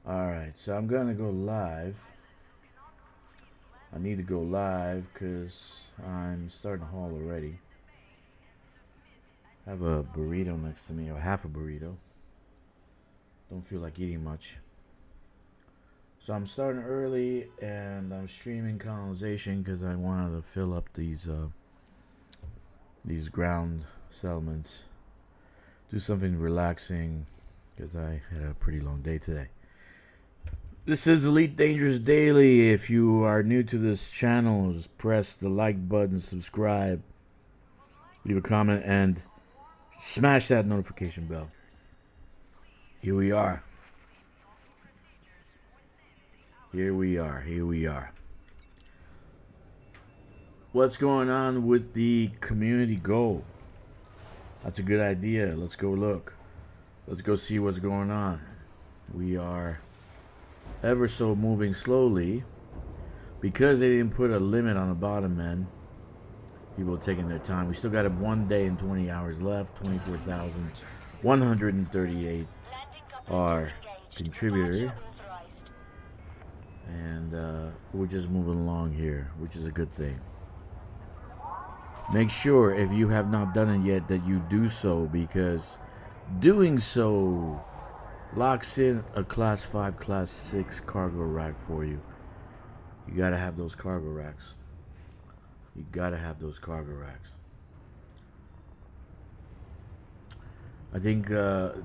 Alright, so I'm gonna go live. I need to go live because I'm starting to haul already. I have a burrito next to me, or half a burrito. Don't feel like eating much. So I'm starting early and I'm streaming Colonization because I wanted to fill up these ground settlements. Do something relaxing because I had a pretty long day today. This is Elite Dangerous Daily. If you are new to this channel, just press the like button, subscribe, leave a comment, and smash that notification bell. Here we are. Here we are. Here we are. What's going on with the community goal? That's a good idea. Let's go look. Let's go see what's going on. We are ever so moving slowly because they didn't put a limit on the bottom end. People are taking their time. We still got 1 day and 20 hours left. 24,138 are contributor, and we're just moving along here, which is a good thing. Make sure, if you have not done it yet, that you do so, because doing so locks in a class 5, class 6 cargo rack for you. You gotta have those cargo racks. You gotta have those cargo racks. I think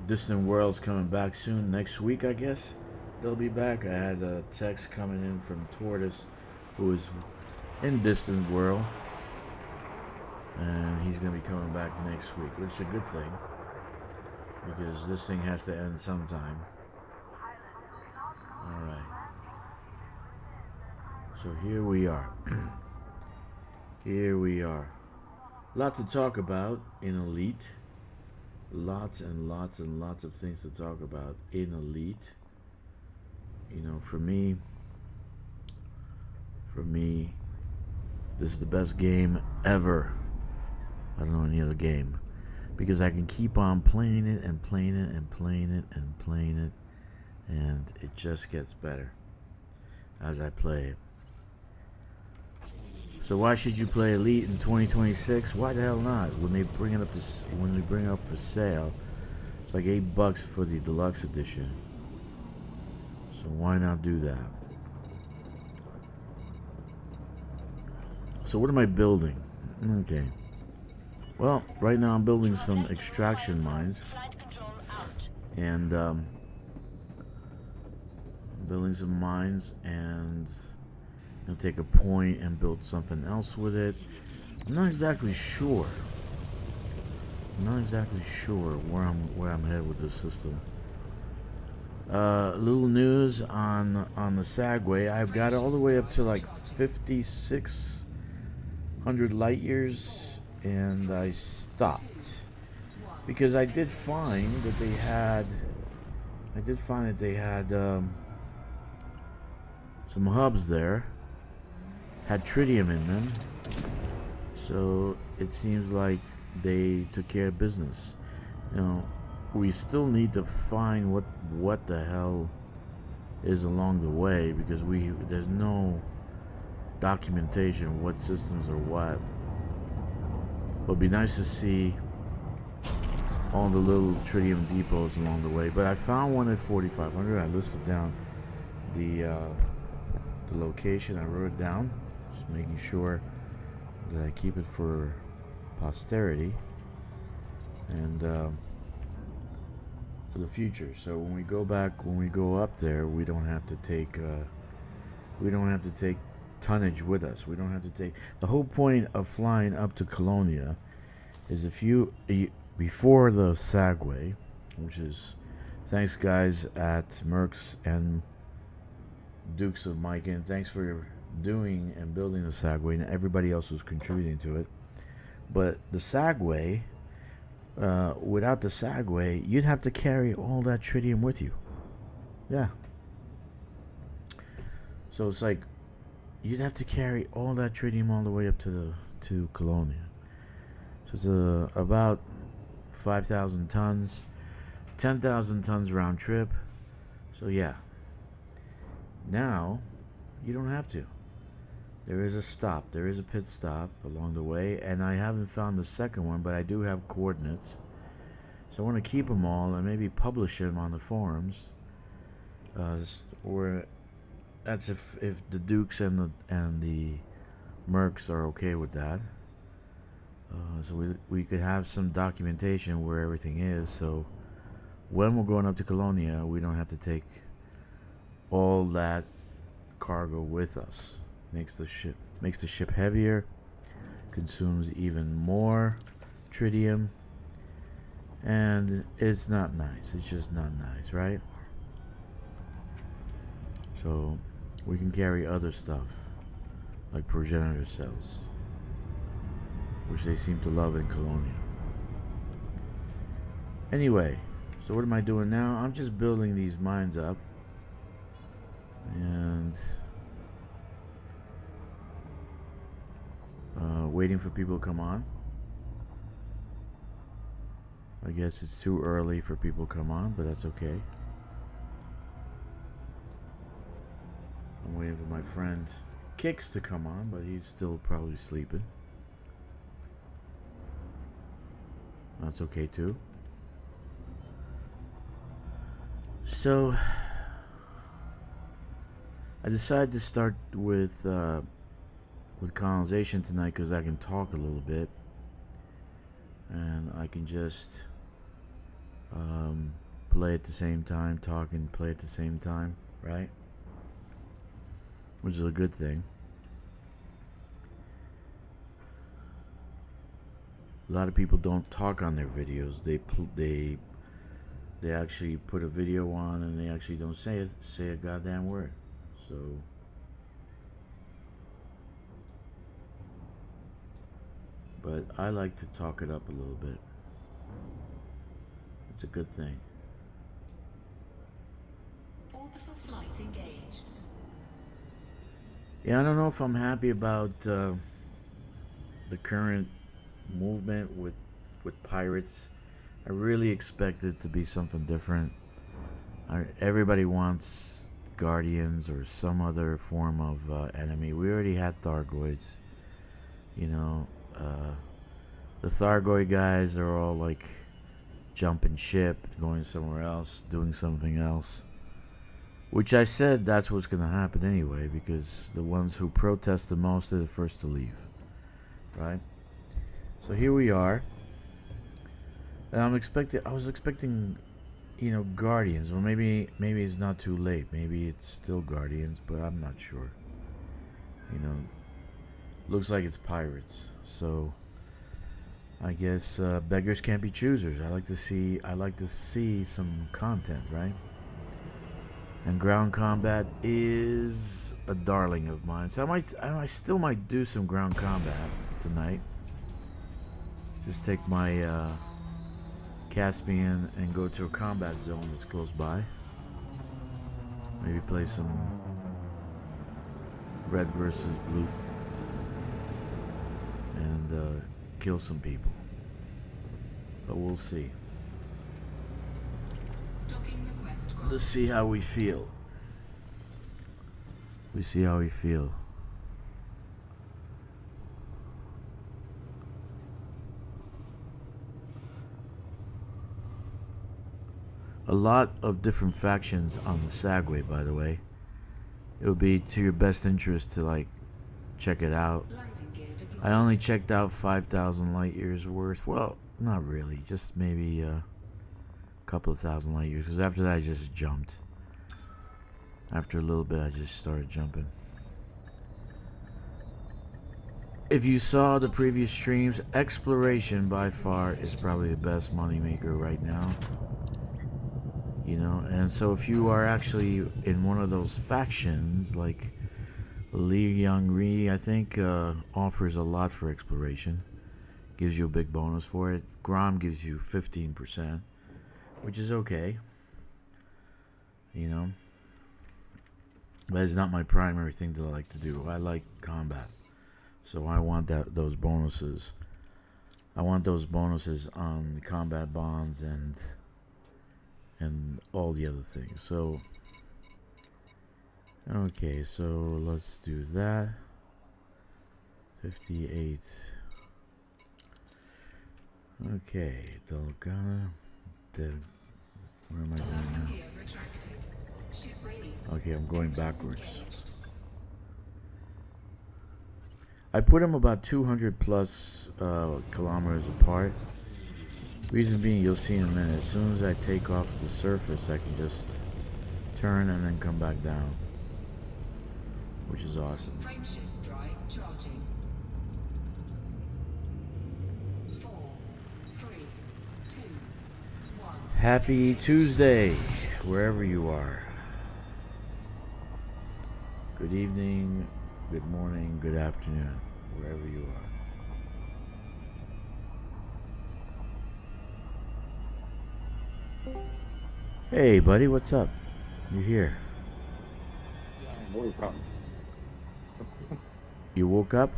Distant World's coming back soon. Next week, I guess they'll be back. I had a text coming in from Tortoise, who is in Distant World, and he's gonna be coming back next week, which is a good thing, because this thing has to end sometime. Alright. So here we are. Here we are. Lot to talk about in Elite. Lots and lots and lots of things to talk about in Elite. You know, for me, this is the best game ever. I don't know any other game, because I can keep on playing it and playing it and playing it and playing it, and it just gets better as I play it. So why should you play Elite in 2026? Why the hell not? When they bring it up when they bring it up for sale, it's like $8 for the deluxe edition. So why not do that? So what am I building? Okay. Well, right now I'm building some extraction mines, and building some mines, and I'll take a point and build something else with it. I'm not exactly sure. Where I'm headed with this system. Little news on the Sagway. I've got all the way up to like 5,600 light years, and I stopped because I did find that they had. Some hubs there had tritium in them, so it seems like they took care of business. You know, we still need to find what the hell is along the way, because there's no documentation of what systems are what. But it'd be nice to see all the little tritium depots along the way. But I found one at 4,500. I listed down the location. I wrote it down, just making sure that I keep it for posterity and for the future. So when we go up there, we don't have to take tonnage with us. We don't have to take. The whole point of flying up to Colonia is before the Sagway, which is, thanks guys at Mercs and Dukes of Micah, and thanks for doing and building the Sagway, and everybody else who's contributing to it. But the Sagway, without the Sagway, you'd have to carry all that tritium with you. Yeah. So it's like you'd have to carry all that tritium all the way up to Colonia. So it's about 5,000 tons, 10,000 tons round trip. So yeah, Now, you don't have to. There is a stop. There is a pit stop along the way, and I haven't found the second one, but I do have coordinates. So I want to keep them all and maybe publish them on the forums. Or that's if the Dukes and the Mercs are okay with that. So we could have some documentation where everything is. So when we're going up to Colonia, we don't have to take all that cargo with us. Makes the ship heavier, consumes even more tritium, and it's not nice. It's just not nice, right? So we can carry other stuff like progenitor cells, which they seem to love in Colonia. Anyway, so what am I doing now? I'm just building these mines up and waiting for people to come on. I guess it's too early for people to come on, but that's okay. I'm waiting for my friend Kix to come on, but he's still probably sleeping. That's okay too. So I decided to start with colonization tonight because I can talk a little bit, and I can just play at the same time, talk and play at the same time, right? Which is a good thing. A lot of people don't talk on their videos. They actually put a video on and they actually don't say a goddamn word. So but I like to talk it up a little bit. It's a good thing. Orbital flight engaged. Yeah, I don't know if I'm happy about the current movement with pirates. I really expect it to be something different. Everybody wants guardians or some other form of enemy. We already had Thargoids. You know, the Thargoid guys are all like jumping ship, going somewhere else, doing something else. Which I said that's what's going to happen anyway, because the ones who protest the most are the first to leave. Right? So here we are. And I was expecting, you know, Guardians, or maybe it's not too late. Maybe it's still Guardians, but I'm not sure. You know, looks like it's pirates. So I guess beggars can't be choosers. I like to see some content, right? And ground combat is a darling of mine. So I still might do some ground combat tonight. Just take my Caspian and go to a combat zone that's close by. Maybe play some red versus blue and kill some people. But we'll see. Let's see how we feel. We see how we feel. A lot of different factions on the Sagway, by the way. It would be to your best interest to like check it out. I only checked out 5,000 light years worth. Well, not really, just maybe a couple of thousand light years, because after that I just jumped. After a little bit I just started jumping. If you saw the previous streams, exploration by far is probably the best moneymaker right now. You know, and so if you are actually in one of those factions, like Li Yangri, I think offers a lot for exploration. Gives you a big bonus for it. Grom gives you 15%, which is okay. You know, but it's not my primary thing that I like to do. I like combat, so I want those bonuses. I want those bonuses on the combat bonds and all the other things. So Okay, so let's do that. 58. Okay, Delgana. Where am I going Landing now? gear retracted. Ship raised. Okay, I'm going Engines backwards. engaged. I put them about 200 plus kilometers apart. Reason being, you'll see in a minute. As soon as I take off the surface, I can just turn and then come back down, which is awesome. Frameshift drive charging. 4, 3, 2, 1. Happy Tuesday, wherever you are. Good evening, good morning, good afternoon, wherever you are. Hey, buddy, what's up? You're here. Yeah, no problem. You woke up?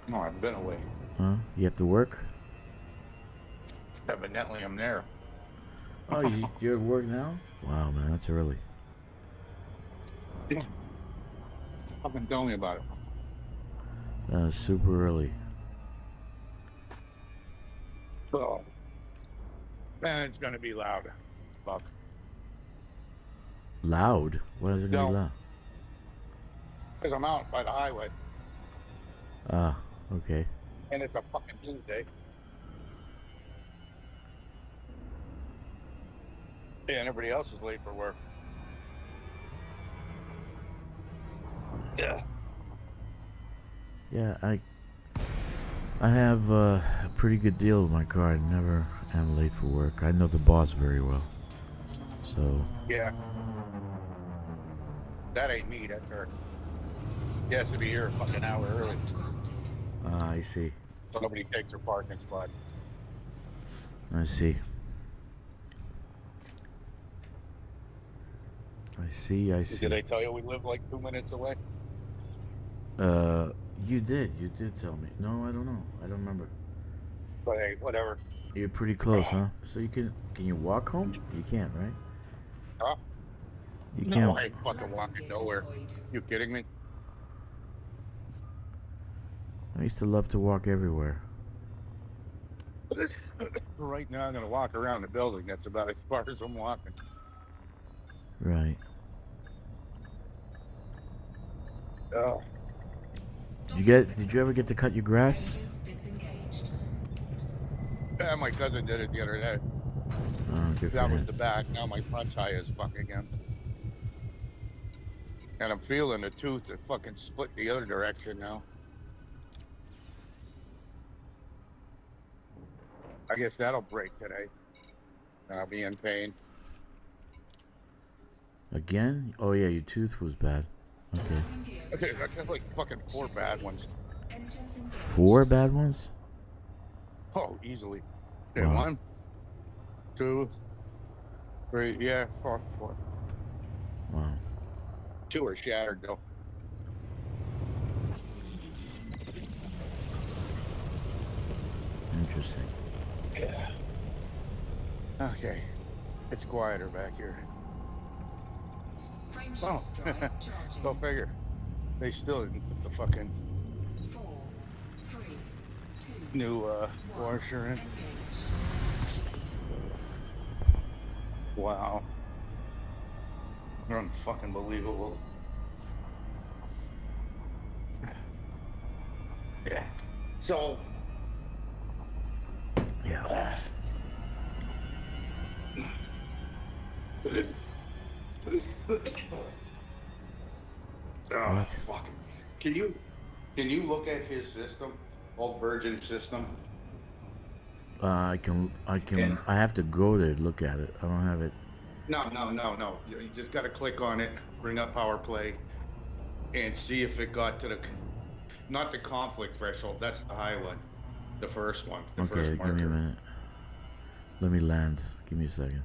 No, I've been away. Huh? You have to work? Evidently, I'm there. Oh, you're at work now? Wow, man, that's early. Yeah. Fucking tell me about it. Super early. Oh, man, it's gonna be loud. Fuck. Loud? Why is it gonna be No. loud? Because I'm out by the highway, Ah, okay. and it's a fucking Tuesday. Yeah, and everybody else is late for work. Yeah. Yeah, I have a pretty good deal with my car. I never am late for work. I know the boss very well. So, Yeah. That ain't me, that's her. She has to be here a fucking hour early, Request granted. I see. so nobody takes her parking spot. I see. I see, I see. Did I tell you we live like 2 minutes away? You did tell me. No, I don't know. I don't remember. But hey, whatever. You're pretty close, huh? So can you walk home? You can't, right? Huh? You No, can't. I ain't fucking Landing walking gear nowhere. deployed. You kidding me? I used to love to walk everywhere. Right now, I'm gonna walk around the building. That's about as far as I'm walking. Right. Oh, Did you ever get to cut your grass? Engines disengaged. yeah, my cousin did it the other day. Oh, good for That was him. the back. Now my front's high as fuck again. And I'm feeling the tooth that fucking split the other direction now. I guess that'll break today. I'll be in pain. Again? Oh yeah, your tooth was bad. Okay. Landing gear Okay, I got retracted. like fucking 4 Ship bad raised. ones. Engines engaged. 4 bad ones? Oh, easily. Okay, Wow. 1, 2, 3. Yeah, 4. Wow. 2 are shattered though. Interesting. Yeah. Okay. It's quieter back here. Frameshift Oh, drive charging. go figure. They still didn't put the fucking 4, 3, 2, new 1. washer in. Engage. Wow. Unfucking believable. Yeah. So, Yeah. oh, What? fuck. Can you look at his system? Old Virgin system? I And have to go there to look at it. I don't have it. no. You just got to click on it, bring up Power Play, and see if it got to the, not the conflict threshold. That's the high one. The first one. The first Okay, give me a marker. minute. Let me land. Give me a second.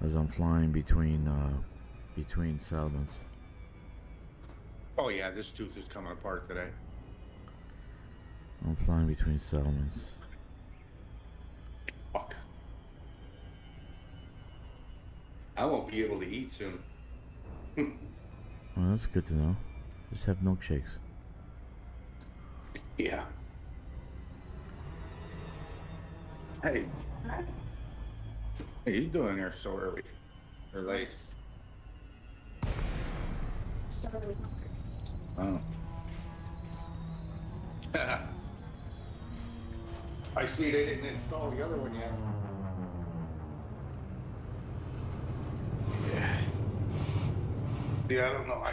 As I'm flying between settlements. Oh yeah, this tooth is coming apart today. I'm flying between settlements. Fuck. I won't be able to eat soon. Well, that's good to know. Just have milkshakes. Yeah. Hey, you doing there so early or late? Oh. I see they didn't install the other one yet. Yeah. Yeah, I don't know.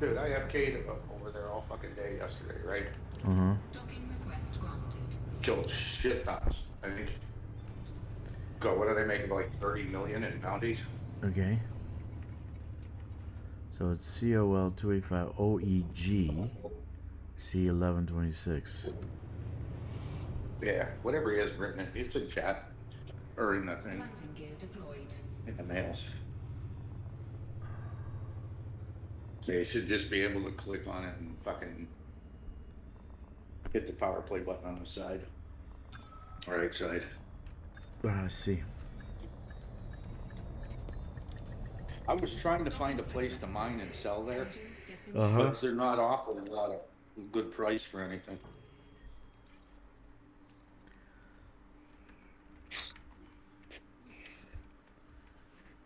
Dude, I have Kate over there all fucking day yesterday, right? Uh-huh. Docking request granted. Killed shit tons. I think. God, what are they making? Like 30 million in bounties? Okay. So it's COL 285 OEG C1126. Yeah, whatever he has written it, it's in chat or in that thing Landing gear deployed. in the mails. They should just be able to click on it and fucking hit the power play button on the side, right side. I see. I was trying to find a place to mine and sell there, Engines disengaged. but they're not offering a lot of good price for anything.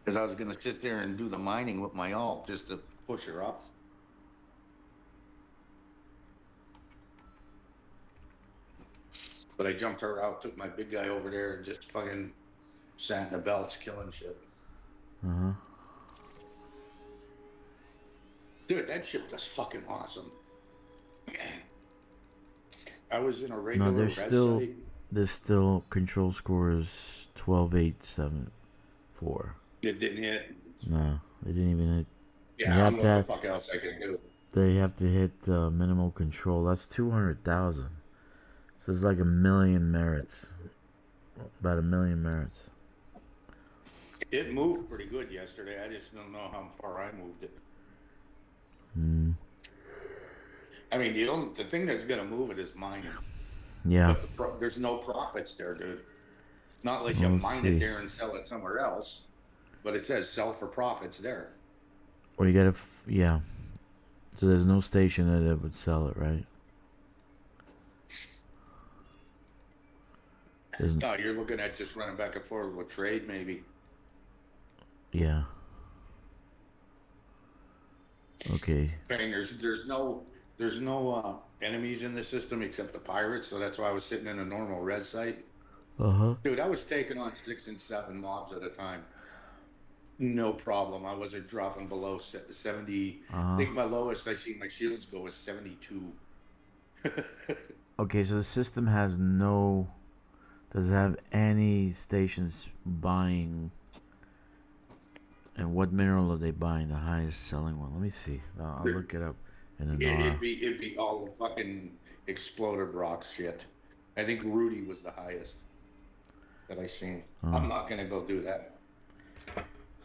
Because I was going to sit there and do the mining with my alt just to push her up. But I jumped her out, took my big guy over there, and just fucking sat in the belts killing shit. Uh-huh. Dude, that ship was fucking awesome. I was in a No, regular red site. there's still control scores 12874. It didn't hit. No, they didn't even hit. Yeah, You I have don't to know what have, the fuck else I can do. they have to hit minimal control. That's 200,000. So it's like a million merits. About a million merits. It moved pretty good yesterday. I just don't know how far I moved it. Mm. I mean, the thing that's gonna move it is mining. Yeah. But there's no profits there, dude. Not unless you Well, let's mine see. it there and sell it somewhere else. But it says sell for profits there. Or you gotta, yeah. So there's no station that would sell it, right? No, you're looking at just running back and forth with trade, maybe. Yeah. Okay. I mean, there's no enemies in the system except the pirates, so that's why I was sitting in a normal res site. Uh-huh. Dude, I was taking on 6 and 7 mobs at a time. No problem. I wasn't dropping below 70. I think my lowest I see my shields go is 72. Okay, so the system has no... Does it have any stations buying... And what mineral are they buying? The highest selling one? Let me see. I'll look it up. And then It'd be all the fucking exploded rock shit. I think Rudy was the highest that I seen. I'm not gonna go do that.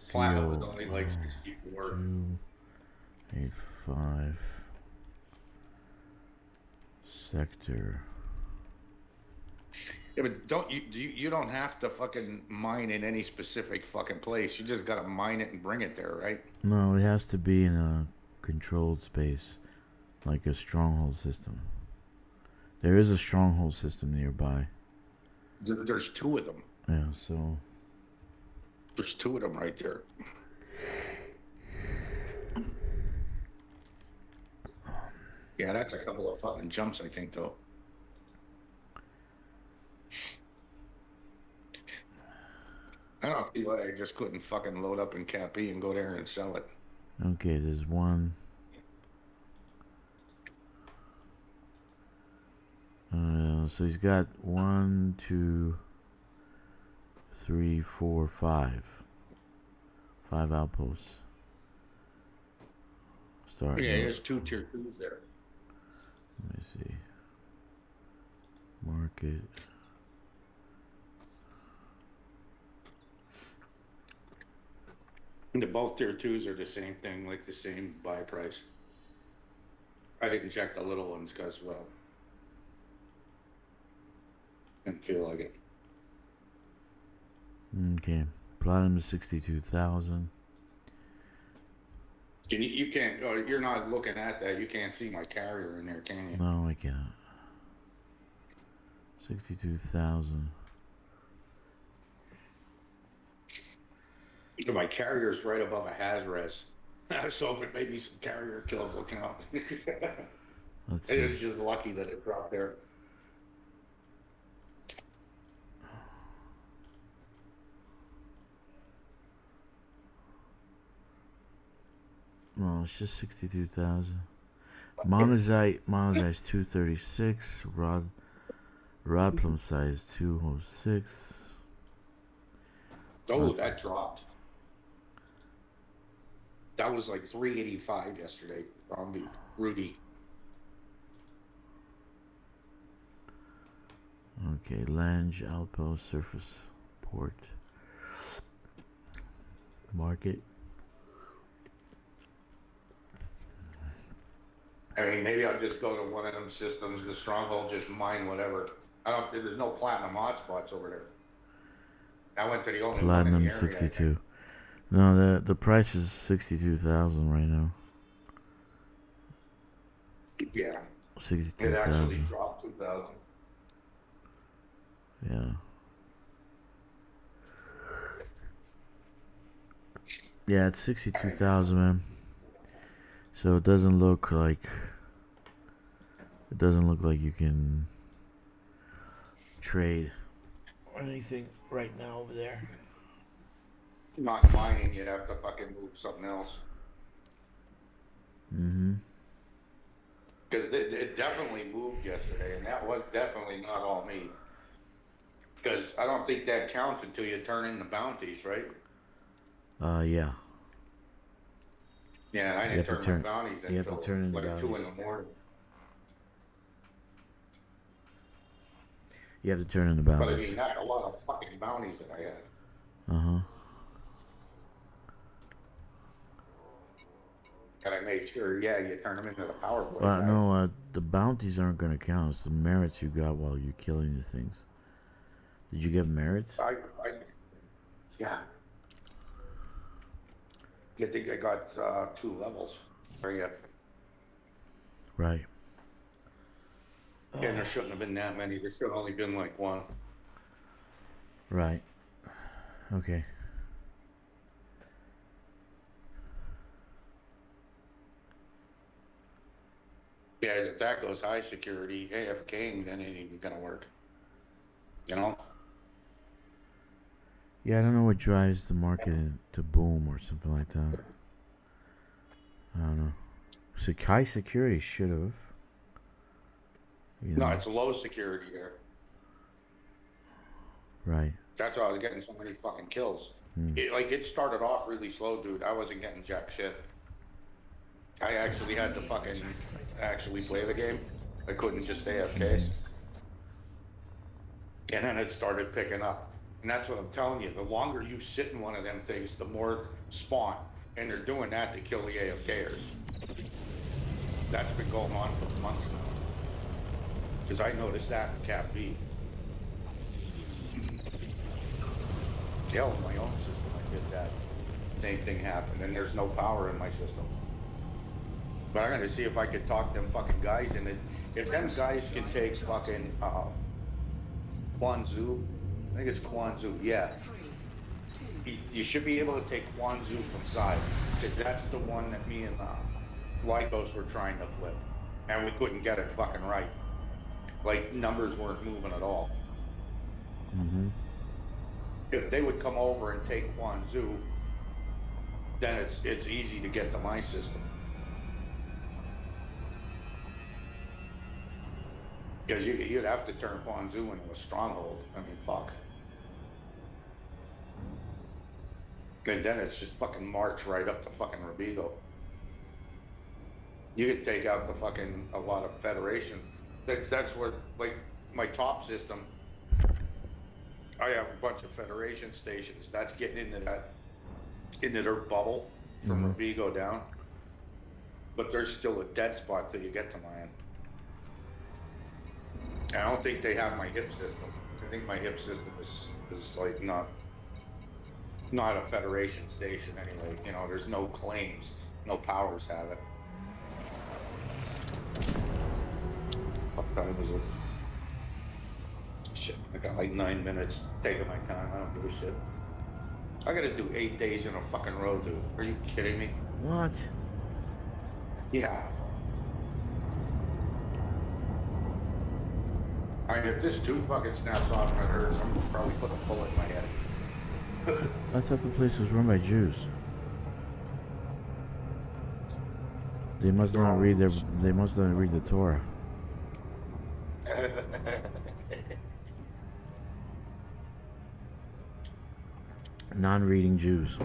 Platinum was only like 64. 285 sector. Yeah, but you don't have to fucking mine in any specific fucking place. You just gotta mine it and bring it there, right? No, it has to be in a controlled space, like a stronghold system. There is a stronghold system nearby. There's 2 of them. Yeah, so... There's 2 of them right there. Yeah, that's a couple of fucking jumps, I think, though. I don't see why I just couldn't fucking load up in Cap E and go there and sell it. Okay, there's one. So he's got 1, 2, 3, 4, 5. 5 outposts. Start. Yeah, there's 2 tier 2s there. Let me see. Market. Both tier 2s are the same thing, like the same buy price. I didn't check the little ones because, well, didn't feel like it. Okay. Platinum is 62,000. You can't. You're not looking at that. You can't see my carrier in there, can you? No, I can't. 62,000. My carrier's right above a Hazres. So if it made me some carrier kills looking up. Let's It's see. just lucky that it dropped there. No, it's just 62,000. Monazite's 236. Rod plum size 206. Oh, that dropped. That was like 385 yesterday. Rudy. Okay, Lange, Outpost, Surface, Port, Market. I mean, maybe I'll just go to one of them systems, the Stronghold, just mine whatever. There's no platinum hotspots over there. I went to the only one in Platinum the area. 62. No, the price is 62,000 right now. Yeah. 62,000. It actually dropped 2,000. Yeah. Yeah, it's 62,000, man. So it doesn't look like you can trade or anything right now over there. Not mining, you'd have to fucking move something else. Mm-hmm. Because it definitely moved yesterday, and that was definitely not all me. Because I don't think that counts until you turn in the bounties, right? Yeah. Yeah, and I You didn't have to turn my bounties you have to until turn in the like 2 in bounties. the morning. You have to turn in the But I bounties. mean, not a lot of fucking bounties that I had. Uh-huh. And I made sure, yeah, you turn them into the power play. Well, no, the bounties aren't going to count. It's the merits you got while you're killing the things. Did you get merits? Yeah. I think I got 2 levels. Yeah. Right. And there shouldn't have been that many. There should have only been like 1. Right. Okay. Yeah, if that goes high security, AFKing, then it ain't even gonna work. You know? Yeah, I don't know what drives the market to boom or something like that. I don't know. So high security should have. No, it's low security there. Right. That's why I was getting so many fucking kills. It started off really slow, dude. I wasn't getting jack shit. I actually had to fucking actually play the game. I couldn't just AFK. And then it started picking up. And that's what I'm telling you. The longer you sit in one of them things, the more spawn. And they're doing that to kill the AFKers. That's been going on for months now. Because I noticed that in Cap B. Hell, in my own system, I did that. Same thing happened. And there's no power in my system. But I'm gonna see if I could talk them fucking guys in it. If them guys can take fucking Kwanzaa, I think it's Kwanzaa, yeah. You should be able to take Kwanzaa from side, because that's the one that me and Lycos were trying to flip, and we couldn't get it fucking right. Like, numbers weren't moving at all. If they would come over and take Kwanzaa, then it's easy to get to my system. Because you'd have to turn Kwanzaa into a stronghold. I mean, fuck. And then it's just fucking march right up to fucking Robigo. You could take out a lot of Federation. That's where, like, my top system, I have a bunch of Federation stations. That's getting into their bubble from Robigo down. But there's still a dead spot till you get to mine. I don't think they have my hip system. I think my hip system is like not. Not a Federation station anyway. You know, there's no claims. No powers have it. What time is it? Shit, I got like 9 minutes. Taking my time. I don't give a shit. I gotta do 8 days in a fucking row, dude. Are you kidding me? What? Yeah. I mean, if this tooth fucking snaps off and it hurts, I'm gonna probably put a bullet in my head. I thought the place was run by Jews. They must not read their. They must not read the Torah. Non-reading Jews.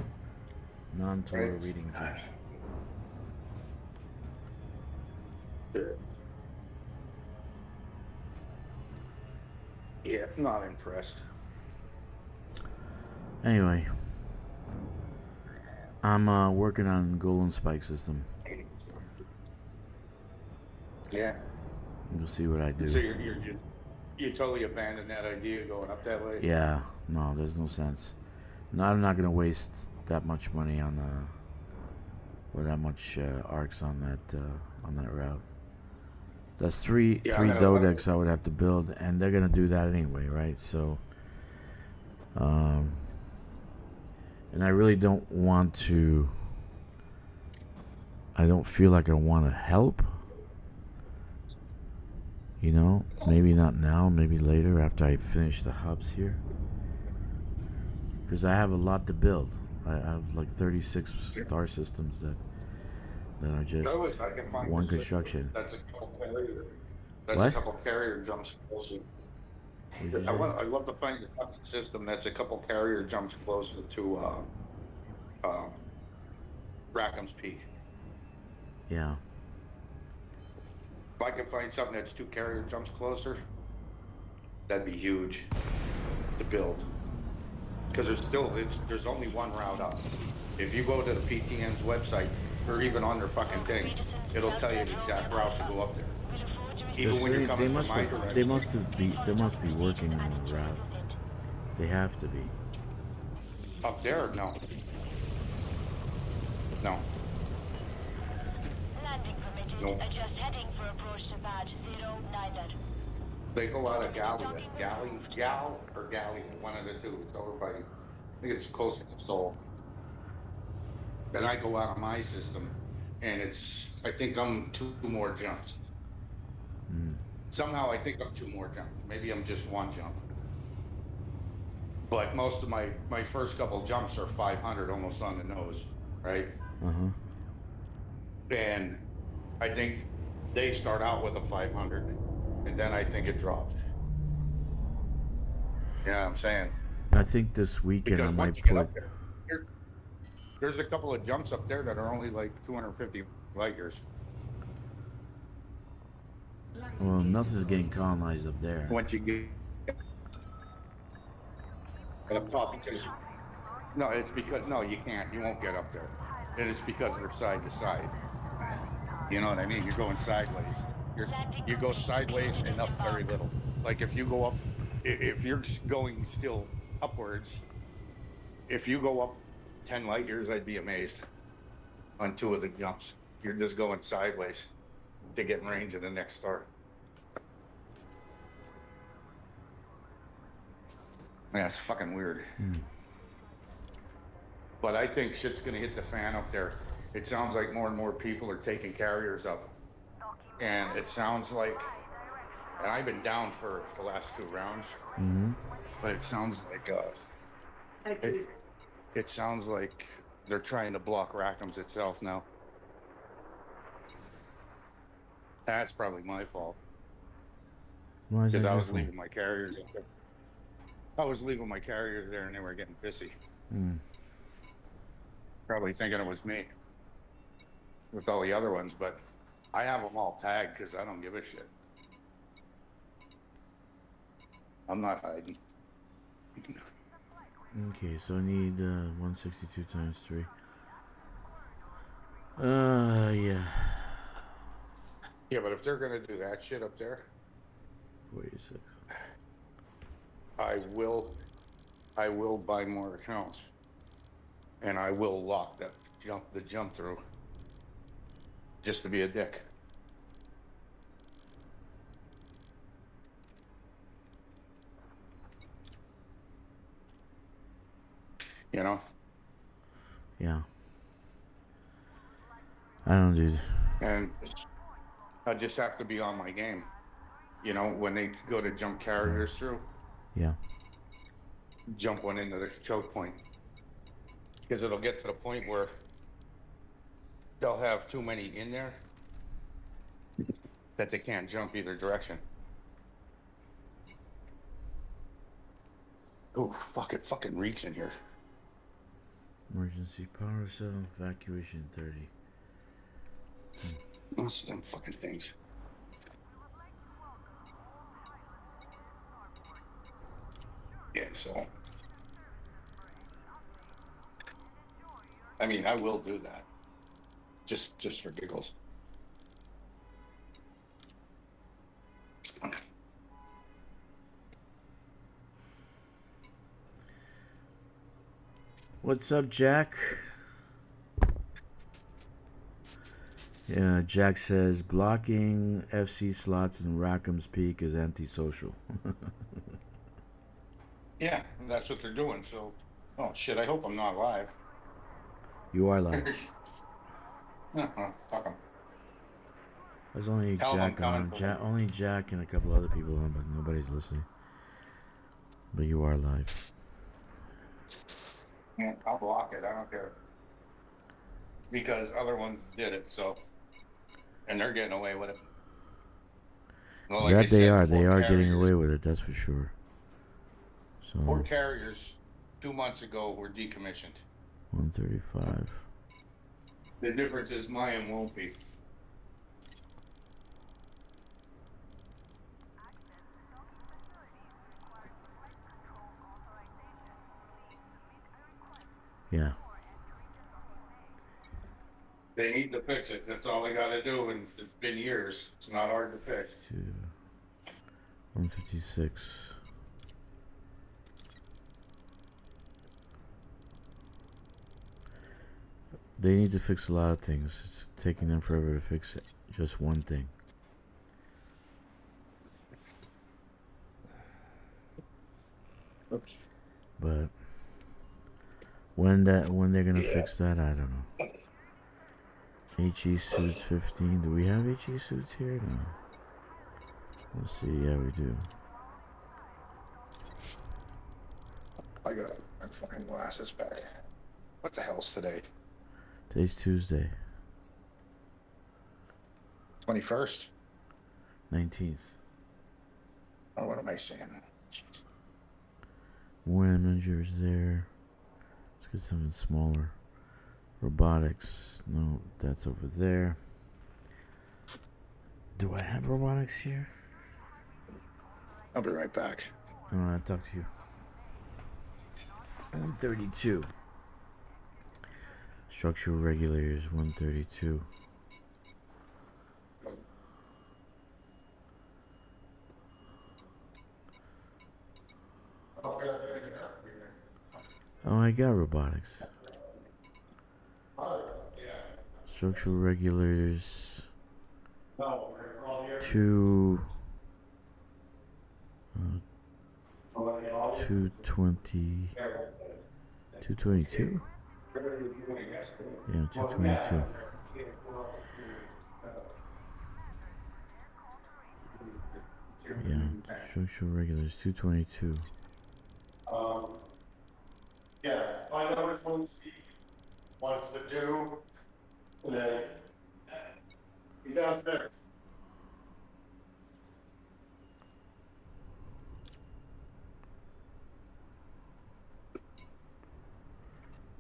Non-Torah Right. reading Jews. Yeah, not impressed. Anyway, I'm working on Golden Spike system. Yeah. We'll see what I do. So you totally abandoned that idea going up that way? Yeah, no, there's no sense. No, I'm not gonna waste that much money on or that much arcs on that route. That's three Dodecs I would have to build, and they're gonna do that anyway, right? So, and I really don't want to. I don't feel like I want to help. You know, maybe not now, maybe later after I finish the hubs here. Because I have a lot to build. I have like 36 star systems that are just one construction. That's a couple carrier. That's What? a couple carrier jumps closer. I love to find a system that's a couple carrier jumps closer to Rackham's Peak. Yeah. If I can find something that's 2 carrier jumps closer, that'd be huge to build. Because there's only one route up. If you go to the PTN's website or even on their fucking thing, it'll tell you the exact route to go up there. Even when you're coming from my direction. They must be working on the route. They have to be. Up there? No. No. Landing permitted. No. Adjust heading for approach to pad 09. They go out of Gal or Galley, one of the two. It's over by, I think it's closer to Seoul. Then I go out of my system, and I think I'm 2 more jumps. Somehow I think I'm 2 more jumps. Maybe I'm just 1 jump. But most of my first couple jumps are 500, almost on the nose, right? And I think they start out with a 500. And then I think it dropped. You know what I'm saying? I think this weekend Because I once might you get put. up there, there's a couple of jumps up there that are only like 250 light years. Well, nothing's getting colonized up there. Once you get up top, because you can't. You won't get up there. And it's because they're side to side. You know what I mean? You're going sideways. You go sideways and up very little. Like if you go up, if you're going still upwards, if you go up 10 light years, I'd be amazed on 2 of the jumps. You're just going sideways to get in range of the next star. Yeah, it's fucking weird. But I think shit's gonna hit the fan up there. It sounds like more and more people are taking carriers up. And it sounds like, and I've been down for the last 2 rounds, but it sounds like, it sounds like they're trying to block Rackham's itself now. That's probably my fault. Because I was leaving my carriers up there. I was leaving my carriers there and they were getting pissy. Probably thinking it was me with all the other ones, but I have them all tagged because I don't give a shit. I'm not hiding. Okay, so I need 162 times 3. Yeah. Yeah, but if they're gonna do that shit up there, 46. I will buy more accounts. and I will lock the jump through just to be a dick. You know? Yeah. I don't do. And I just have to be on my game. You know, when they go to jump carriers through, Yeah. jump one into the choke point. Because it'll get to the point where they'll have too many in there that they can't jump either direction. Oh, fuck, it fucking reeks in here. Emergency power cell evacuation 30. Those them fucking things. Yeah, so. I mean, I will do that. Just for giggles. What's up, Jack? Yeah, Jack says blocking FC slots in Rackham's Peak is antisocial. Yeah, that's what they're doing. So, oh shit, I hope I'm not live. You are live. Fuck 'em. There's only Tell 'em I'm Jack coming on. for them. Only Jack and a couple other people on, but nobody's listening. But you are live. Yeah, I'll block it. I don't care. Because other ones did it, so. And they're getting away with it. Well, like I That they said, are. They four are getting carriers- away with it. That's for sure. So 4 carriers 2 months ago were decommissioned. 135. The difference is mine won't be. Yeah. They need to fix it. That's all they got to do, and it's been years. It's not hard to fix. 156. They need to fix a lot of things. It's taking them forever to fix just one thing. Oops. But when they're gonna fix that, I don't know. HE suits 15. Do we have HE suits here? No. Let's see. Yeah, we do. I got my fucking glasses back. What the hell's today? Today's Tuesday, 21st? 19th. Oh, what am I saying? More managers there. Let's get something smaller. Robotics. No, that's over there. Do I have robotics here? I'll be right back. I'll talk to you. 132. Structural regulators, 132. Oh, I got robotics. Structural regulators. 220. 222? Yeah, 222. Yeah, structural regulars, 222. Yeah, find out which one Steve wants to do, and then he's downstairs.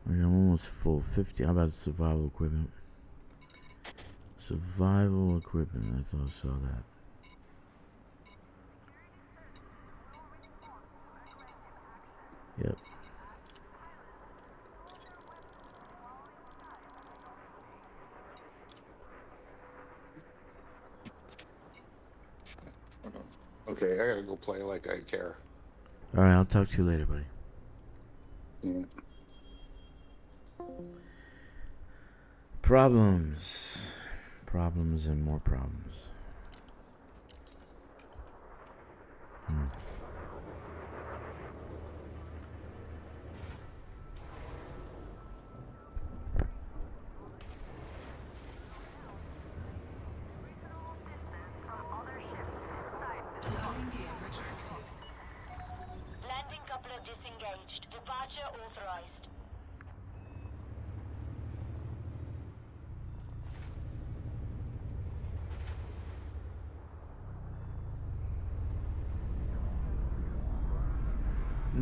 Okay, I'm almost full. 50. How about survival equipment? Survival equipment. I thought I saw that. Yep. Okay, I gotta go play like I care. Alright, I'll talk to you later, buddy. Yeah. Problems. Problems and more problems. Landing gear retracted. Landing coupler disengaged. Departure authorized.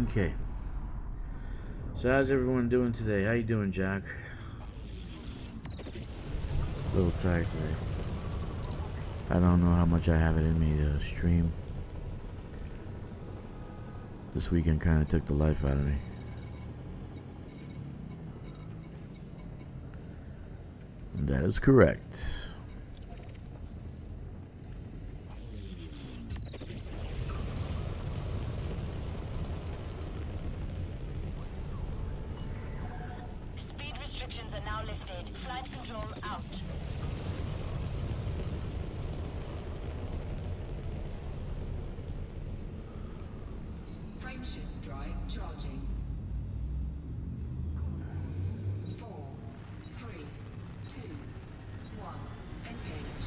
Okay. So how's everyone doing today? How you doing, Jack? A little tired today. I don't know how much I have it in me to stream. This weekend kind of took the life out of me. And that is correct. Speed restrictions are now lifted. Flight control out. Frameshift drive charging. 4, 3, 2, 1. Engage.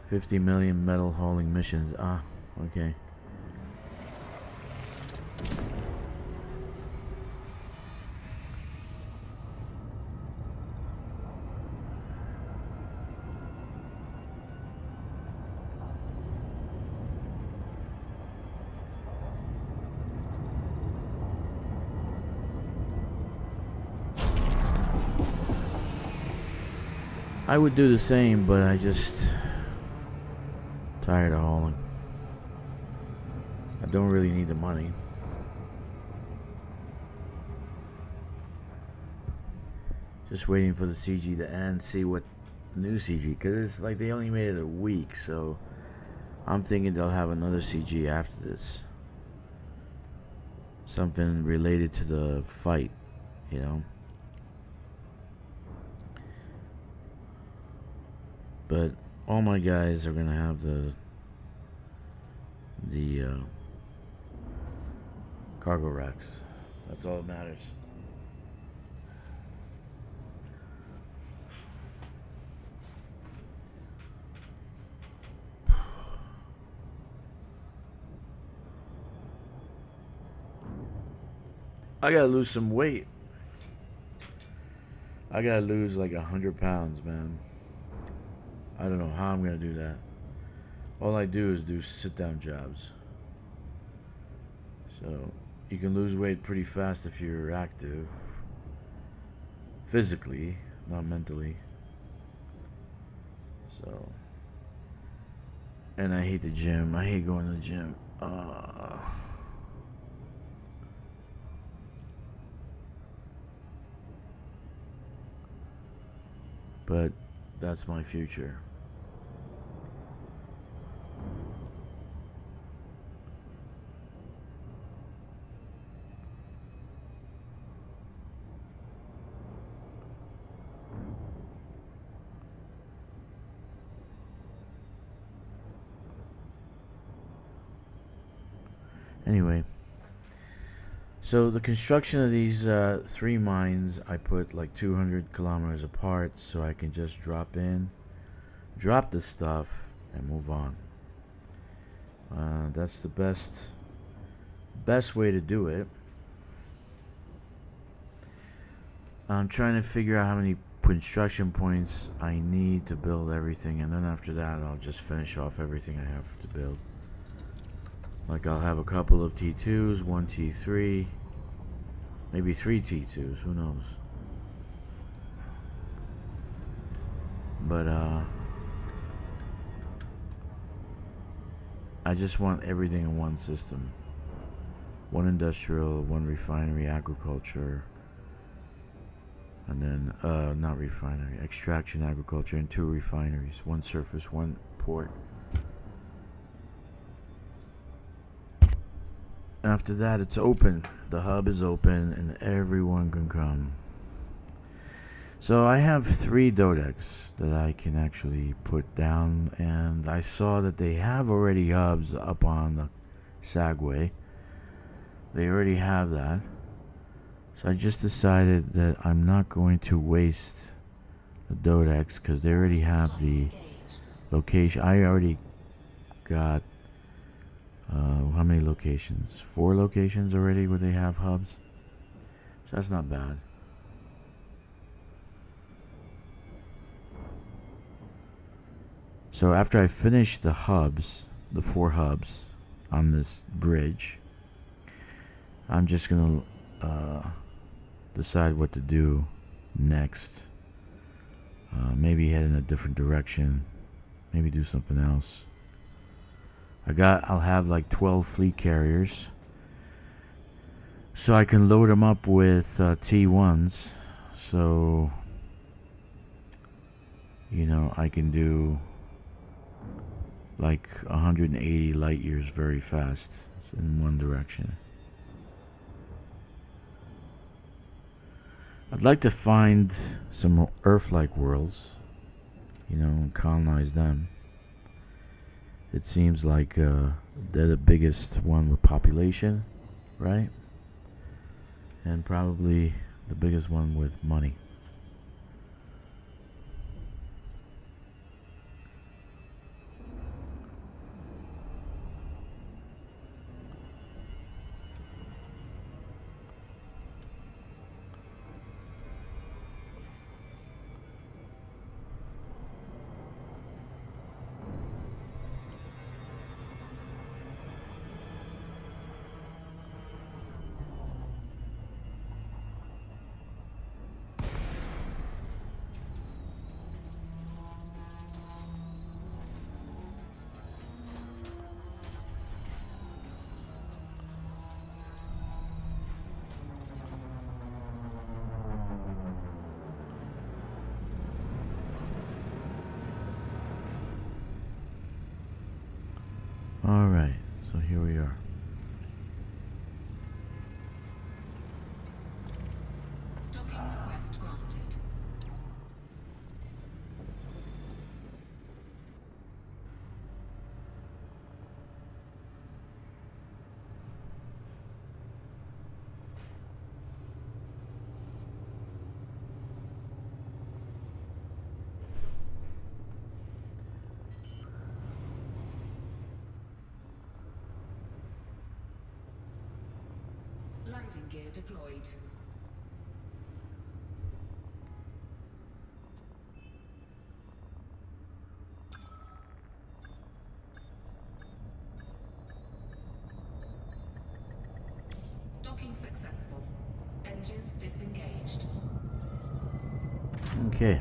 50 million metal hauling missions. Ah, okay. I would do the same, but I just tired of hauling. I don't really need the money. Just waiting for the CG to end, see what new CG, because it's like they only made it a week, so I'm thinking they'll have another CG after this. Something related to the fight, you know. But all my guys are gonna have the cargo racks. That's all that matters. I gotta lose some weight. I gotta lose like 100 pounds, man. I don't know how I'm gonna do that. All I do is do sit-down jobs. So you can lose weight pretty fast if you're active. Physically, not mentally. So, and I hate the gym. I hate going to the gym. But that's my future. Anyway, so the construction of these 3 mines, I put like 200 kilometers apart so I can just drop in, drop the stuff, and move on. That's the best way to do it. I'm trying to figure out how many construction points I need to build everything, and then after that I'll just finish off everything I have to build. Like I'll have a couple of T2s, 1 T3, maybe 3 T2s, who knows. But I just want everything in one system. 1 industrial, 1 refinery, agriculture, and then not refinery, extraction, agriculture, and 2 refineries. 1 surface, 1 port. port. After that, it's open. The hub is open and everyone can come. So I have 3 dodecs that I can actually put down, and I saw that they have already hubs up on the Sagway. They already have that. So I just decided that I'm not going to waste the dodecs because they already have the location. I already got how many locations? 4 locations already where they have hubs. So that's not bad. So after I finish the hubs, the 4 hubs on this bridge, I'm just gonna decide what to do next. Maybe head in a different direction. Maybe do something else. I'll have like 12 fleet carriers, so I can load them up with T1s. So you know, I can do like 180 light years very fast in one direction. I'd like to find some Earth-like worlds, you know, and colonize them. It seems like they're the biggest one with population, right? And probably the biggest one with money. Alright, so here we are. Docking request granted. Landing gear deployed. Docking successful. Engines disengaged. Okay.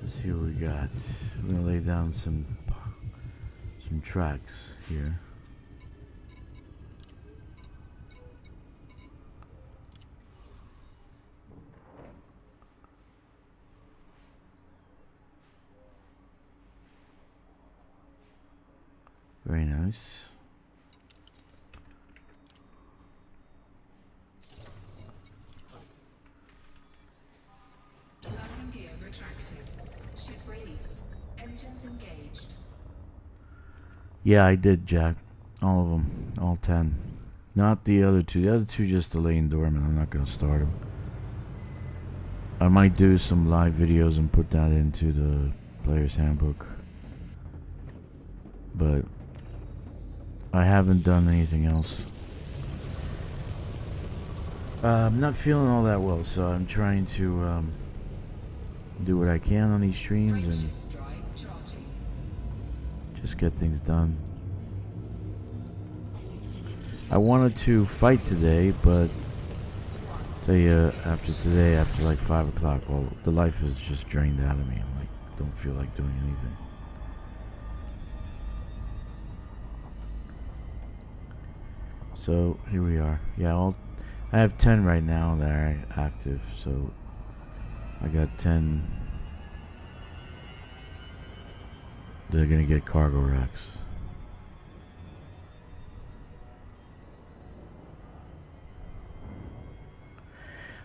Let's see what we got. We're gonna lay down some tracks here. Very nice. Landing gear retracted. Ship released. Engines engaged. Yeah, I did, Jack. All of them. All 10. Not the other 2. The other 2 just laying dormant. I'm not going to start them. I might do some live videos and put that into the player's handbook. But I haven't done anything else. I'm not feeling all that well, so I'm trying to do what I can on these streams and Drive charging. just get things done. I wanted to fight today, but tell you, after today, after like 5 o'clock, well, the life is just drained out of me. I'm like, don't feel like doing anything. So here we are. Yeah, I have 10 right now that are active, so I got 10 they're gonna get cargo racks.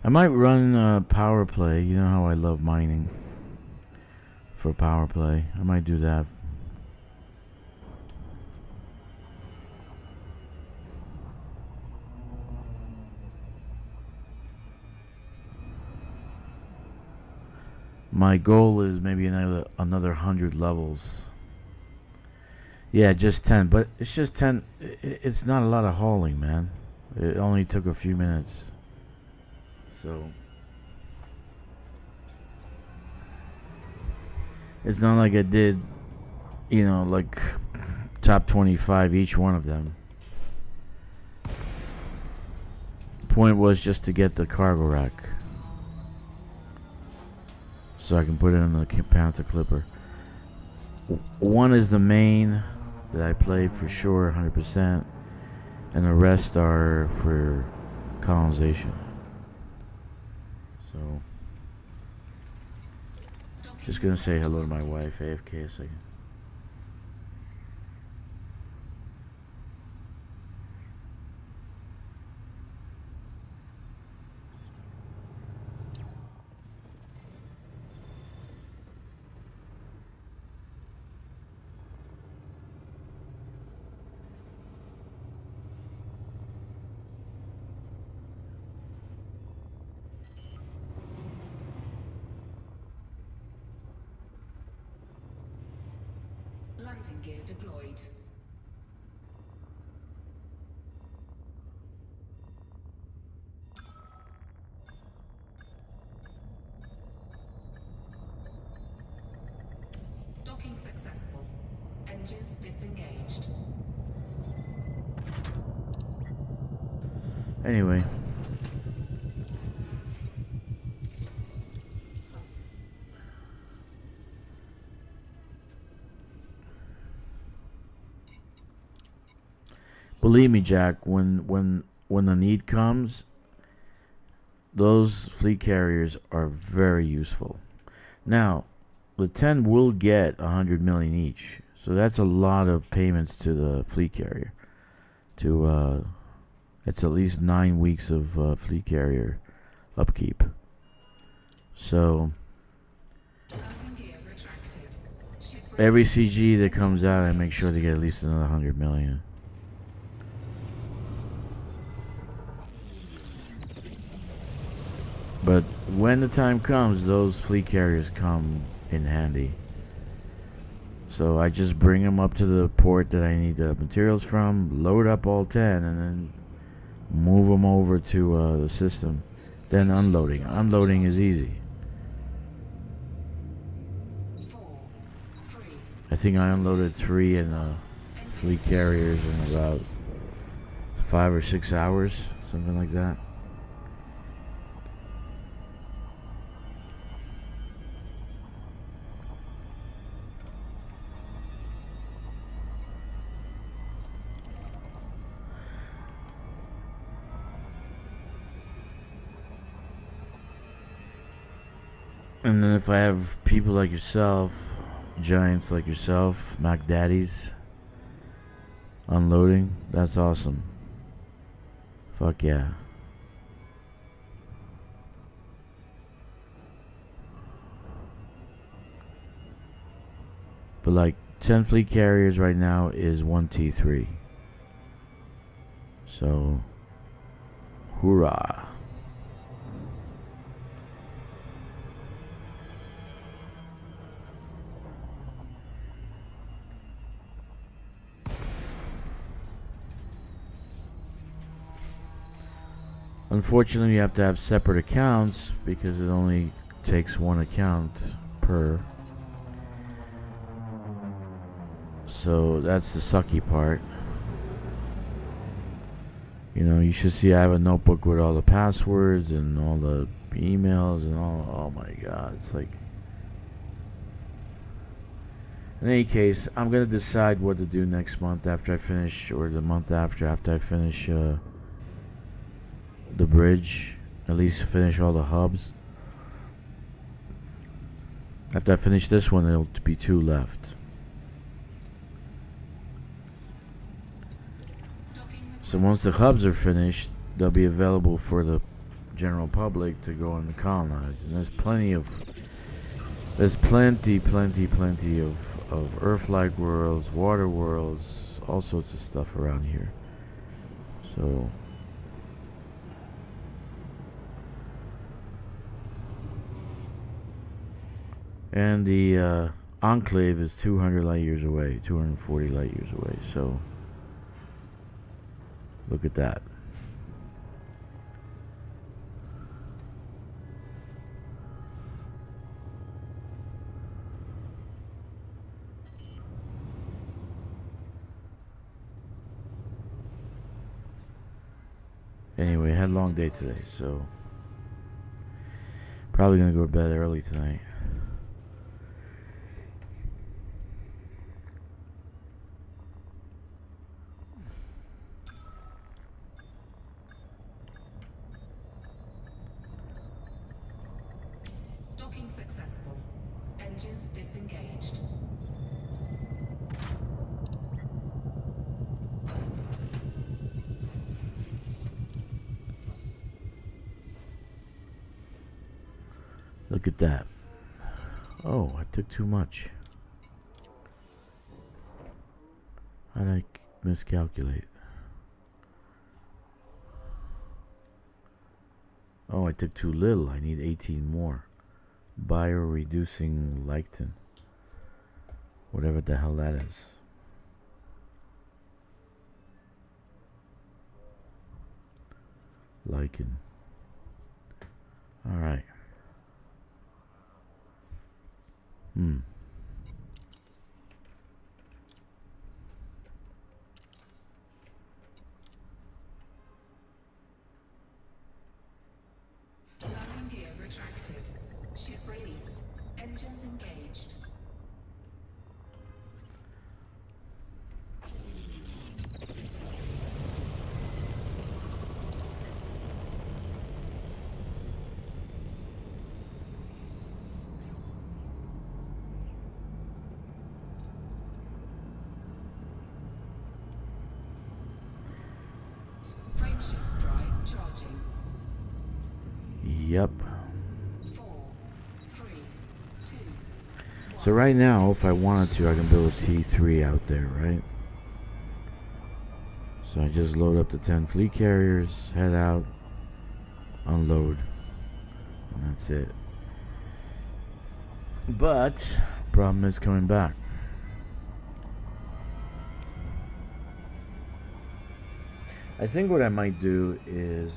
I might run power play. You know how I love mining for power play. I might do that. My goal is maybe another 100 levels. Yeah, just 10, but it's just 10. It's not a lot of hauling, man. It only took a few minutes. So it's not like I did, you know, like top 25 each one of them. The point was just to get the cargo rack, so I can put it in the Panther Clipper. One is the main that I played for sure, 100%, and the rest are for colonization. So, just gonna say hello to my wife, AFK a second. Landing gear deployed. Docking successful. Engines disengaged. Anyway. Believe me, Jack, when the need comes, those fleet carriers are very useful. Now, the 10 will get 100 million each, so that's a lot of payments to the fleet carrier. It's at least 9 weeks of fleet carrier upkeep. So Landing gear retracted. Ship every CG that comes out, I make sure to get at least another 100 million. But when the time comes, those fleet carriers come in handy. So I just bring them up to the port that I need the materials from, load up all 10, and then move them over to the system. Then unloading. Unloading is easy. 4, 3, I think I unloaded 3 in fleet carriers in about 5 or 6 hours, something like that. And then if I have people like yourself, giants like yourself, Mac Daddies, unloading, that's awesome. Fuck yeah. But like 10 fleet carriers right now is 1 T3. So, hoorah. Unfortunately, you have to have separate accounts because it only takes one account per. So that's the sucky part. You know, you should see I have a notebook with all the passwords and all the emails and all. Oh my god, it's like. In any case, I'm gonna decide what to do next month after I finish, or the month after I finish the bridge. At least finish all the hubs. After I finish this one, there'll be 2 left. So once the hubs are finished, they'll be available for the general public to go and colonize. And there's plenty of Earth-like worlds, water worlds, all sorts of stuff around here. So and the Enclave is 200 light years away, 240 light years away. So look at that. Anyway, I had a long day today, so probably gonna go to bed early tonight. Docking successful. Engines disengaged. Look at that. Oh, I took too much. How did I miscalculate? Oh, I took too little. I need 18 more. Bio-reducing lichen. Whatever the hell that is. Lichen. Alright. Landing gear retracted. Ship released. Engines engaged. Frameshift drive charging. Yep. 4, 3, 2. So right now, if I wanted to, I can build a T3 out there, right? So I just load up the 10 fleet carriers, head out, unload, and that's it. But problem is coming back. I think what I might do is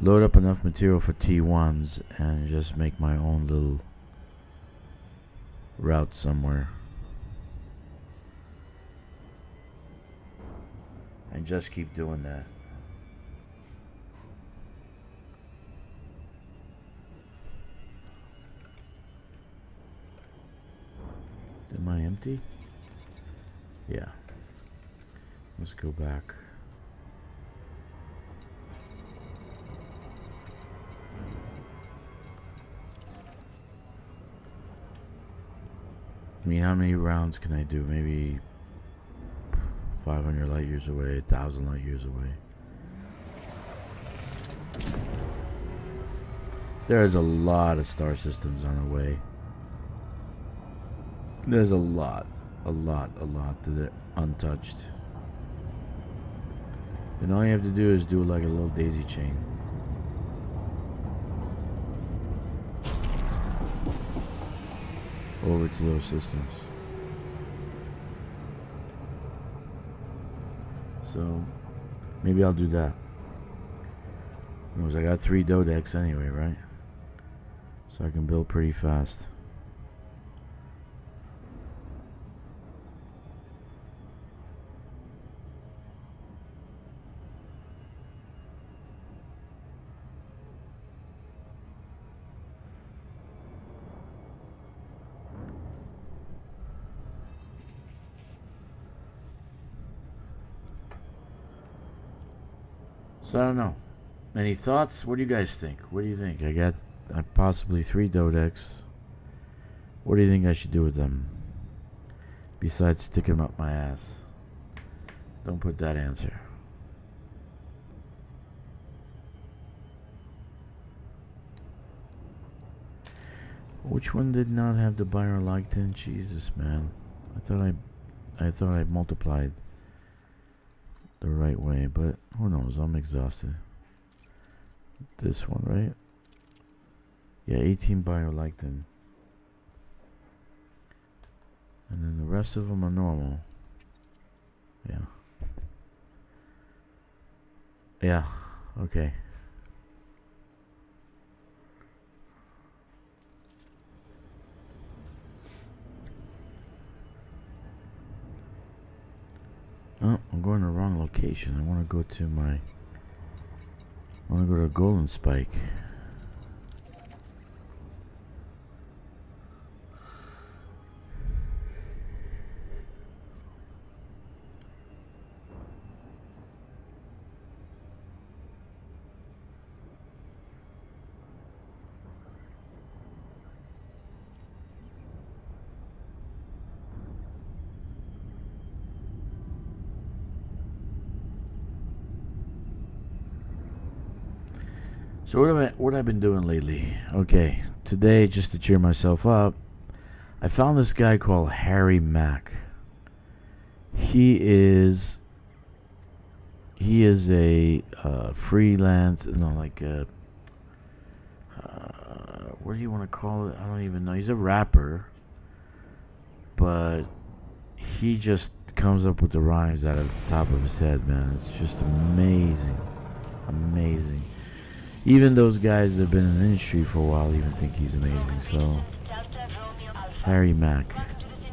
load up enough material for T1s and just make my own little route somewhere. And just keep doing that. Am I empty? Yeah. Let's go back. I mean, how many rounds can I do? Maybe 500 light years away, 1,000 light years away. There's a lot of star systems on the way. There's a lot that are untouched. And all you have to do is do like a little daisy chain. Over to those systems. So maybe I'll do that. Because I got 3 Dodecs anyway, right? So I can build pretty fast. So I don't know. Any thoughts? What do you guys think? What do you think? I got possibly 3 Dodecs. What do you think I should do with them? Besides stick them up my ass. Don't put that answer. Which one did not have the bioreactant? Jesus, man. I thought I multiplied the right way, but who knows? I'm exhausted. This one, right? Yeah, 18 bioreactant. And then the rest of them are normal. Yeah. Yeah, okay. Oh, I'm going to the wrong location. I want to go to Golden Spike. So what I've been doing lately? Okay, today, just to cheer myself up, I found this guy called Harry Mack. He is a freelance, like a what do you want to call it? I don't even know. He's a rapper, but he just comes up with the rhymes out of the top of his head, man. It's just amazing, amazing. Even those guys that have been in the industry for a while even think he's amazing. So, Harry Mack,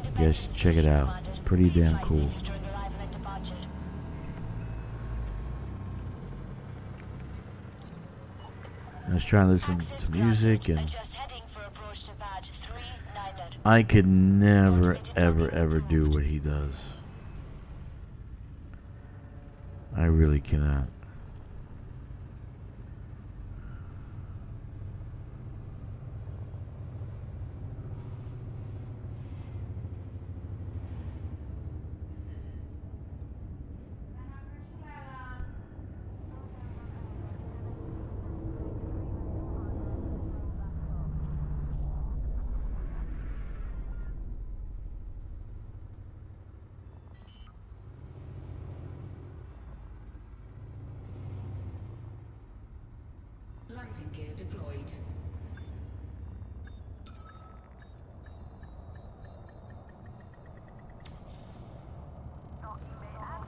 you guys should check it out. It's pretty damn cool. I was trying to listen to music, and I could never, ever do what he does. I really cannot. Landing gear deployed.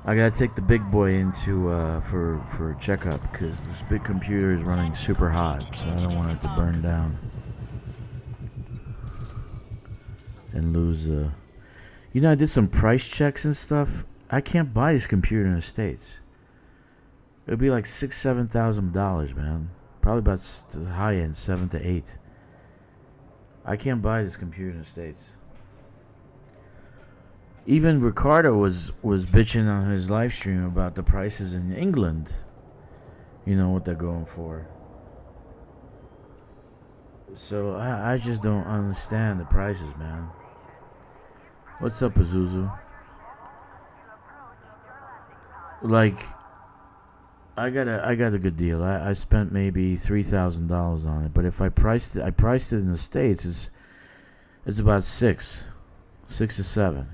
I gotta take the big boy into for a checkup because this big computer is running super hot, so I don't want it to burn down and lose. I did some price checks and stuff. I can't buy this computer in the States. It'd be like $6,000-$7,000, man. Probably about the high end, 7 to 8. I can't buy this computer in the States. Even Ricardo was bitching on his live stream about the prices in England. You know what they're going for. So I just don't understand the prices, man. What's up, Azuzu? Like, I got a good deal. I spent maybe $3,000 on it, but if I priced it in the States, it's about six to seven.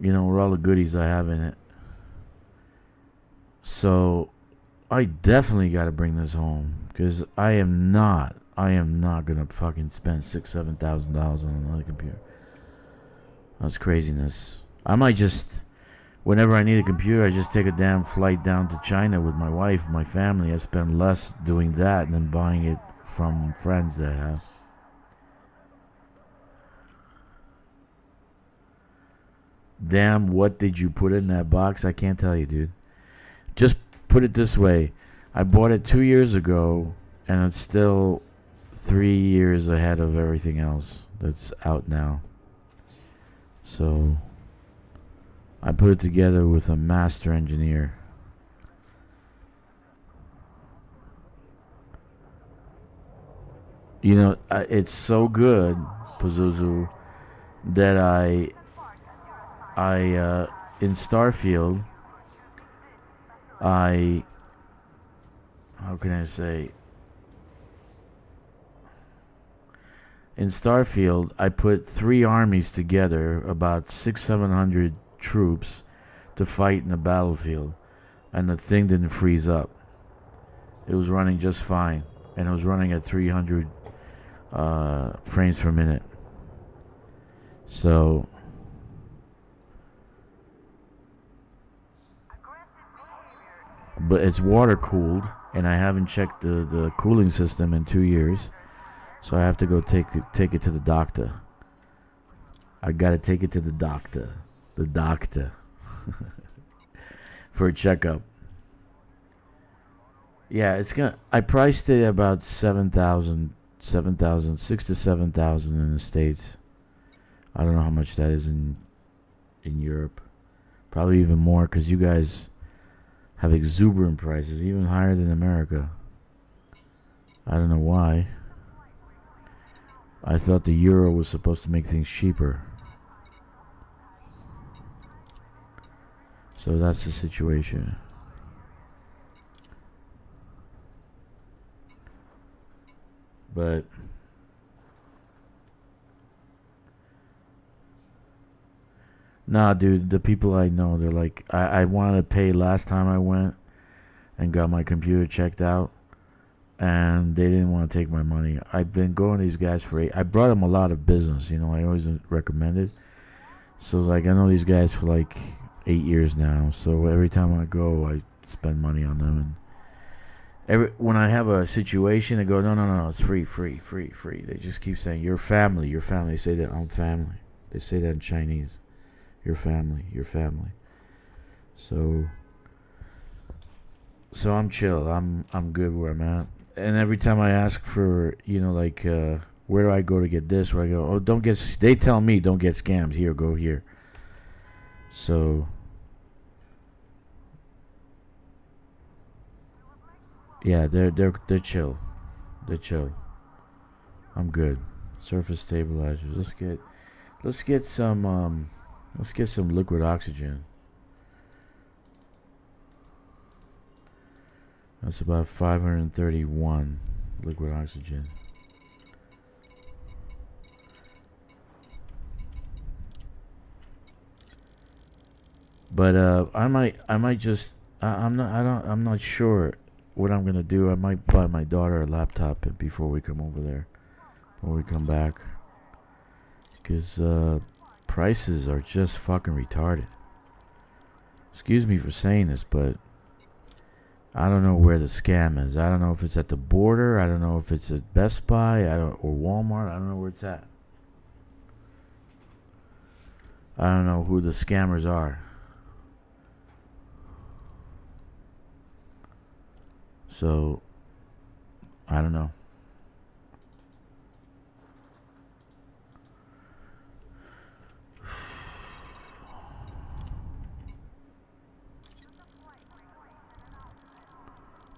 With all the goodies I have in it. So I definitely got to bring this home because I am not gonna fucking spend $6,000-$7,000 on another computer. That's craziness. I might just, whenever I need a computer, I just take a damn flight down to China with my wife, my family. I spend less doing that than buying it from friends that I have. Damn, what did you put in that box? I can't tell you, dude. Just put it this way. I bought it 2 years ago, and it's still 3 years ahead of everything else that's out now. So, I put it together with a master engineer. It's so good, Pazuzu, that I in Starfield, how can I say? in Starfield, I put 3 armies together, about 700 troops, to fight in the battlefield, and the thing didn't freeze up. It was running just fine, and it was running at 300 frames per minute. So, but it's water cooled, and I haven't checked the cooling system in 2 years, so I have to go take it to the doctor. I gotta take it to the doctor, for a checkup. Yeah, it's gonna. I priced it about 7,000, 6 to 7,000 in the States. I don't know how much that is in Europe. Probably even more, because you guys have exuberant prices, even higher than America. I don't know why. I thought the euro was supposed to make things cheaper. So that's the situation. But nah, dude, the people I know, they're like, I wanted to pay last time I went and got my computer checked out, and they didn't want to take my money. I've been going to these guys for I brought them a lot of business, you know, I always recommend it. So, like, I know these guys for like 8 years now, so every time I go, I spend money on them. And when I have a situation, they go, no, it's free. They just keep saying, you're family. They say that I'm family. They say that in Chinese. Your family. So I'm chill. I'm good where I'm at. And every time I ask for, you know, like, where do I go to get this? Where I go, they tell me don't get scammed. Here, go here. So yeah, they're chill. They're chill. I'm good. Surface stabilizers. Let's get some liquid oxygen. That's about 531 liquid oxygen. But I'm not sure what I'm gonna do. I might buy my daughter a laptop before we come over there, when we come back, because prices are just fucking retarded. Excuse me for saying this, but I don't know where the scam is. I don't know if it's at the border. I don't know if it's at Best Buy. Or Walmart. I don't know where it's at. I don't know who the scammers are. So, I don't know.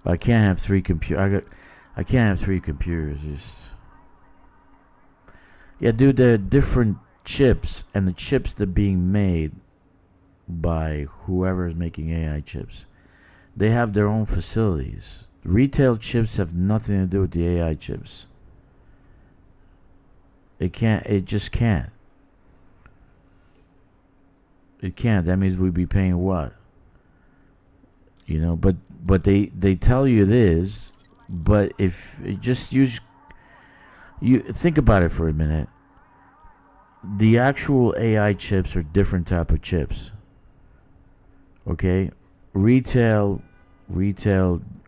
But I can't have 3 I can't have 3 computers. Just, yeah, dude. There are different chips, and the chips that are being made by whoever is making AI chips, they have their own facilities. Retail chips have nothing to do with the AI chips. It just can't. It can't. That means we'd be paying what? You know, but they tell you it is. But if you just you think about it for a minute. The actual AI chips are different type of chips. Okay? Retail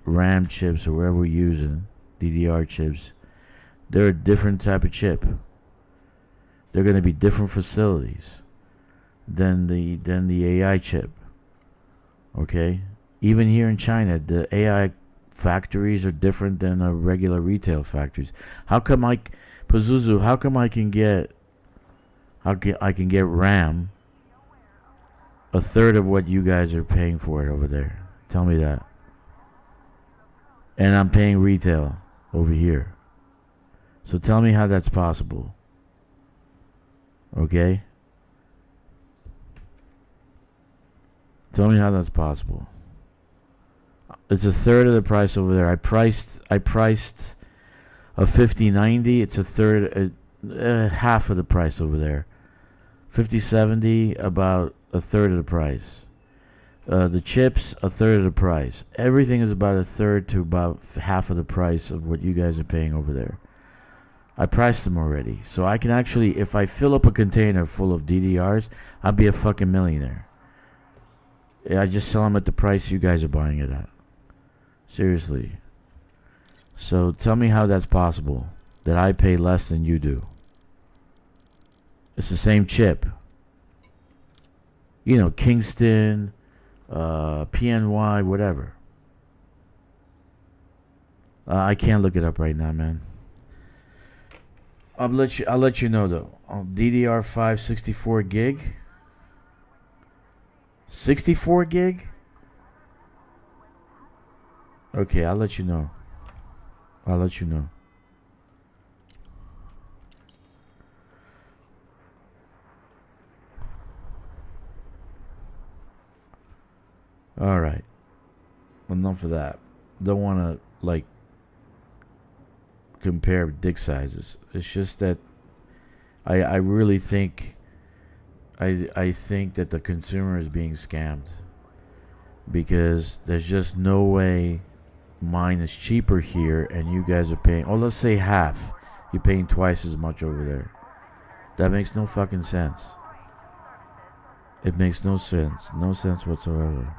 RAM chips, or whatever we're using, DDR chips, they're a different type of chip. They're going to be different facilities than the AI chip. Okay? Even here in China, the AI factories are different than the regular retail factories. How come I can get RAM a third of what you guys are paying for it over there? Tell me that. And I'm paying retail over here. So tell me how that's possible. Okay? Tell me how that's possible. It's a third of the price over there. I priced a 5090. It's a third. half of the price over there. 5070, about a third of the price. The chips, a third of the price. Everything is about a third to about half of the price of what you guys are paying over there. I priced them already. So I can actually, if I fill up a container full of DDRs, I'll be a fucking millionaire. I just sell them at the price you guys are buying it at. Seriously. So tell me how that's possible. That I pay less than you do. It's the same chip. You know, Kingston, PNY, whatever. I can't look it up right now, man. I'll let you know though. DDR5 64 gig. 64 gig? Okay, I'll let you know. I'll let you know. All right. Enough of that. Don't want to like compare dick sizes. It's just that I really think I think that the consumer is being scammed, because there's just no way mine is cheaper here and you guys are paying, oh, let's say half. You're paying twice as much over there. That makes no fucking sense. It makes no sense. No sense whatsoever.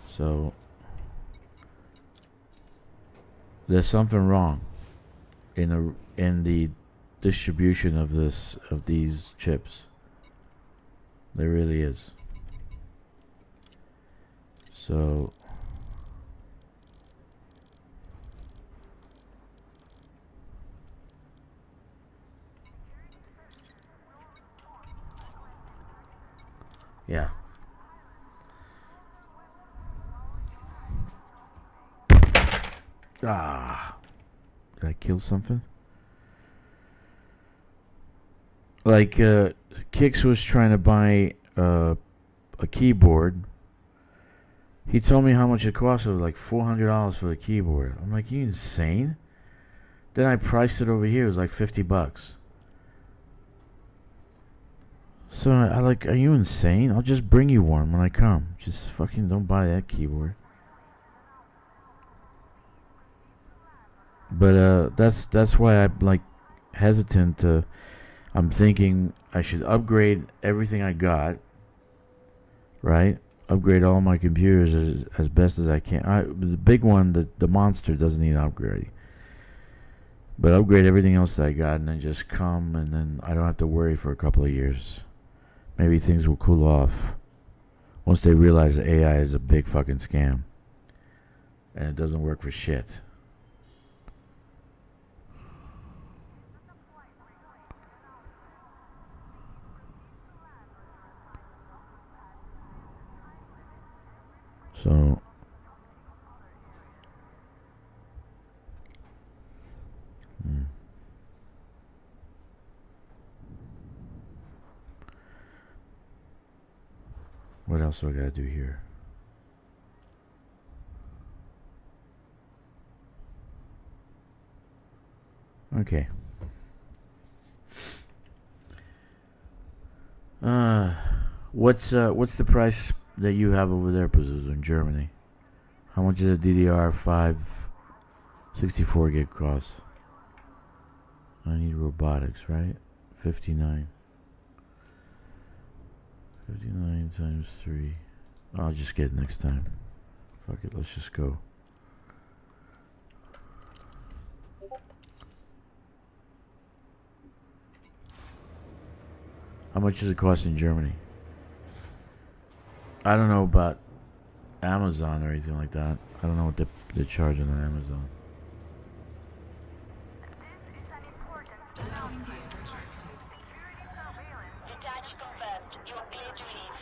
So there's something wrong in the distribution of these chips. There really is. So yeah. Ah, did I kill something? Like, Kix was trying to buy a keyboard. He told me how much it cost. It was like $400 for the keyboard. I'm like, you insane? Then I priced it over here. It was like $50. So I like, are you insane? I'll just bring you one when I come. Just fucking don't buy that keyboard. But that's why I'm like hesitant to. I'm thinking I should upgrade everything I got. Right? Upgrade all my computers as best as I can. The big one, the monster, doesn't need upgrading. But upgrade everything else that I got, and then just come, and then I don't have to worry for a couple of years. Maybe things will cool off once they realize that AI is a big fucking scam and it doesn't work for shit. So what else do I gotta do here? Okay. What's the price that you have over there, Pazuzu, in Germany? How much is a DDR5 64 gig cost? I need robotics, right? 59. 59 times 3. I'll just get it next time. Fuck it, let's just go. How much does it cost in Germany? I don't know about Amazon or anything like that. I don't know what they're charging on Amazon. Landing gear retracted. Detach confirmed. You are clear to leave.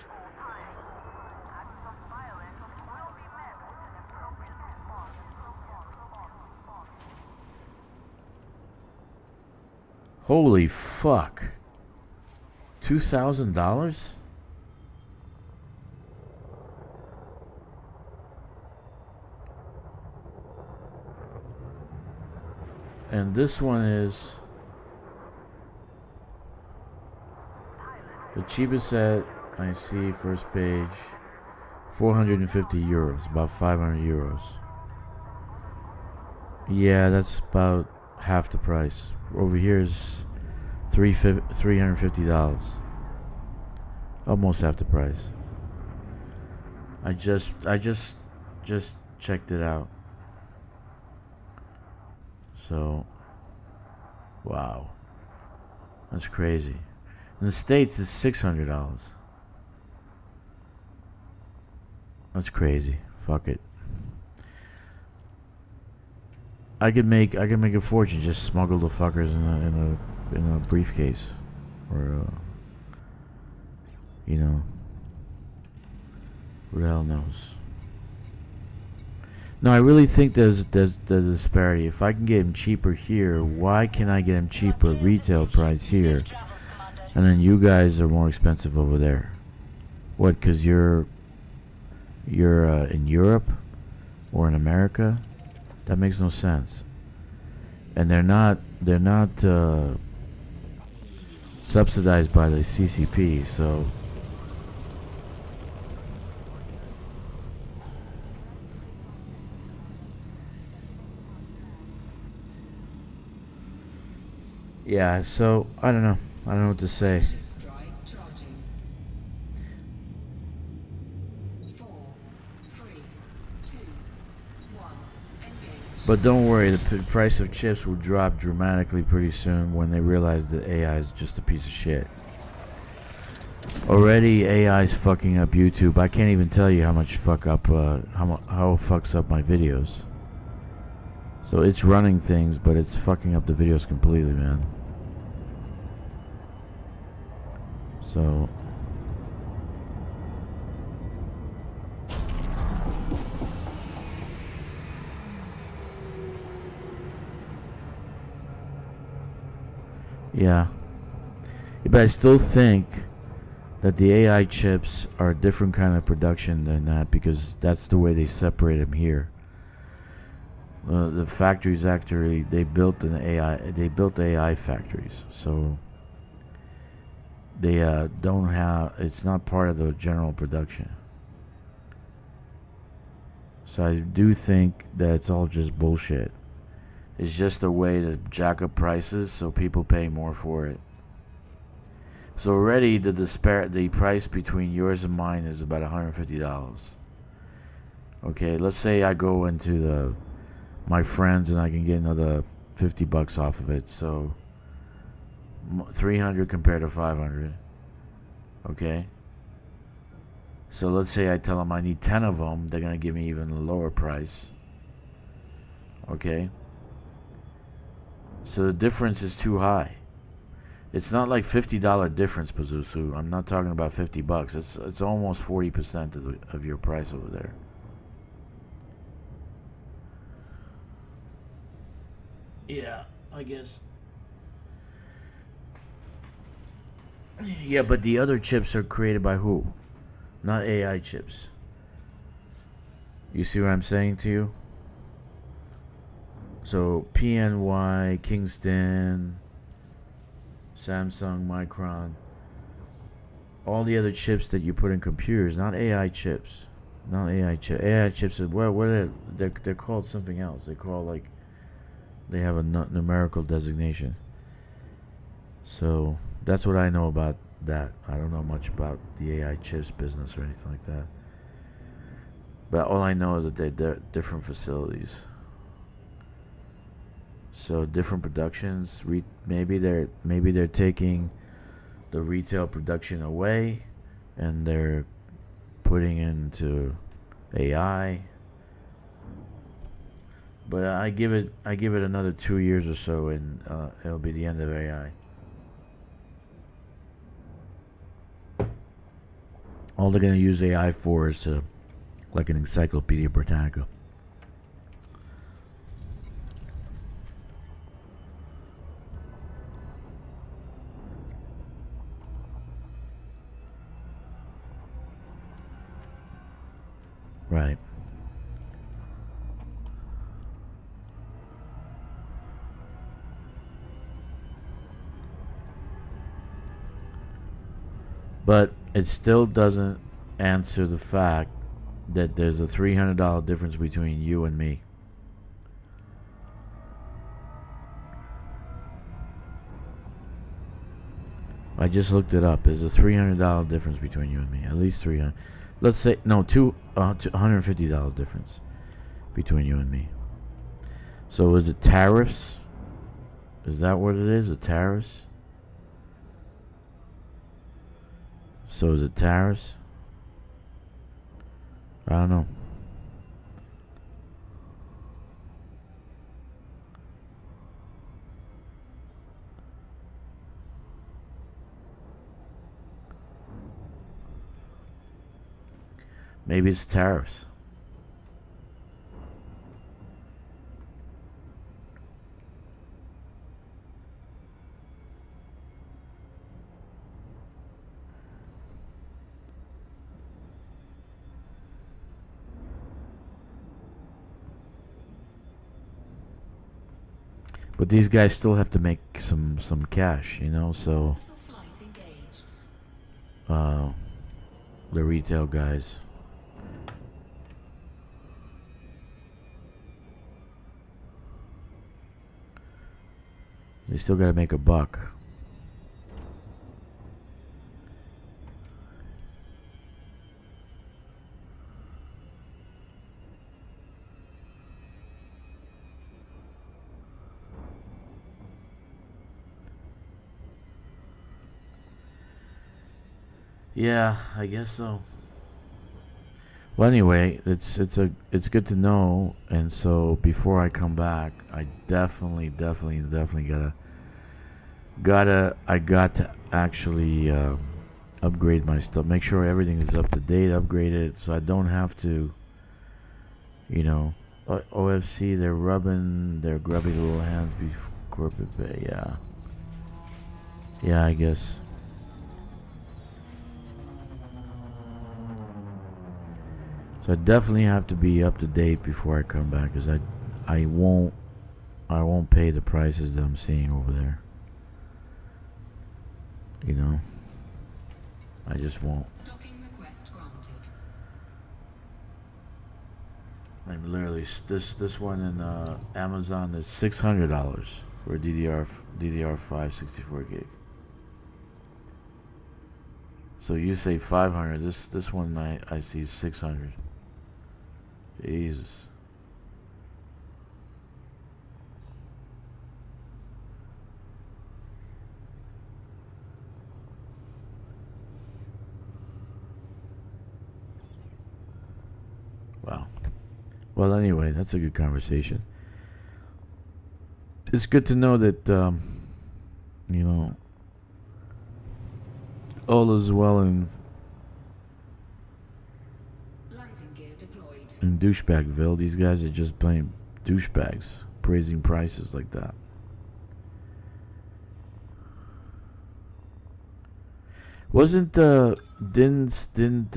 Holy fuck. $2,000? And this one is the cheapest set I see, first page, 450 euros, about 500 euros. Yeah, that's about half the price. Over here is $350. Almost half the price. I just checked it out. So, wow, that's crazy. In the States, it's $600. That's crazy. Fuck it. I could make a fortune. Just smuggle the fuckers in a briefcase, or you know, who the hell knows. No, I really think there's the disparity. If I can get him cheaper here, why can I get him cheaper retail price here, and then you guys are more expensive over there? What? Because you're in Europe or in America? That makes no sense. And they're not subsidized by the CCP, so yeah, so I don't know what to say. Drive charging. 4, 3, 2, 1. Engage. But don't worry, the price of chips will drop dramatically pretty soon when they realize that AI is just a piece of shit. Already AI is fucking up YouTube. I can't even tell you how much how it fucks up my videos. So it's running things, but it's fucking up the videos completely, man. So yeah. But I still think that the AI chips are a different kind of production than that, because that's the way they separate them here. The factories actually, they built AI factories, so they don't have, it's not part of the general production. So I do think that it's all just bullshit. It's just a way to jack up prices so people pay more for it. So already the price between yours and mine is about $150. Okay, let's say I go into my friends and I can get another $50 off of it. So 300 compared to 500. Okay. So let's say I tell them I need 10 of them, they're gonna give me even a lower price. Okay. So the difference is too high. It's not like $50 difference, Pazuzu. I'm not talking about $50. It's almost 40% of your price over there. Yeah, I guess. Yeah, but the other chips are created by who? Not AI chips. You see what I'm saying to you? So PNY, Kingston, Samsung, Micron, all the other chips that you put in computers, not AI chips. Not AI chips. AI chips are, what are they? They're called something else. They have a numerical designation. So that's what I know about that. I don't know much about the AI chips business or anything like that. But all I know is that they're different facilities. So different productions. Maybe they're taking the retail production away, and they're putting into AI. But I give it another 2 years or so, and it'll be the end of AI. All they're gonna use AI for is like an Encyclopedia Britannica. Right. But it still doesn't answer the fact that there's a $300 difference between you and me. I just looked it up. There's a $300 difference between you and me. At least 300. Let's say no, $250 difference between you and me. So is it tariffs? Is that what it is? The tariffs? So is it tariffs? I don't know. Maybe it's tariffs. But these guys still have to make some cash, you know, so Orbital flight engaged. the retail guys. They still gotta make a buck. Yeah, I guess so. Well, anyway, it's good to know, and so before I come back, I definitely got to actually upgrade my stuff. Make sure everything is up to date, upgrade it, so I don't have to, you know, OFC. They're rubbing their grubby little hands before corporate pay. Yeah, I guess. So I definitely have to be up to date before I come back, because I won't pay the prices that I'm seeing over there. You know, I just won't. Docking request granted. I'm literally this one in Amazon is $600 for a DDR5 64 gig. So you say 500. This one I see is 600. Jesus. Wow. Well, anyway, that's a good conversation. It's good to know that, you know, all is well in Landing gear deployed. douchebagville. These guys are just plain douchebags, praising prices like that. Didn't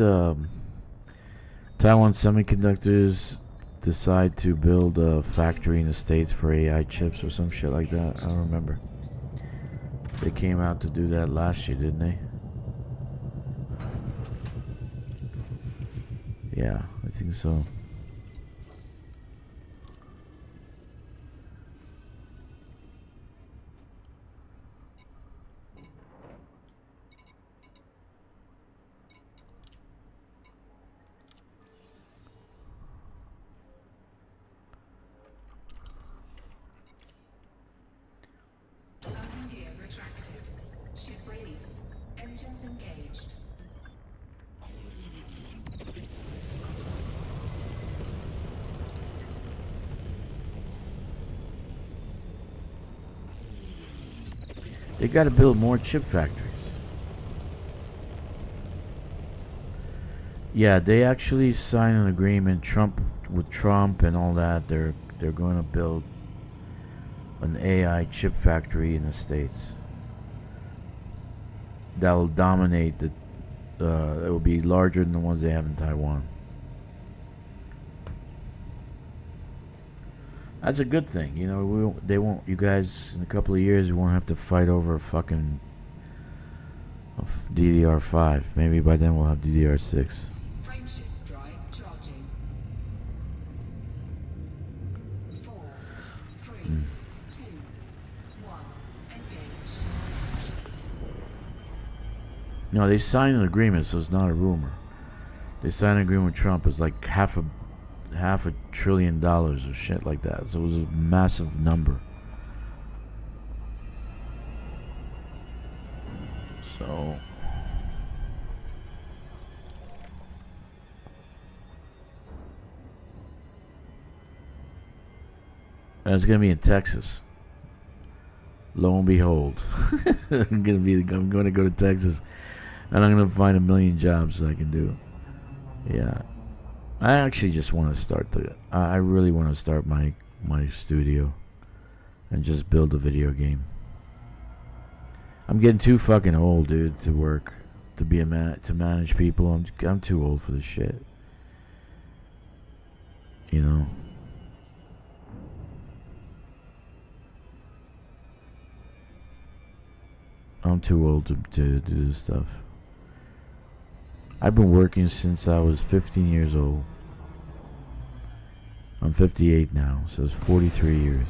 Taiwan Semiconductors decide to build a factory in the States for AI chips or some shit like that? I don't remember. They came out to do that last year, didn't they? Yeah, I think so. Landing gear retracted. Ship released. Engines engaged. They got to build more chip factories. Yeah, they actually signed an agreement. With Trump and all that. They're going to build an AI chip factory in the States that will dominate the. It will be larger than the ones they have in Taiwan. That's a good thing, you know. They won't. You guys, in a couple of years, we won't have to fight over fucking of DDR5. Maybe by then we'll have DDR6. Frameshift drive charging. 4, 3, 2, 1. Engage. No, they signed an agreement, so it's not a rumor. They signed an agreement with Trump. It's like half a $1 trillion or shit like that. So it was a massive number. So and it's gonna be in Texas. Lo and behold, I'm gonna go to Texas, and I'm gonna find 1 million jobs that I can do. Yeah, I actually just want to start I really want to start my studio, and just build a video game. I'm getting too fucking old, dude, to work, to be to manage people. I'm too old for this shit. You know. I'm too old to do this stuff. I've been working since I was 15 years old. I'm 58 now, so it's 43 years.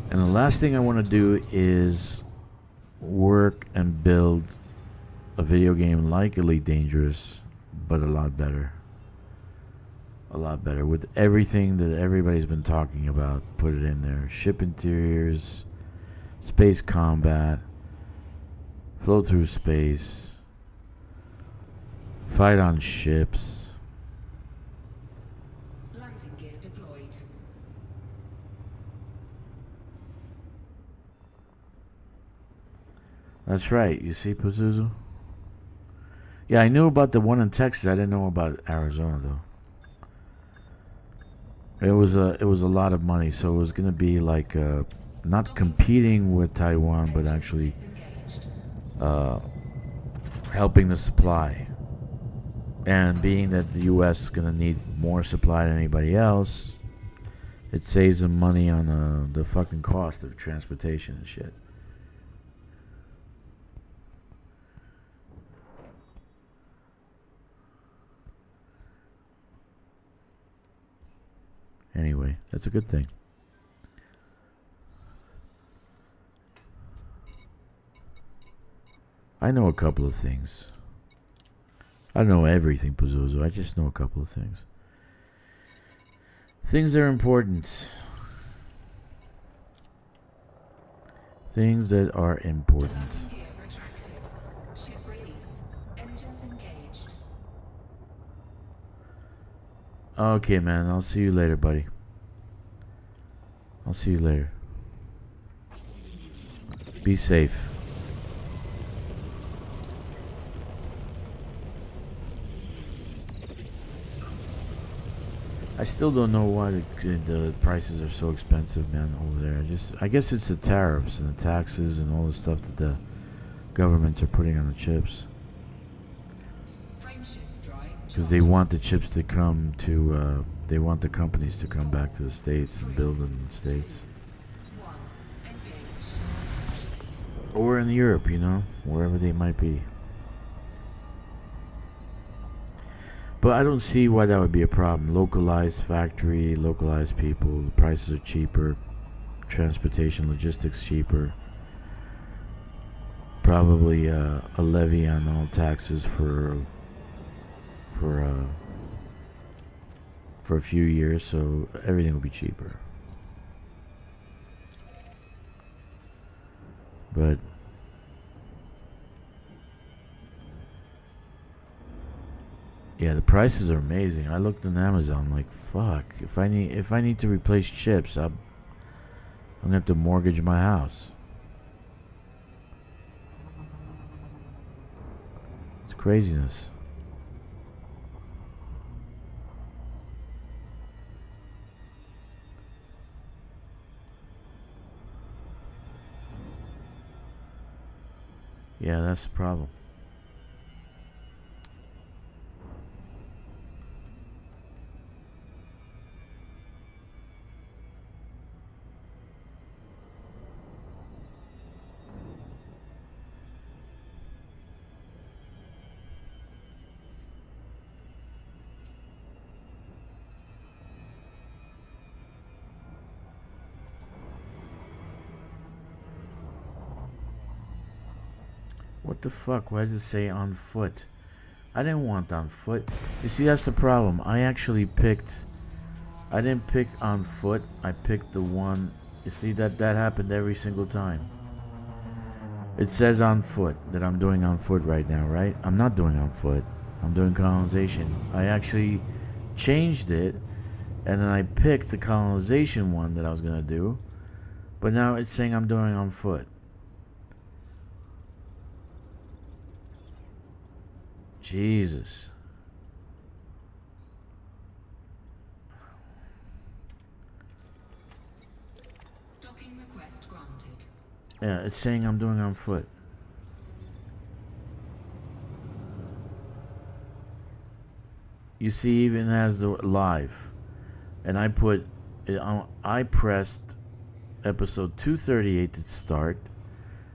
And the last thing I want to do is work and build a video game like Elite Dangerous, but a lot better. A lot better. With everything that everybody's been talking about, put it in there. Ship interiors, space combat, flow through space, fight on ships. Landing gear deployed. That's right. You see, Pazuzu? Yeah, I knew about the one in Texas. I didn't know about Arizona, though. It was a lot of money, so it was gonna be like not competing with Taiwan, but actually helping the supply. And being that the U.S. is gonna need more supply than anybody else, it saves them money on the fucking cost of transportation and shit. Anyway, that's a good thing. I know a couple of things. I don't know everything, Pazuzu. I just know a couple of things. Things that are important. Things that are important. Landing gear retracted. Ship released. Engines engaged. Okay, man. I'll see you later, buddy. I'll see you later. Be safe. I still don't know why the prices are so expensive, man, over there. I guess it's the tariffs and the taxes and all the stuff that the governments are putting on the chips. Because they want the chips to come to, they want the companies to come back to the States and build them in the States. Or in Europe, you know, wherever they might be. But I don't see why that would be a problem. Localized factory, localized people, the prices are cheaper, transportation, logistics cheaper. Probably a levy on all taxes for a few years, so everything will be cheaper. But yeah, the prices are amazing. I looked on Amazon, I'm like, fuck. If I need to replace chips, I'm gonna have to mortgage my house. It's craziness. Yeah, that's the problem. What the fuck? Why does it say on foot? I didn't want on foot. You see, that's the problem. I actually picked... I didn't pick on foot. I picked the one... You see, that happened every single time. It says on foot that I'm doing on foot right now, right? I'm not doing on foot. I'm doing colonization. I actually changed it, and then I picked the colonization one that I was gonna do, but now it's saying I'm doing on foot. Jesus. Docking request granted. Yeah, it's saying I'm doing on foot. You see, even has the live, and I put it on. I pressed episode 238 to start,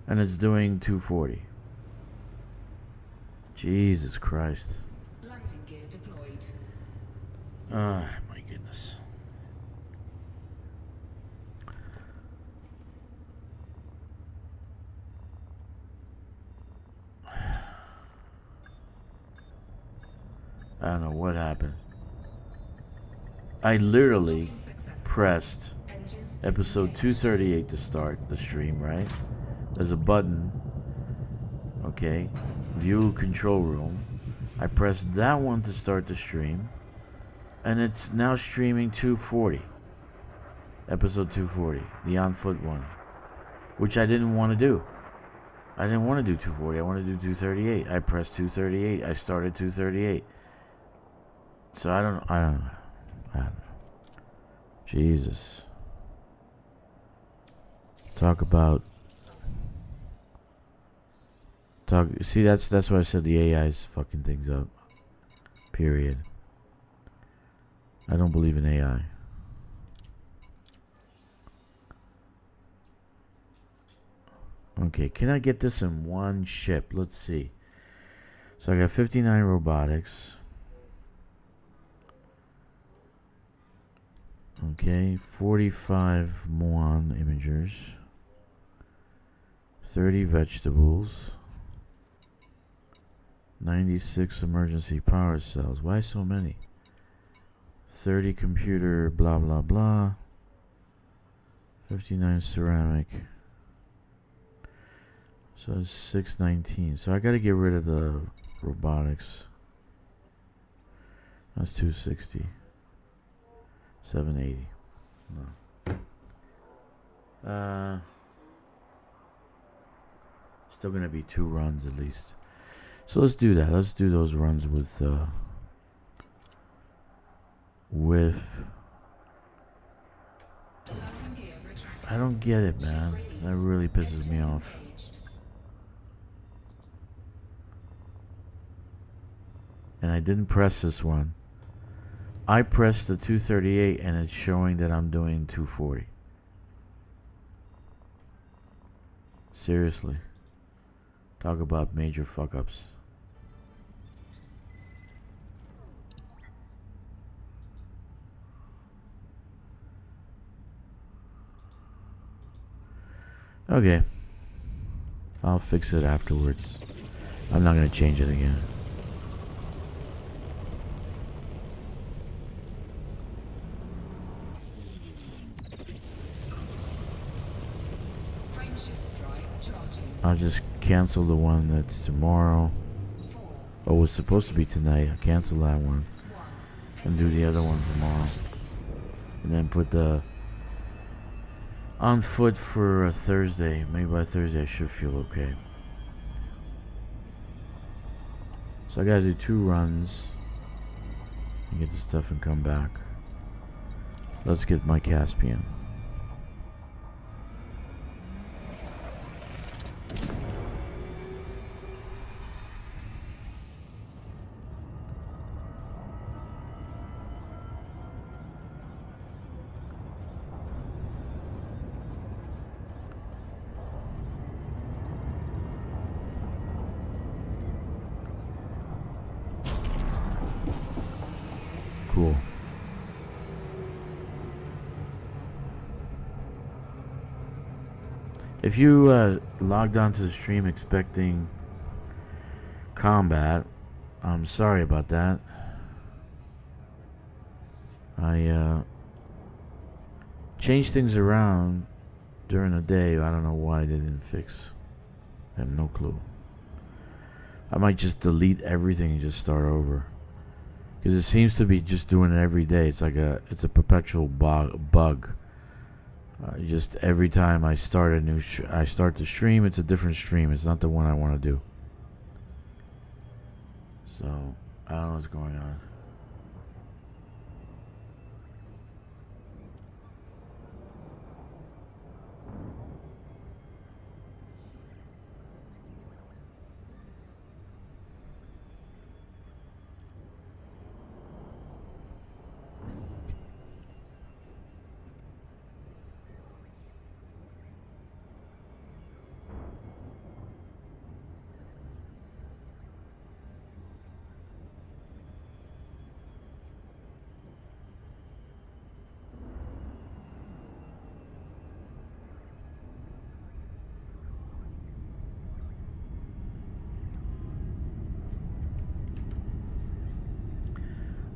and it's doing 240. Jesus Christ. Landing gear deployed. Ah, my goodness. I don't know what happened. I literally Docking successful. pressed Engines episode disengaged. 238 to start the stream, right? There's a button. Okay. View control room. I pressed that one to start the stream. And it's now streaming 240. Episode 240. The on foot one. Which I didn't want to do. I didn't want to do 240. I wanted to do 238. I pressed 238. I started 238. So I don't know. Jesus. Talk about... See, that's why I said the AI is fucking things up. Period. I don't believe in AI. Okay, can I get this in one ship? Let's see. So I got 59 robotics. Okay, 45 Moan imagers. 30 vegetables. 96 emergency power cells. Why so many? 30 computer blah blah blah. 59 ceramic. So it's 619. So I gotta get rid of the robotics. That's 260. 780. No. Still gonna be 2 runs at least. So let's do that. Let's do those runs with Landing gear retracted. I don't get it, man. That really pisses me off. Engaged. And I didn't press this one. I pressed the 238 and it's showing that I'm doing 240. Seriously. Talk about major fuck ups. Okay. I'll fix it afterwards. I'm not gonna change it again. Frame shift drive charging. I'll just cancel the one that's tomorrow. 4, Oh, it was supposed to be tonight. I'll cancel that one 1. and do the other one tomorrow. And then put the on foot for Thursday. Maybe by Thursday I should feel okay. So I gotta do 2 runs and get the stuff and come back. Let's get my Caspian. Cool. If you logged onto the stream expecting combat. I'm sorry about that. I changed things around during the day. I don't know why they didn't fix. I have no clue. I might just delete everything and just start over. Because it seems to be just doing it every day. It's like it's a perpetual bug. Just every time I start a new, I start the stream, it's a different stream. It's not the one I want to do. So I don't know what's going on.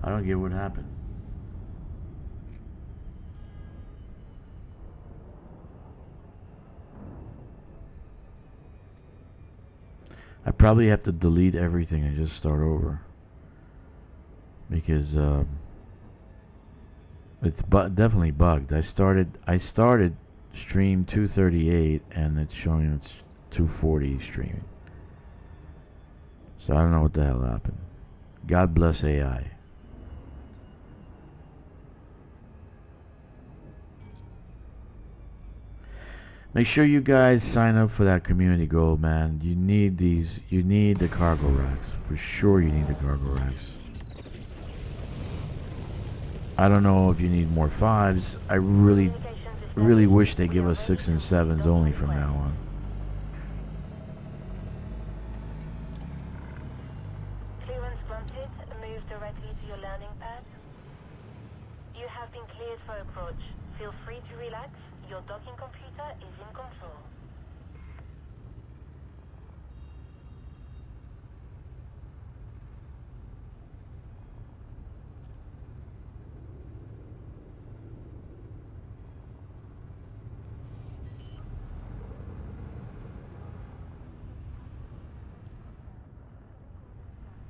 I don't get what happened. I probably have to delete everything and just start over. Because it's definitely bugged. I started stream 238 and it's showing it's 240 streaming. So I don't know what the hell happened. God bless AI. Make sure you guys sign up for that community goal, man. You need these. You need the cargo racks. For sure you need the cargo racks. I don't know if you need more 5s. I really wish they give us 6 and 7s only from now on. Clearance granted. Move directly to your landing pad. You have been cleared for approach. Feel free to relax. Your docking computer is in control.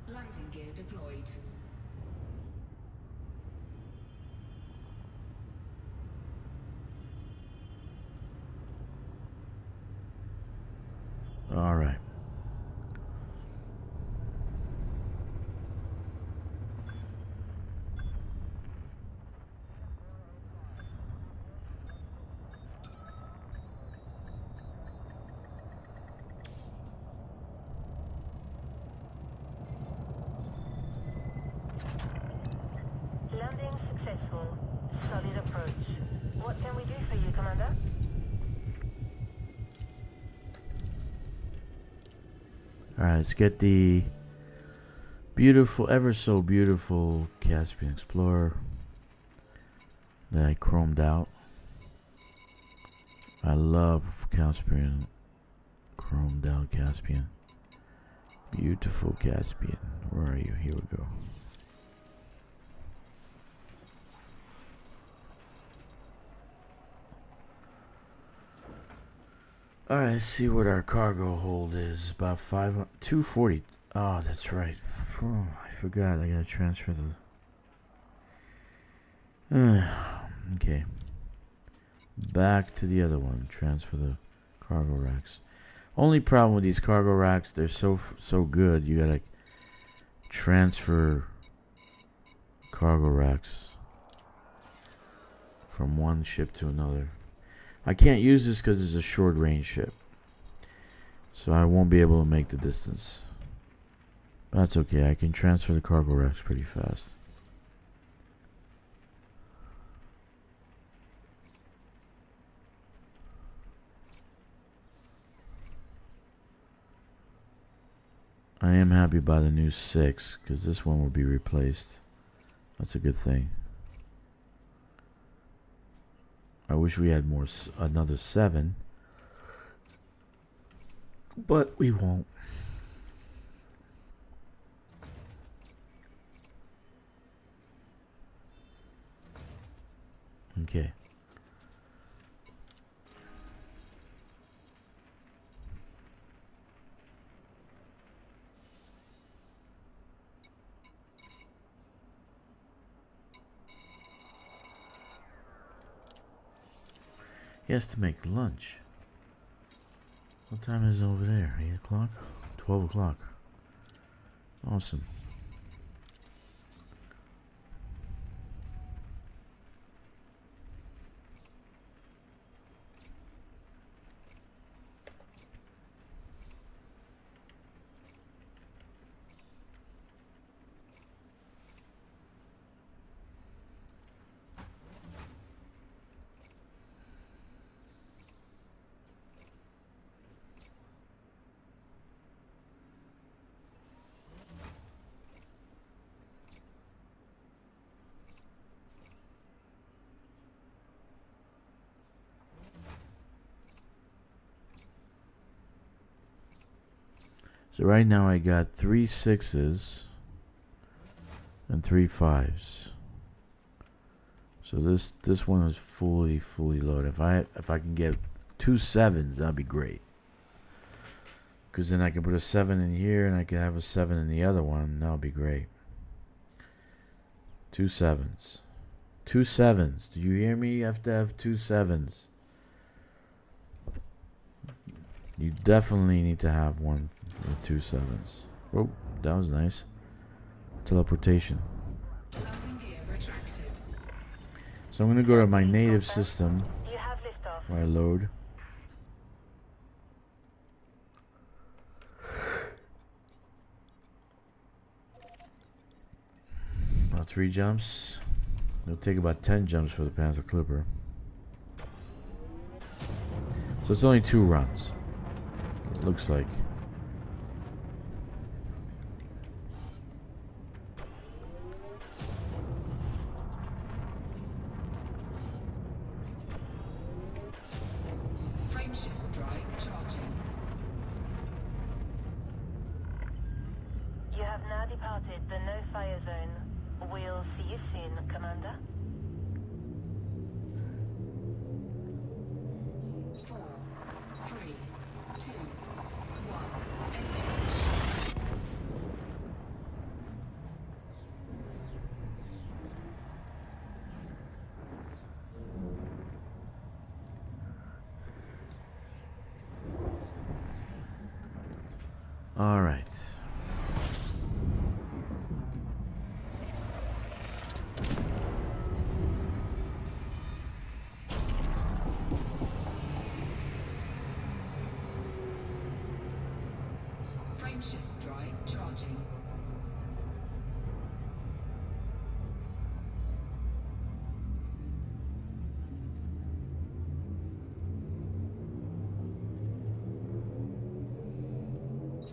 Landing gear deployed. All right. Landing successful. Solid approach. What can we do for you, Commander? Alright, let's get the beautiful, ever so beautiful Caspian Explorer that I chromed out. I love Caspian, chromed out Caspian. Beautiful Caspian. Where are you? Here we go. Alright, let's see what our cargo hold is. About 240. Oh, that's right. Oh, I forgot. I gotta transfer the... okay. Back to the other one. Transfer the cargo racks. Only problem with these cargo racks, they're so good. You gotta transfer cargo racks from one ship to another. I can't use this because it's a short range ship, so I won't be able to make the distance. That's okay, I can transfer the cargo racks pretty fast. I am happy about the new 6 because this one will be replaced. That's a good thing. I wish we had another 7, but we won't. Okay. He has to make lunch. What time is it over there? 8 o'clock? 12 o'clock. Awesome. So right now I got 3 6s and 3 5s. So this one is fully loaded. If I can get 2 7s, that'd be great. Because then I can put a 7 in here and I can have a 7 in the other one. That would be great. 2 7s. 2 7s. Do you hear me? You have to have 2 7s. You definitely need to have one with 2 7s. Oh, that was nice. Teleportation. Landing gear retracted. So I'm going to go to my native system You have liftoff. where I load. About 3 jumps. It'll take about 10 jumps for the Panther Clipper. So it's only 2 runs. It looks like. Frameshift drive charging. You have now departed the no-fire zone. We'll see you soon, Commander. 4, 3, 2, 1. Engage. All right. Frameshift drive charging.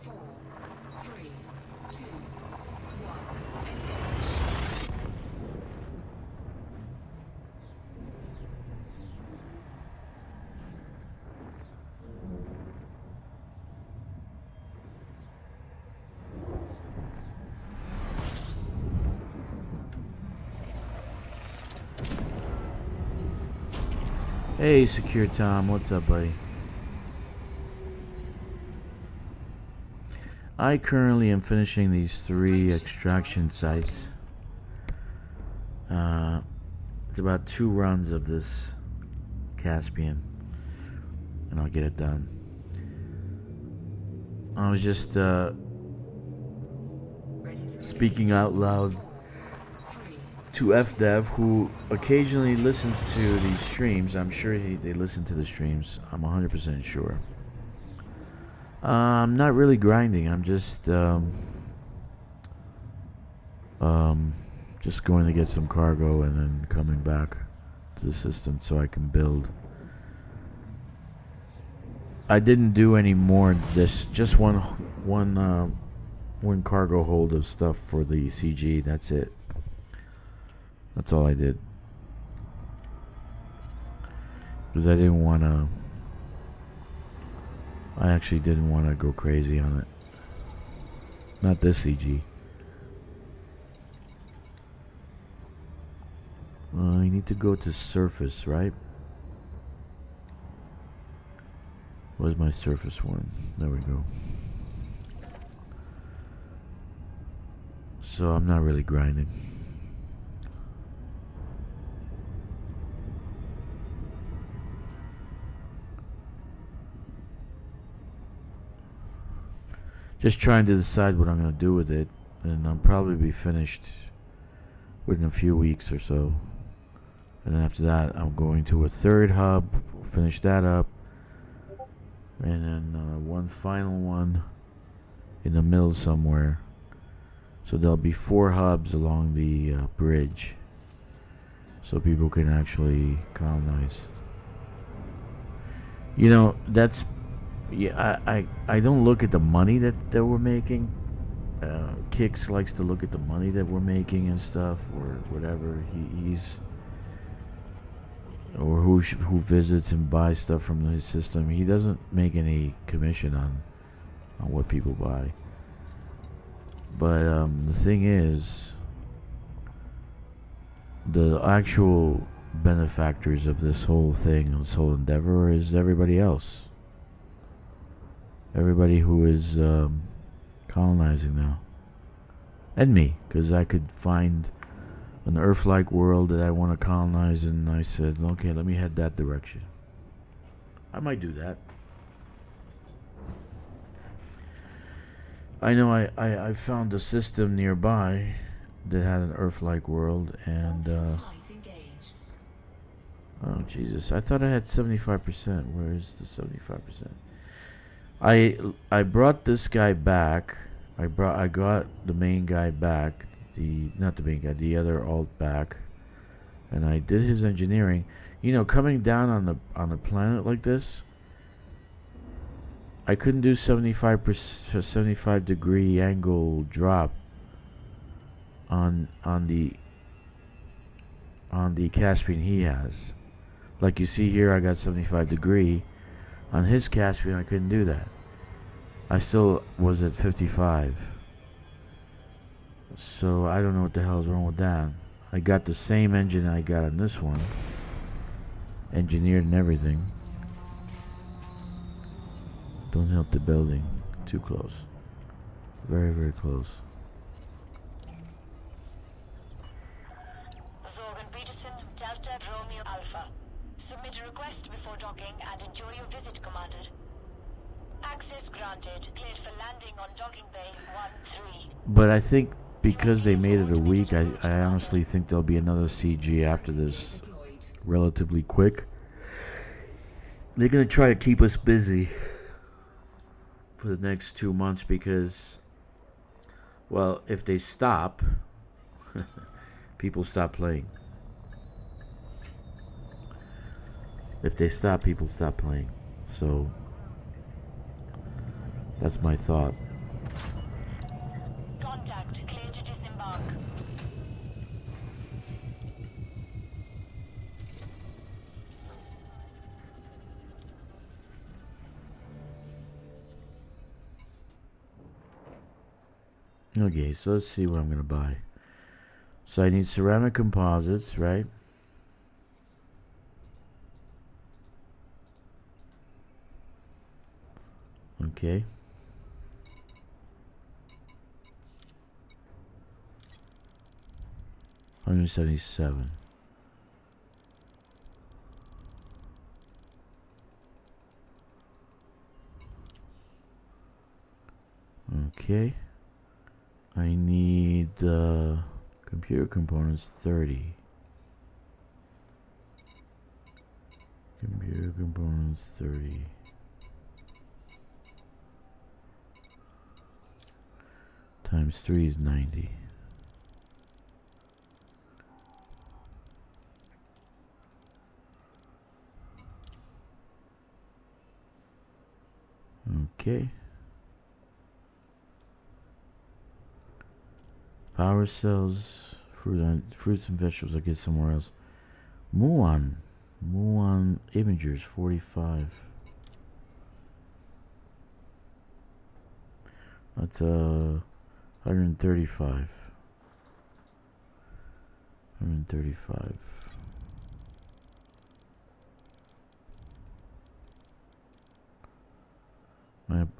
Four, three, two, one. Engage. Hey, Secure Tom, what's up, buddy? I currently am finishing these 3 extraction sites. It's about 2 runs of this Caspian, and I'll get it done. I was just Ready to speaking out loud to FDev, who occasionally listens to these streams. I'm sure they listen to the streams. I'm 100% sure. I'm not really grinding. I'm just going to get some cargo and then coming back to the system so I can build. I didn't do any more of this. Just one cargo hold of stuff for the CG. That's it. That's all I did. Because I didn't want to... I actually didn't want to go crazy on it. Not this CG. I need to go to surface, right? Where's my surface one? There we go. So I'm not really grinding. Just trying to decide what I'm going to do with it. And I'll probably be finished within a few weeks or so. And then after that, I'm going to a third hub, finish that up. And then one final one in the middle somewhere. So there'll be 4 hubs along the bridge. So people can actually colonize. You know, that's... Yeah, I don't look at the money that we're making. Kix likes to look at the money that we're making and stuff, or whatever he's, or who visits and buys stuff from his system. He doesn't make any commission on what people buy. But the thing is, the actual benefactors of this whole thing, this whole endeavor, is everybody else. Everybody who is colonizing now. And me, because I could find an Earth-like world that I want to colonize, and I said, okay, let me head that direction. I might do that. I know I found a system nearby that had an Earth-like world, and Flight engaged. oh Jesus, I thought I had 75%. Where is the 75%? I brought this guy back. I got the main guy back, not the main guy, the other alt back, and I did his engineering. You know, coming down on a planet like this, I couldn't do 75 degree angle drop on the Caspian he has. Like you see here, I got 75 degree. On his Caspian, I couldn't do that. I still was at 55. So I don't know what the hell is wrong with that. I got the same engine I got on this one. Engineered and everything. Don't help the building. Too close. Very, very close. Zorgan Peterson, Delta Romeo Alpha. Submit a request before docking and enjoy your visit, Commander. Access granted. Cleared for landing on docking bay 1-3. But I think because they made it a week, I honestly think there'll be another CG after this. Deployed. Relatively quick. They're going to try to keep us busy for the next 2 months because, well, if they stop, people stop playing. If they stop, people stop playing. So that's my thought. Contact. Clear to disembark. Okay, so let's see what I'm going to buy. So I need ceramic composites, right? Okay. $177. Okay. I need computer components 30. Computer components 30. Times 3 is 90. Okay. Power cells, fruits and vegetables. I get somewhere else. Muon Imagers 45. That's 135. 135.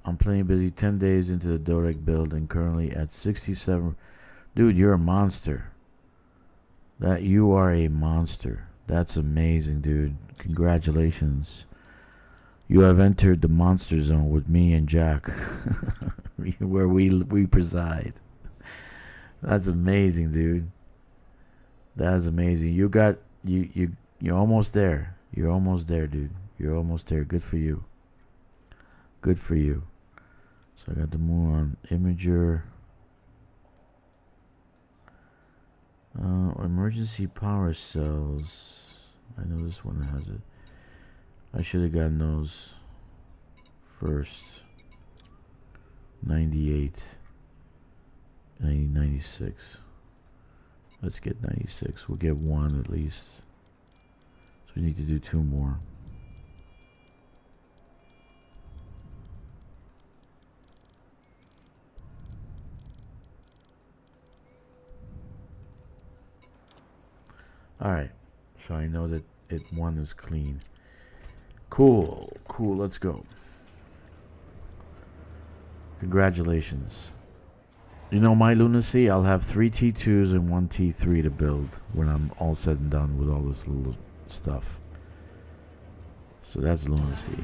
I'm plenty busy 10 days into the Dodec build and currently at 67. Dude, you're a monster. That you are a monster. That's amazing, dude. Congratulations. You have entered the monster zone with me and Jack, where we preside. That's amazing, dude. That's amazing. You're almost there. You're almost there, dude. You're almost there. Good for you. Good for you. So I got to move on. Imager. Emergency power cells. I know this one has it. I should have gotten those first. 98. 96. Let's get 96. We'll get one at least. So we need to do 2 more. Alright, so I know that one is clean. Cool, let's go. Congratulations. You know my lunacy? I'll have 3 T2s and 1 T3 to build when I'm all said and done with all this little stuff. So that's lunacy.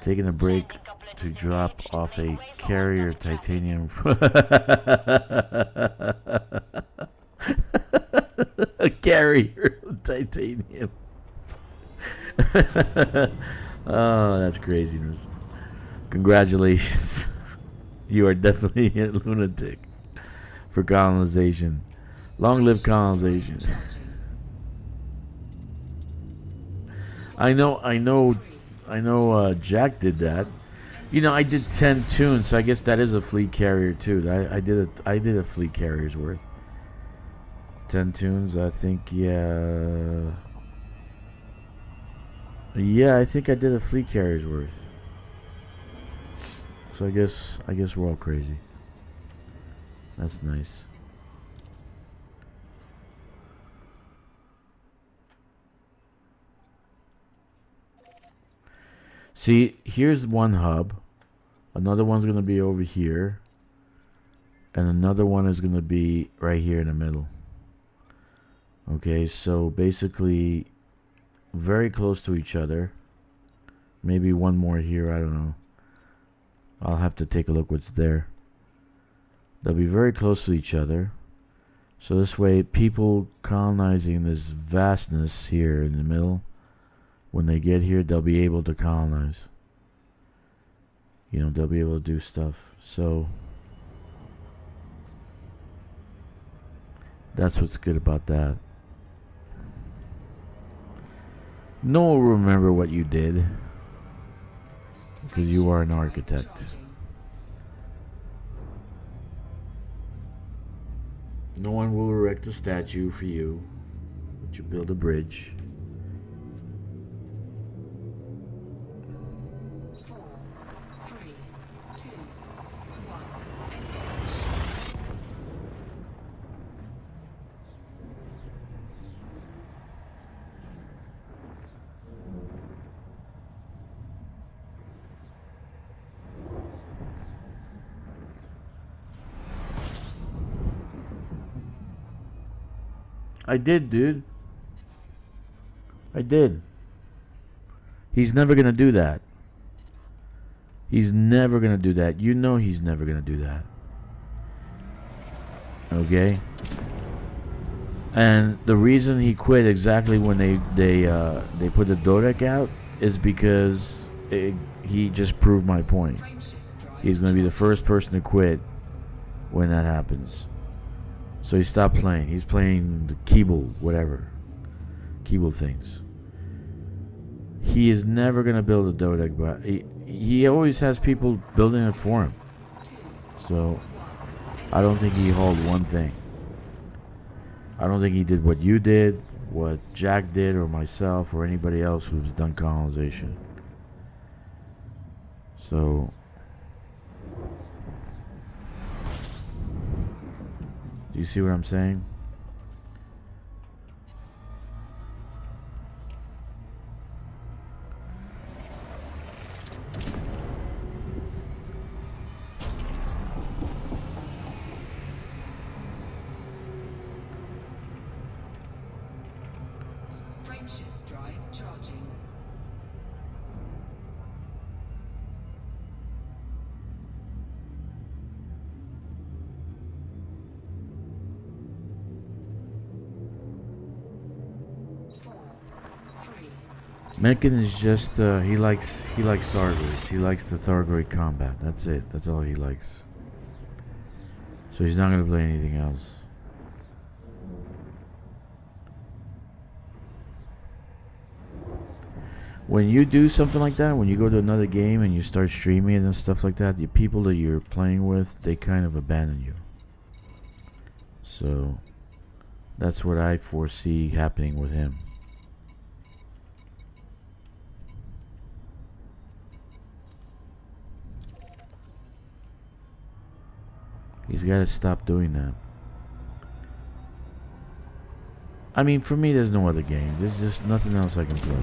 Taking a break to drop off a carrier titanium. A carrier of titanium. Oh, that's craziness. Congratulations. You are definitely a lunatic for colonization. Long live colonization. I know Jack did that. You know, I did 10 tunes, so I guess that is a fleet carrier too. I did a fleet carrier's worth. 10 tunes, I think, yeah. Yeah, I think I did a fleet carrier's worth. So I guess we're all crazy. That's nice. See, here's one hub. Another one's going to be over here. And another one is going to be right here in the middle. Okay, so basically very close to each other. Maybe one more here, I don't know. I'll have to take a look what's there. They'll be very close to each other. So this way, people colonizing this vastness here in the middle, when they get here, they'll be able to colonize. You know, they'll be able to do stuff. So that's what's good about that. No one will remember what you did because you are an architect. No one will erect a statue for you, but you build a bridge. 4, 3, 2, 1, engage. I did, dude. I did. He's never gonna do that. He's never gonna do that. You know he's never gonna do that. Okay? And the reason he quit exactly when they put the Dodec out is because he just proved my point. He's gonna be the first person to quit when that happens. So he stopped playing. He's playing the Keeble, whatever. Keeble things. He is never going to build a Dodec, but he always has people building it for him. So I don't think he hauled one thing. I don't think he did what you did, what Jack did, or myself, or anybody else who's done colonization. So do you see what I'm saying? Mencken is just he likes Thargoids. He likes the Thargoid combat. That's it. That's all he likes. So he's not gonna play anything else. When you do something like that, when you go to another game and you start streaming and stuff like that, the people that you're playing with, they kind of abandon you. So that's what I foresee happening with him. He's got to stop doing that. I mean, for me, there's no other game. There's just nothing else I can play.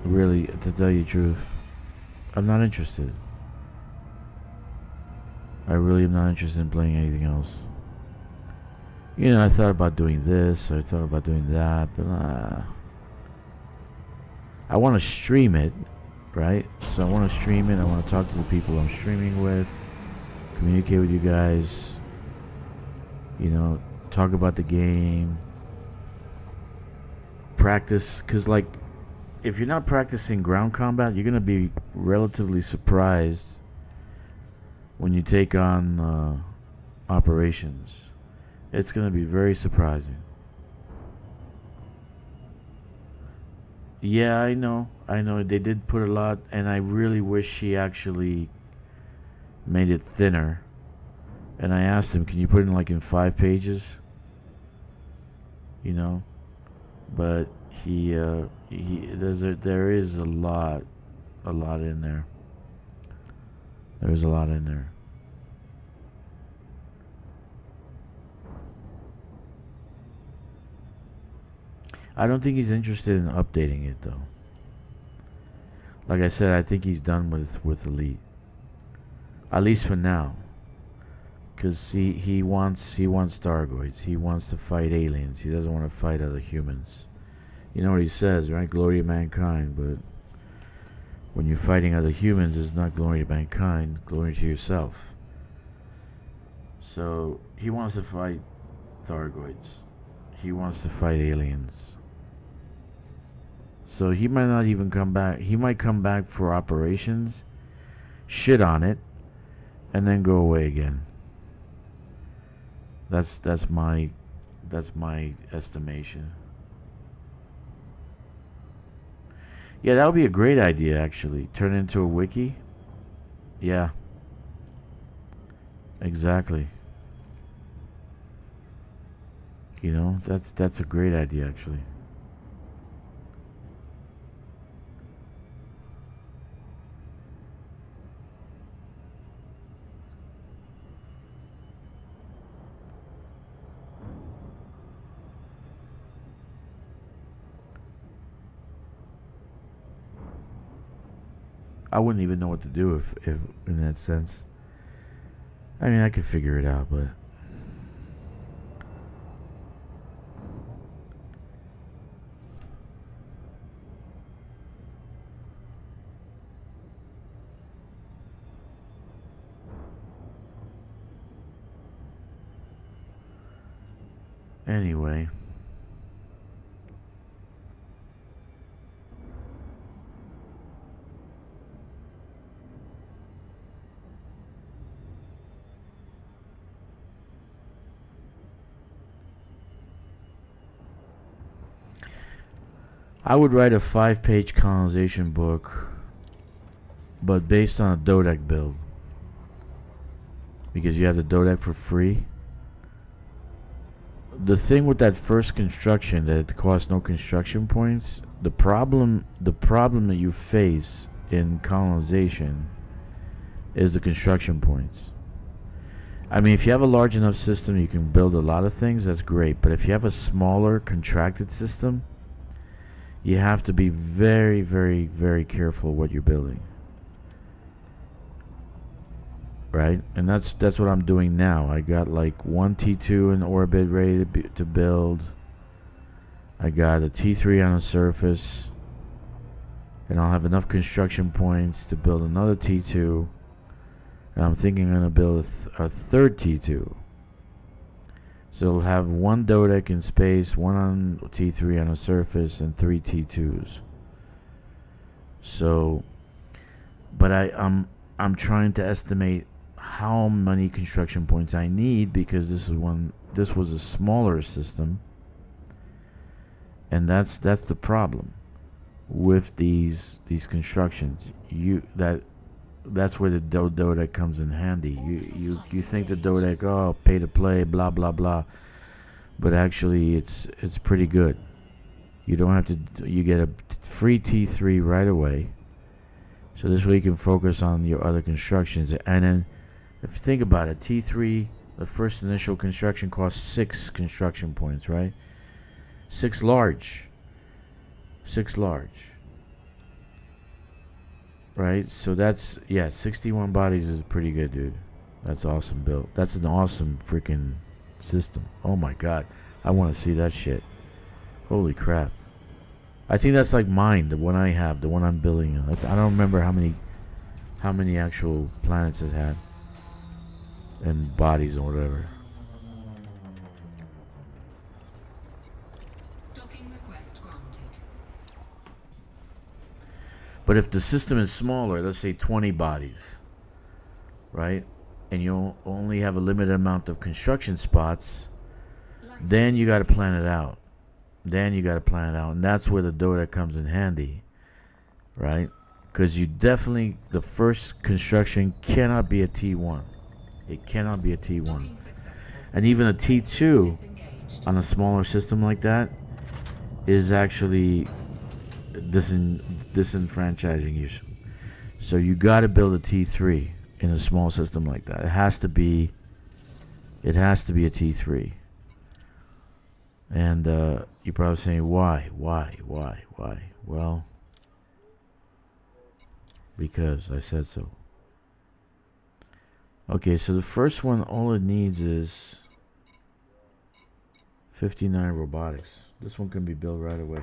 Really, to tell you the truth, I'm not interested. I really am not interested in playing anything else. You know, I thought about doing this, I thought about doing that, but I want to stream it, right? So I want to stream it, I want to talk to the people I'm streaming with, communicate with you guys, you know, talk about the game, practice, because like, if you're not practicing ground combat, you're going to be relatively surprised when you take on operations. It's going to be very surprising. Yeah, I know. They did put a lot, and I really wish she actually made it thinner. And I asked him, can you put it in like in 5 pages? You know? But there is a lot in there. There's a lot in there. I don't think he's interested in updating it though. Like I said, I think he's done with Elite. At least for now. Cause he wants Thargoids. He wants to fight aliens. He doesn't want to fight other humans. You know what he says, right? Glory to mankind. But when you're fighting other humans, it's not glory to mankind. Glory to yourself. So he wants to fight Thargoids. He wants to fight aliens. So he might not even come back. He might come back for operations, shit on it, and then go away again. That's my estimation. Yeah, that would be a great idea actually. Turn it into a wiki. Yeah. Exactly. You know, that's a great idea actually. I wouldn't even know what to do if in that sense. I mean, I could figure it out, but anyway. I would write a 5-page colonization book, but based on a Dodec build. Because you have the Dodec for free. The thing with that first construction, that it costs no construction points, the problem that you face in colonization is the construction points. I mean, if you have a large enough system, you can build a lot of things, that's great. But if you have a smaller, contracted system, you have to be very, very, very careful what you're building. Right? And that's what I'm doing now. I got like one T2 in orbit ready to build. I got a T3 on the surface. And I'll have enough construction points to build another T2. And I'm thinking I'm going to build a third T2. So it'll have one Dodec in space, one on T3 on the surface, and 3 T2s. So, but I'm trying to estimate how many construction points I need, because this was a smaller system, and that's the problem with these constructions. That's where the Dodec comes in handy. You think the Dodec, oh, pay to play, blah blah blah, but actually it's pretty good. You don't have to. You get a free T3 right away, so this way you can focus on your other constructions. And then, if you think about it, T3, the first initial construction costs 6 construction points, right? 6 large. Right? So that's, 61 bodies is pretty good, dude. That's awesome build. That's an awesome freaking system. Oh my god. I want to see that shit. Holy crap. I think that's like mine, the one I have, the one I'm building. I don't remember how many actual planets it had. And bodies or whatever. Docking request granted. But if the system is smaller, let's say 20 bodies, right? And you only have a limited amount of construction spots, then you got to plan it out. And that's where the Dota comes in handy, right? Because the first construction cannot be a T1. It cannot be a T1. Docking successful. And even a T2 Disengaged. on a smaller system like that is actually disenfranchising you. So you got to build a T3 in a small system like that. It has to be a T3. And you're probably saying, why? Well, because I said so. Okay, so the first one, all it needs is 59 robotics. This one can be built right away.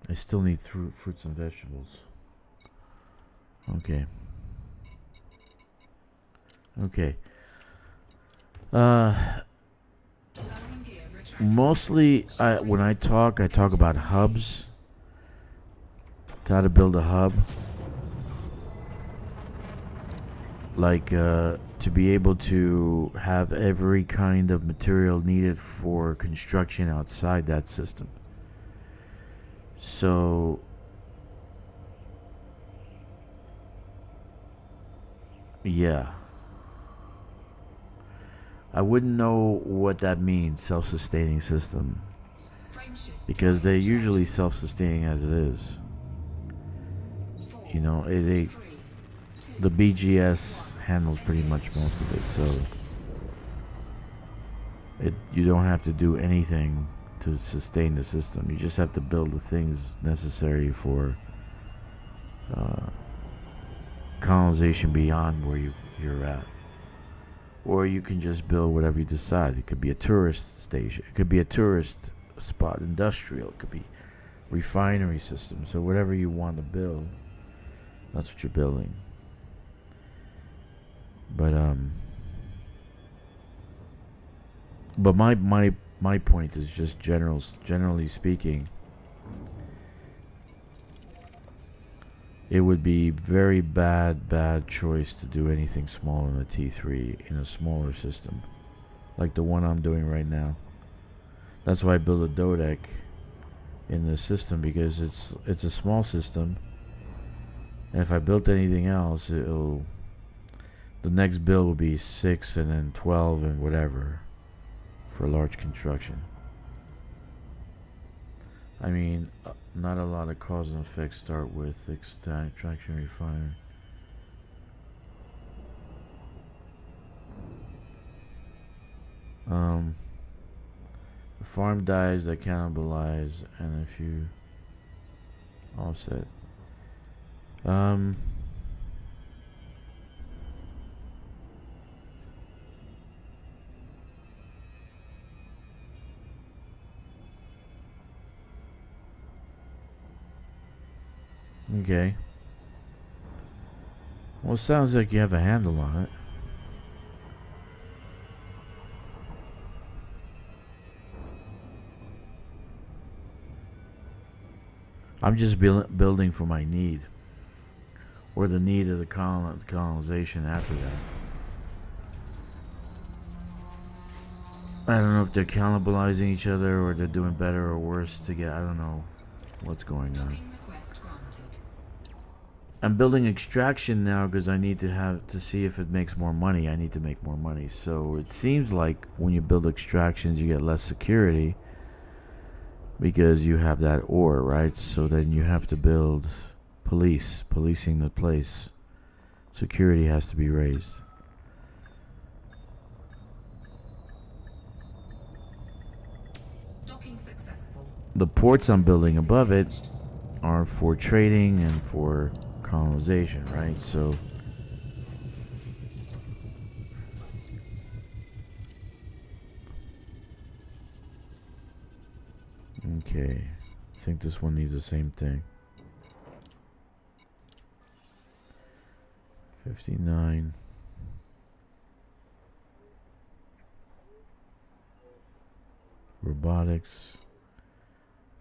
I still need fruits and vegetables. Okay. Landing gear retracted. Mostly, when I talk about hubs. How to build a hub. Like, to be able to have every kind of material needed for construction outside that system. So, yeah. I wouldn't know what that means, self-sustaining system. Frameshift. Because they're usually self-sustaining as it is. 4, You know, 3, 2, the BGS handles pretty much most of it, so you don't have to do anything to sustain the system. You just have to build the things necessary for colonization beyond where you're at. Or you can just build whatever you decide. It could be a tourist station. It could be a tourist spot, industrial. It could be refinery system. So whatever you want to build, that's what you're building. But my point is just generally speaking, it would be very bad choice to do anything small in a T3 in a smaller system, like the one I'm doing right now. That's why I built a Dodec in this system, because it's a small system, and if I built anything else, the next build will be 6 and then 12 and whatever for large construction. I mean, not a lot of cause and effect start with extraction refinery. farm dies that cannibalize, and if you offset. Okay. Well, it sounds like you have a handle on it. I'm just building for my need. Or the need of the colonization after that. I don't know if they're cannibalizing each other or they're doing better or worse to get. I don't know what's going on. Docking request granted. I'm building extraction now because I need to see if it makes more money. I need to make more money. So it seems like when you build extractions, you get less security because you have that ore, right? So then you have to build policing the place. Security has to be raised. Docking successful. The ports I'm building above it are for trading and for colonization, right? So okay, I think this one needs the same thing. 59. Robotics.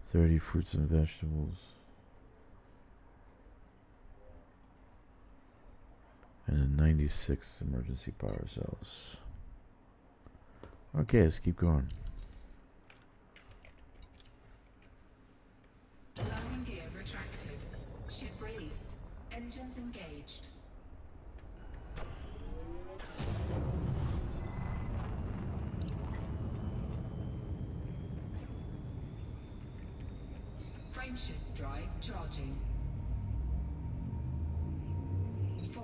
30 fruits and vegetables. And then 96 emergency power cells. Okay, let's keep going. Landing gear retracted. Ship released. Engines engaged. Frameshift drive charging. 4,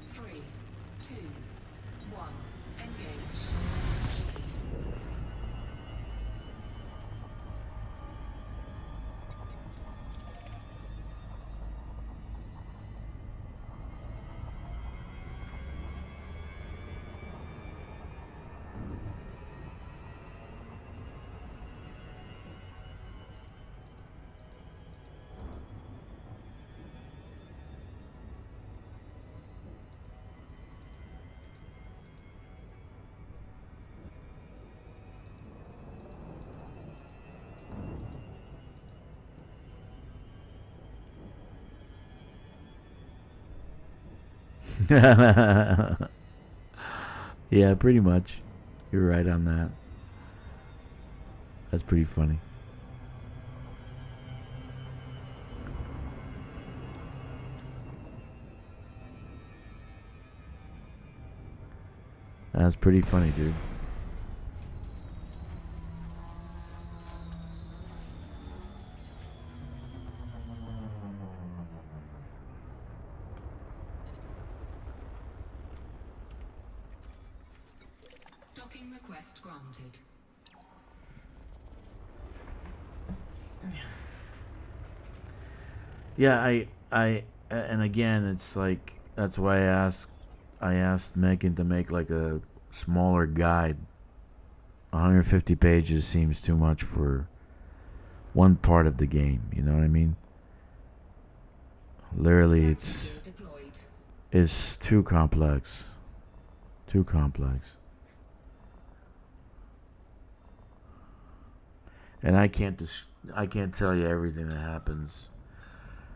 3, 2, 1. Engage. Yeah, pretty much. You're right on that. That's pretty funny. That's pretty funny, dude. Docking request granted. Yeah, and again, it's like that's why I asked Megan to make like a smaller guide. 150 pages seems too much for one part of the game. You know what I mean? Literally, it's too complex. Too complex. And I can't tell you everything that happens.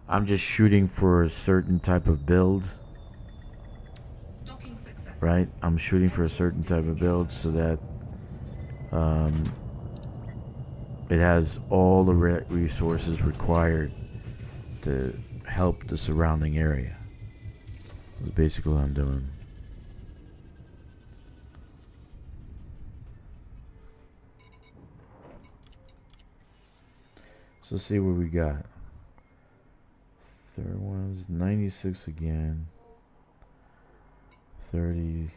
I'm just shooting for a certain type of build. Right? I'm shooting for a certain type of build so that it has all the resources required to help the surrounding area. That's basically what I'm doing. So let's see what we got. Third one's 96 again. 30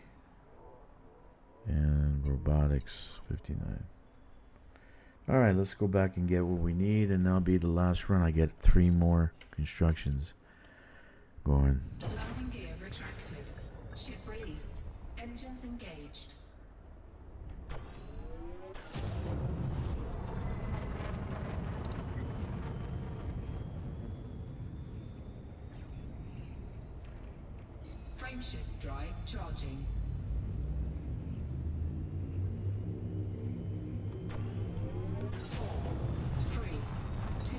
and robotics 59. Alright, let's go back and get what we need, and that'll be the last run. I get 3 more constructions going. Landing gear retracted. Ship released. Engines engaged. Frameshift drive charging. Four, three, two,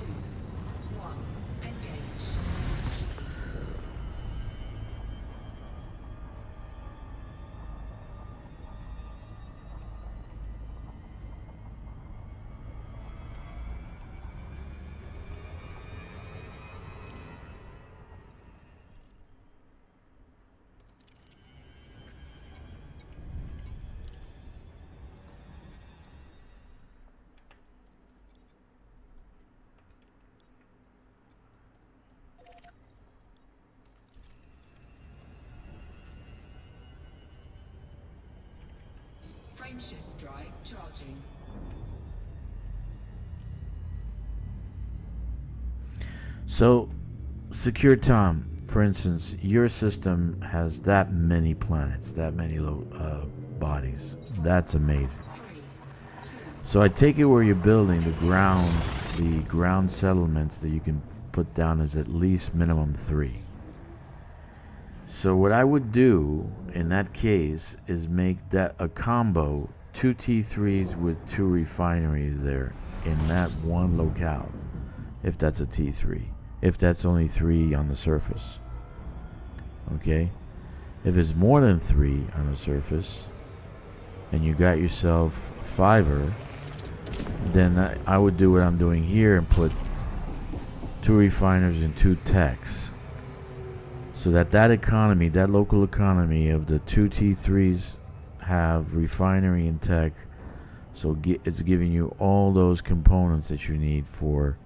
one. Engage. Frameshift drive charging. So, Secure Tom, for instance, your system has that many planets, that many bodies. That's amazing. So I take it where you're building the ground settlements that you can put down is at least minimum 3. So what I would do in that case is make that a combo, 2 T3s with 2 refineries there in that one locale, if that's a T3. If that's only 3 on the surface. Okay? If it's more than 3 on the surface, and you got yourself a 5er, then I would do what I'm doing here and put 2 refiners and 2 techs. So that economy, that local economy of the 2 T3s have refinery and tech, so it's giving you all those components that you need for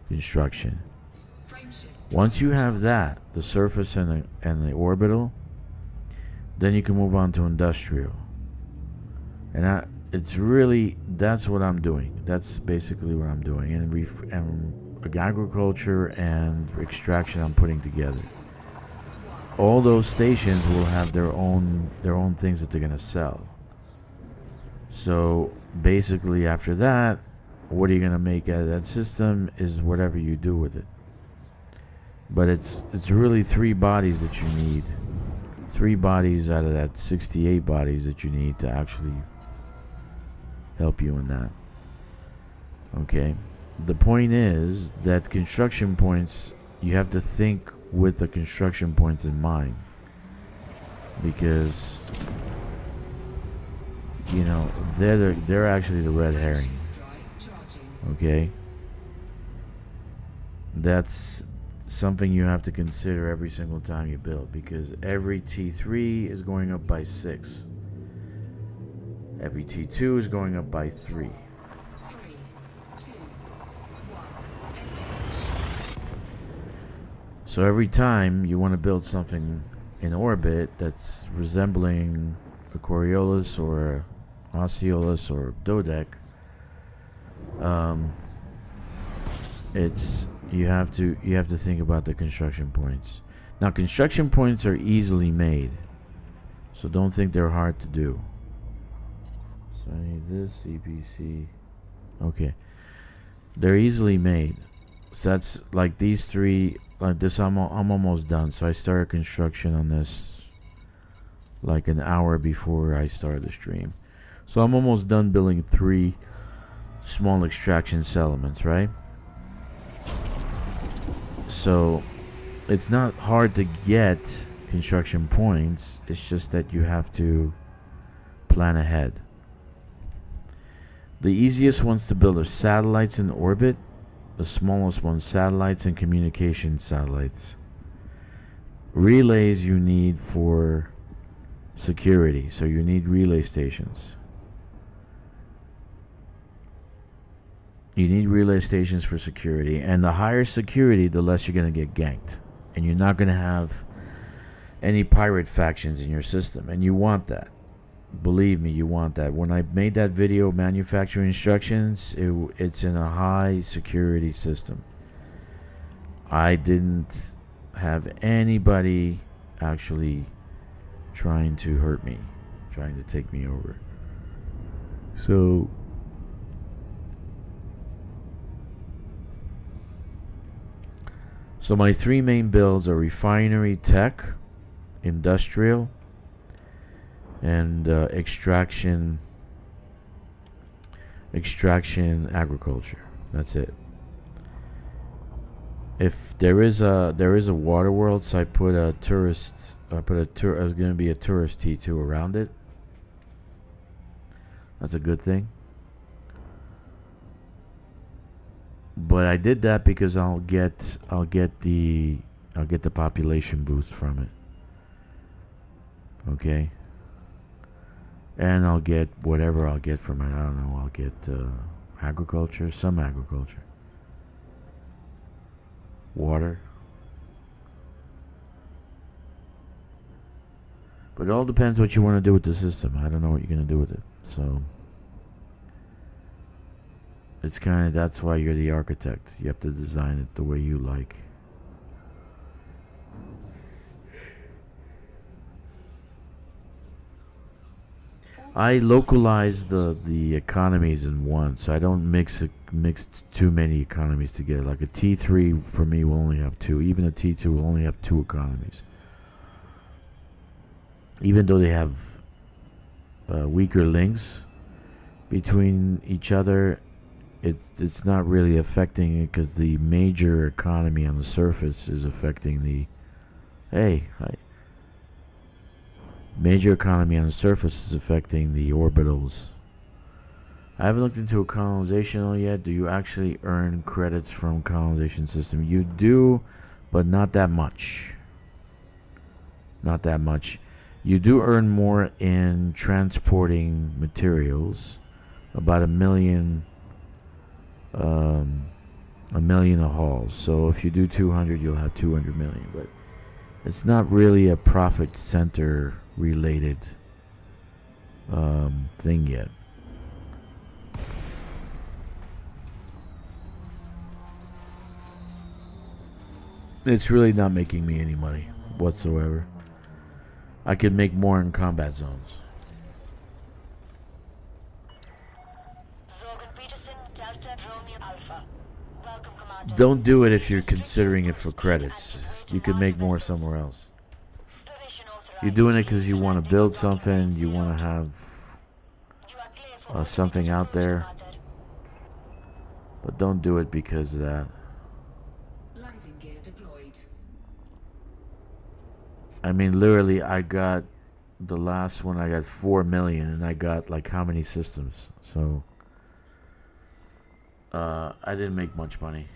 construction. Once you have that, the surface and the orbital, then you can move on to industrial. And that's what I'm doing. That's basically what I'm doing. And agriculture and extraction I'm putting together. All those stations will have their own things that they're gonna sell. So basically after that, what are you gonna make out of that system is whatever you do with it. But it's really 3 bodies that you need. 3 bodies out of that 68 bodies that you need to actually help you in that. Okay? The point is that construction points, you have to think with the construction points in mind. Because, you know, they're actually the red herring. Okay? That's something you have to consider every single time you build, because every T3 is going up by 6. Every T2 is going up by 3. So every time you want to build something in orbit that's resembling a Coriolis or a Osceolus or a Dodec, you have to think about the construction points. Now construction points are easily made, so don't think they're hard to do. So I need this CPC. Okay, they're easily made. So that's like these 3. Like this, I'm almost done. So I started construction on this like an hour before I started the stream. So I'm almost done building 3 small extraction settlements, right? So it's not hard to get construction points. It's just that you have to plan ahead. The easiest ones to build are satellites in orbit. The smallest ones, satellites and communication satellites. Relays you need for security, so you need relay stations. You need relay stations for security, and the higher security, the less you're going to get ganked. And you're not going to have any pirate factions in your system, and you want that. Believe me, you want that. When I made that video, manufacturing instructions, it's in a high security system. I didn't have anybody actually trying to hurt me, trying to take me over. So my three main builds are refinery tech, industrial, and extraction agriculture. That's it. If there is a water world, so I put a tourist. There's going to be a tourist T2 around it. That's a good thing. But I did that because I'll get the population boost from it. Okay. And I'll get whatever I'll get from it. I don't know. I'll get agriculture, some agriculture, water. But it all depends what you want to do with the system. I don't know what you're going to do with it. So it's kind of, that's why you're the architect. You have to design it the way you like. I localize the economies in one, so I don't mix too many economies together. Like a T3 for me will only have two. Even a T2 will only have two economies. Even though they have weaker links between each other, it's not really affecting it because the major economy on the surface is affecting the major economy on the surface is affecting the orbitals. I haven't looked into a colonization yet. Do you actually earn credits from colonization system? You do, but not that much. Not that much. You do earn more in transporting materials, about a million a haul. So if you do 200, you'll have 200 million. But it's not really a profit center related thing yet. It's really not making me any money whatsoever. I could make more in combat zones. Don't do it if you're considering it for credits. You could make more somewhere else. You're doing it because you want to build something, you want to have something out there. But don't do it because of that. Landing gear deployed. I mean, literally, I got the last one, I got 4 million, and I got like how many systems? So, I didn't make much money.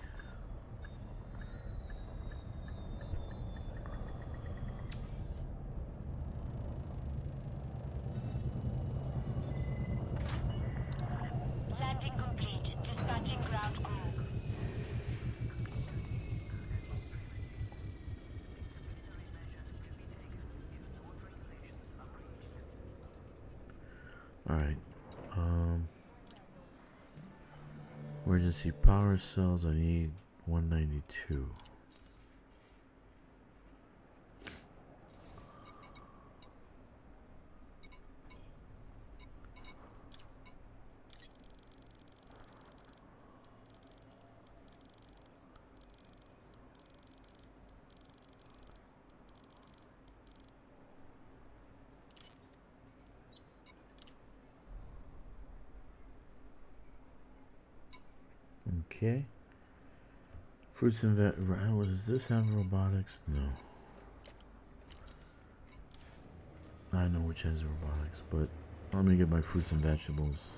Landing complete. Dispatching ground crew. Alright. Emergency power cells, I need 192. Okay. Fruits and what does this have? Robotics? No. I know which has robotics, but let me get my fruits and vegetables.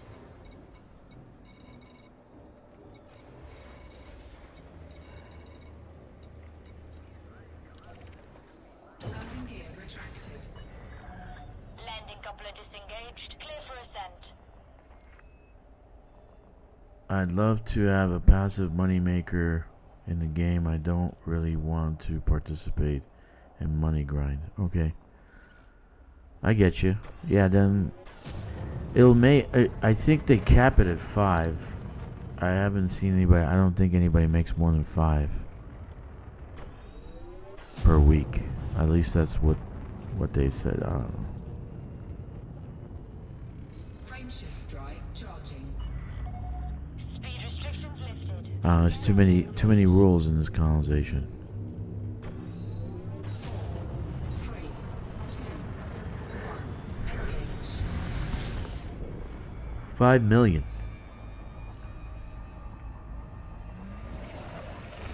Landing gear retracted. Landing coupler disengaged. Clear for ascent. I'd love to have a passive moneymaker in the game. I don't really want to participate in money grind. Okay. I get you. Yeah, then it'll make. I think they cap it at 5. I haven't seen anybody. I don't think anybody makes more than 5 per week. At least that's what they said. I don't know. Frameshift drive charging. Speed restrictions lifted. There's too many rules in this colonization. 4, 3, 2, 1. Engage. 5 million.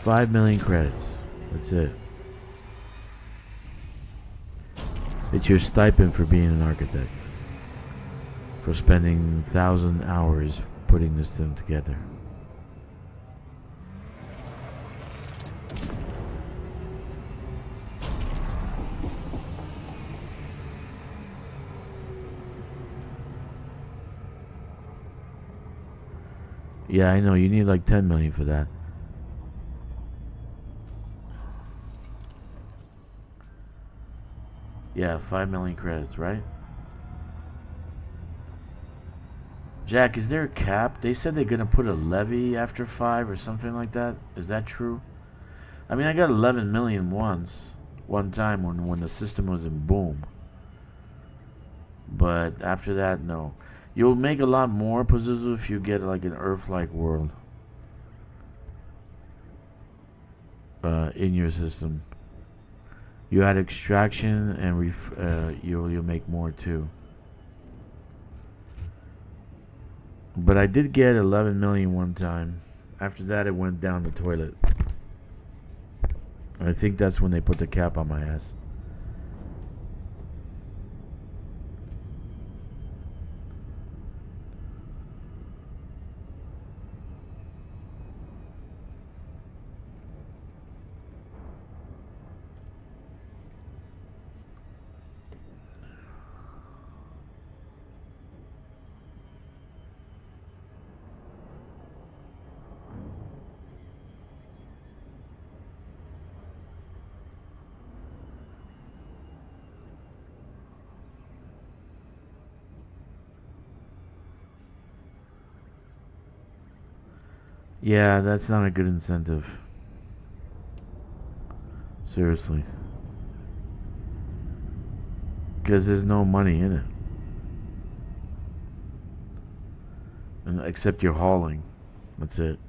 5 million credits. That's it. It's your stipend for being an architect. For spending 1,000 hours putting this thing together. Yeah, I know. You need like 10 million for that. Yeah, 5 million credits, right? Jack, is there a cap? They said they're gonna put a levy after 5 or something like that. Is that true? I mean, I got 11 million one time when the system was in boom. But after that, no. You'll make a lot more, Pazuzu, if you get like an Earth-like world in your system. You add extraction and you'll make more too. But I did get 11 million one time. After that, it went down the toilet. I think that's when they put the cap on my ass. Yeah, that's not a good incentive. Seriously. Because there's no money in it. Except you're hauling. That's it.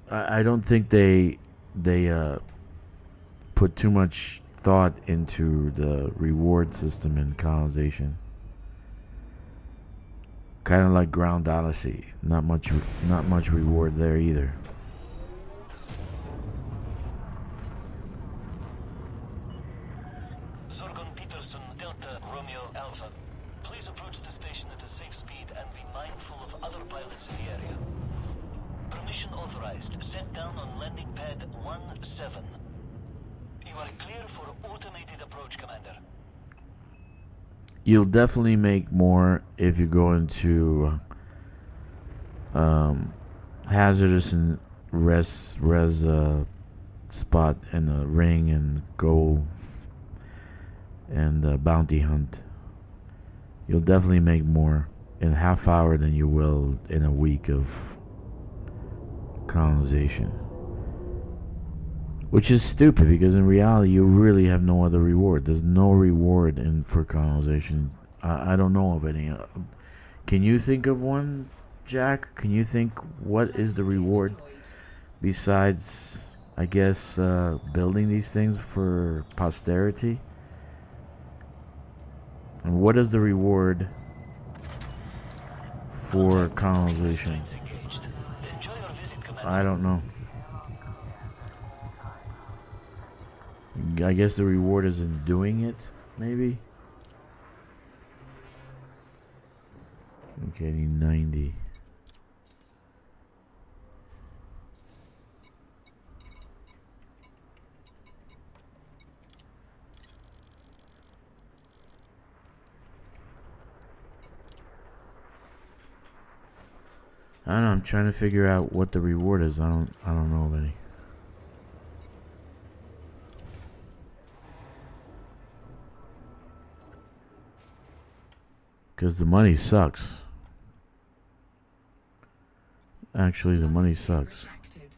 I don't think they put too much thought into the reward system in colonization. Kind of like Ground Odyssey. Not much reward there either. Zorgon Peterson, Delta Romeo Alpha. Please approach the station at a safe speed and be mindful of other pilots in the area. Permission authorized. Set down on landing pad 17. You are clear for automated approach, Commander. You'll definitely make more if you go into hazardous and res spot and a ring and go and bounty hunt. You'll definitely make more in a half hour than you will in a week of colonization. Which is stupid, because in reality you really have no other reward. There's no reward for colonization. I don't know of any. Can you think of one, Jack? Can you think what is the reward besides, I guess, building these things for posterity? And what is the reward for colonization? I don't know. I guess the reward is in doing it, maybe? Okay, I need 90. I don't know, I'm trying to figure out what the reward is. I don't know of any. Because the money sucks. Actually, the money sucks. Retracted.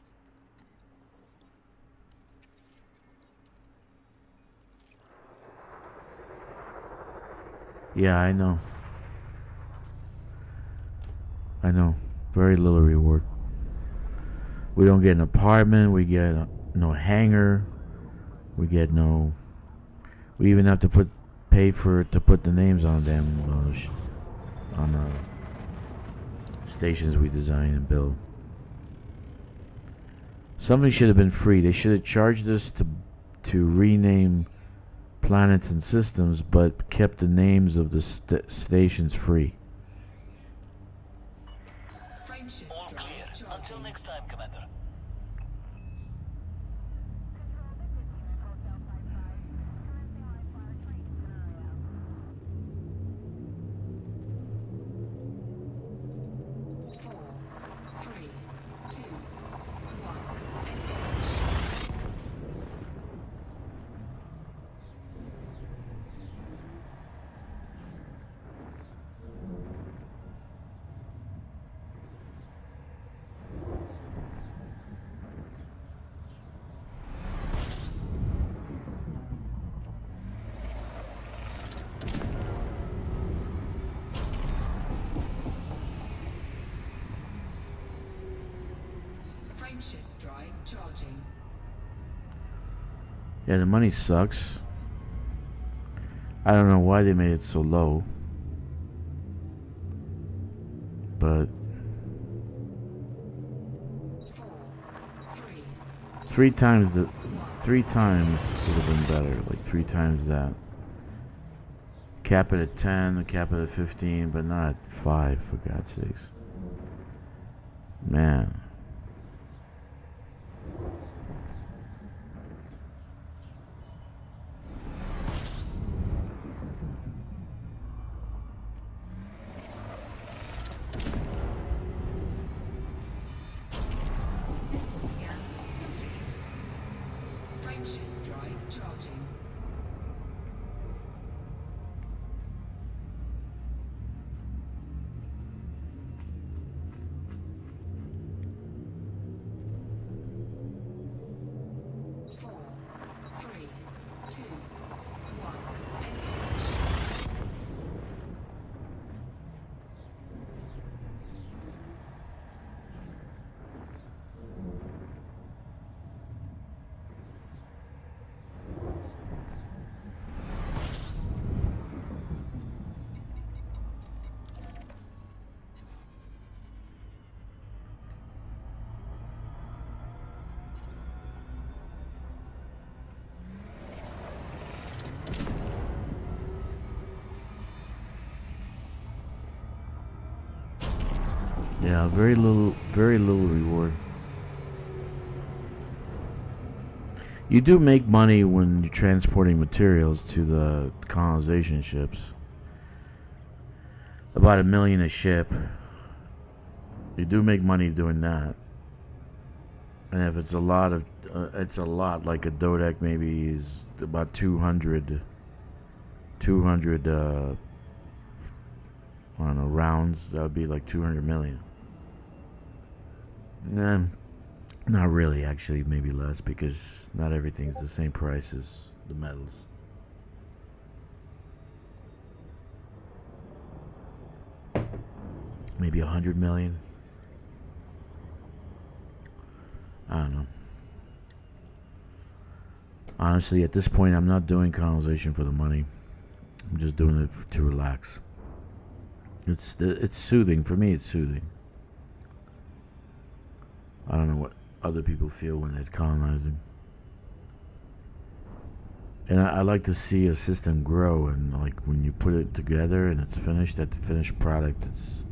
Yeah, I know. I know. Very little reward. We don't get an apartment. We get no hangar. We get no. We even have to pay for to put the names on them on stations we design and build. Something should have been free. They should have charged us to rename planets and systems, but kept the names of the stations free. Frameshift All drive clear. Until charging. next time, Commander. Four, three, two, one. Engage. Frameshift drive charging. Yeah, the money sucks. I don't know why they made it so low. But Four, three, three times would have been better. Like 3 times that. Cap it at 10, cap it at 15, but not at 5 for God's sakes. Man. system scan complete. Frameshift drive charging. Four, three, two, one. Engage. Yeah, very little reward. You do make money when you're transporting materials to the colonization ships. About $1 million a ship. You do make money doing that. And if it's a lot like a Dodec maybe is about 200 I don't know, rounds, that would be like 200 million. Nah, not really, actually, maybe less, because not everything's the same price as the metals. Maybe 100 million. I don't know. Honestly, at this point, I'm not doing colonization for the money. I'm just doing it to relax. It's soothing. For me, it's soothing. I don't know what other people feel when they're colonizing. And I like to see a system grow, and like when you put it together and it's finished, that finished product, it's,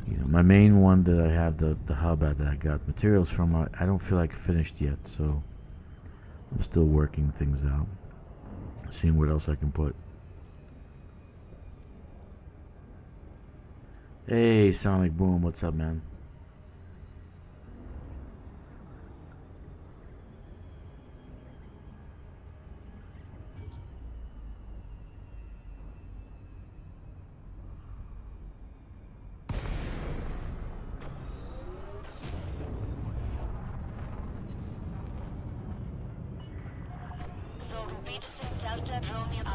you know, my main one that I have, the hub that I got materials from, I don't feel like finished yet, so I'm still working things out, seeing what else I can put. Hey, Sonic Boom, what's up, man?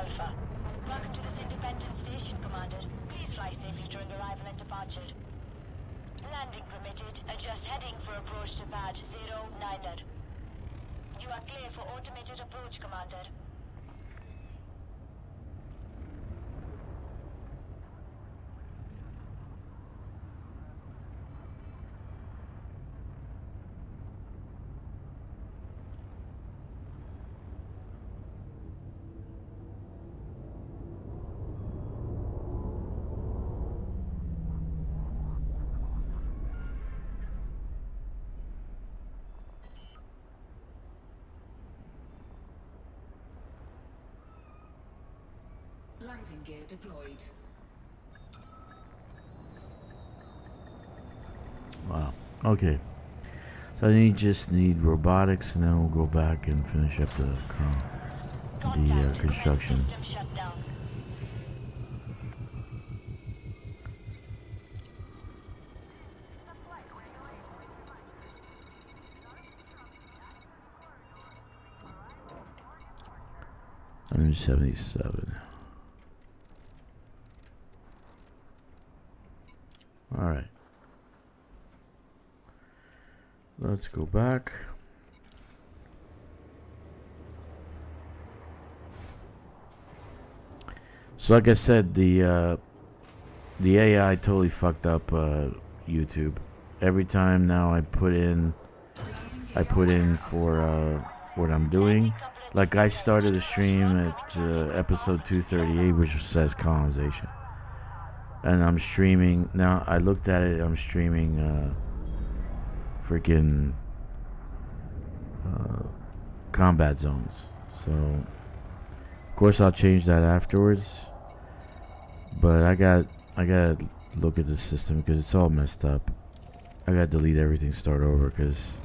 Alpha. Welcome to this independent station, Commander. Please fly safely during arrival and departure. Landing permitted. Adjust heading for approach to pad 09er. You are clear for automated approach, Commander. Landing gear deployed. Wow. Okay. So I just need robotics, and then we'll go back and finish up the construction. System shut down. I'm 77. All right. Let's go back. So like I said, the AI totally fucked up YouTube. Every time now I put in for what I'm doing. Like I started a stream at episode 238, which says colonization, and I'm streaming now. I looked at it. I'm streaming freaking combat zones. So of course I'll change that afterwards. But I gotta look at the system because it's all messed up. I gotta delete everything, start over because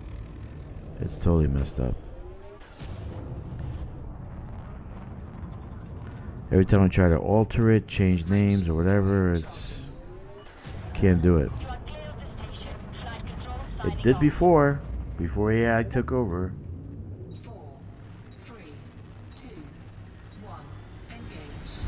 it's totally messed up. Every time I try to alter it, change names or whatever, it's can't do it. You are clear of the station. Flight control It signing did off. before AI took over. 4, 3, 2, 1. Engage.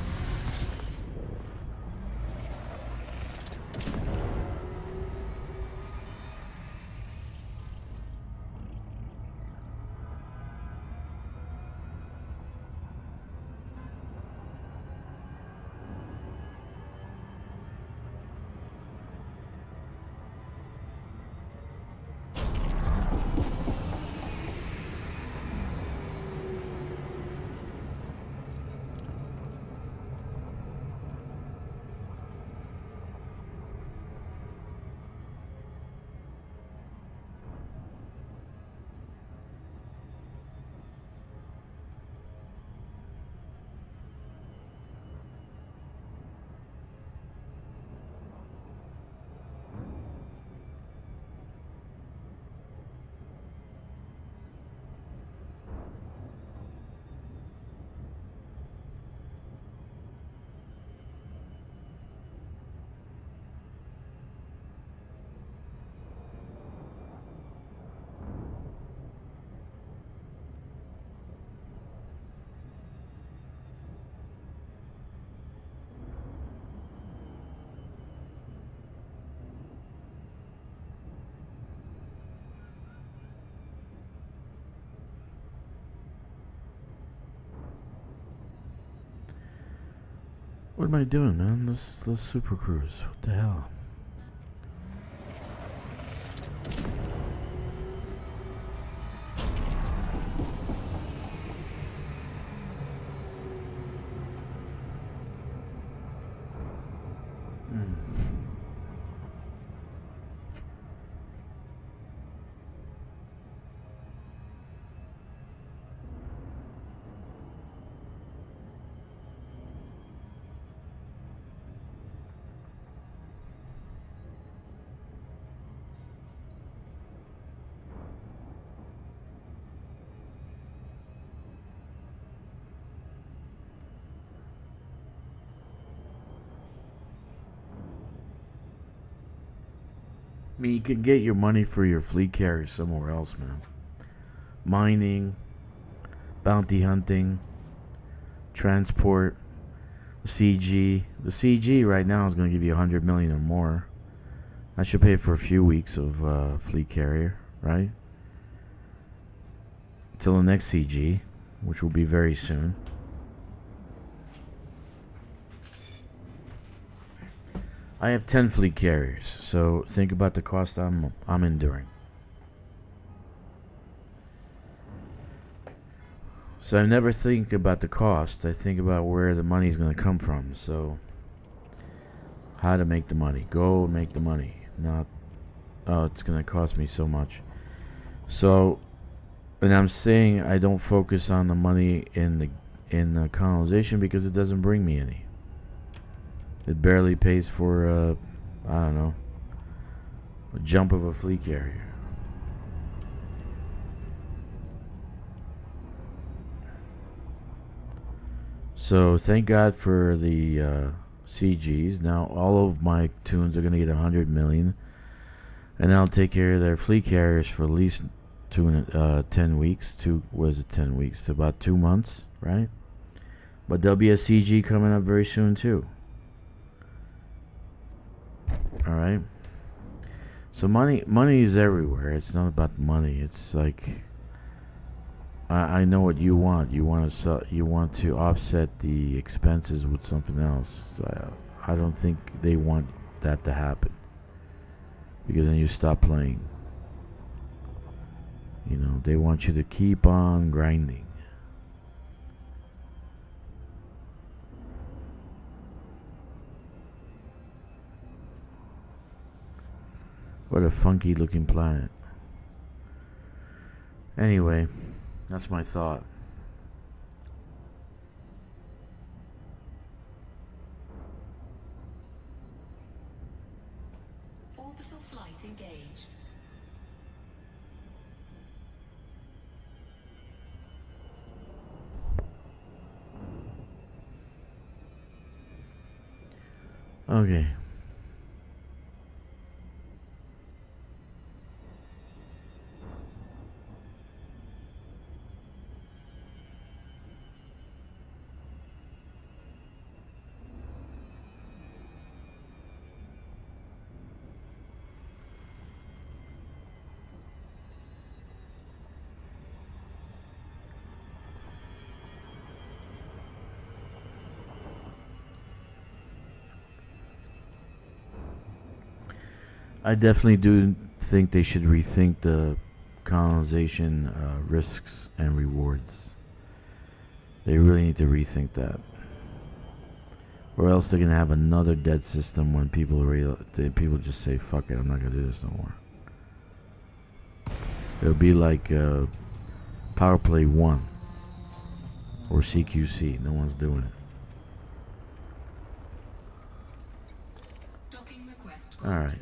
What am I doing, man? Let's super cruise. What the hell? I mean, you can get your money for your fleet carrier somewhere else, man. Mining, bounty hunting, transport, CG. The CG right now is going to give you 100 million or more. I should pay for a few weeks of fleet carrier, right? Till the next CG, which will be very soon. I have 10 fleet carriers, so think about the cost I'm enduring. So I never think about the cost. I think about where the money is going to come from. So how to make the money. Go make the money. Not, oh, it's going to cost me so much. So, and I'm saying I don't focus on the money in the colonization because it doesn't bring me any. It barely pays for, I don't know, a jump of a fleet carrier. So thank God for the CGs. Now all of my tunes are going to get 100 million. And I'll take care of their fleet carriers for at least 10 weeks. 10 weeks? About 2 months, right? But there'll be a CG coming up very soon too. Alright, so money is everywhere. It's not about the money. It's like I know what you want. You want to offset the expenses with something else. I don't think they want that to happen, because then you stop playing. You know, they want you to keep on grinding. What a funky looking planet. Anyway, that's my thought. Orbital flight engaged. Okay. I definitely do think they should rethink the colonization risks and rewards. They really need to rethink that, or else they're gonna have another dead system when people just say, "Fuck it, I'm not gonna do this no more." It'll be like Power Play 1 or CQC. No one's doing it. Docking request All right. granted.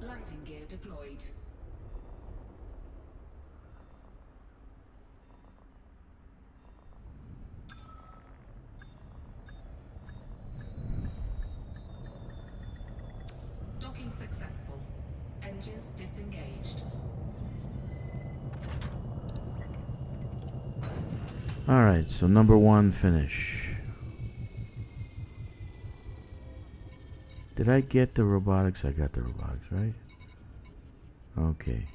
Landing gear deployed. Docking successful. Engines disengaged. Alright, so number 1 finish. Did I get the robotics? I got the robotics, right? Okay.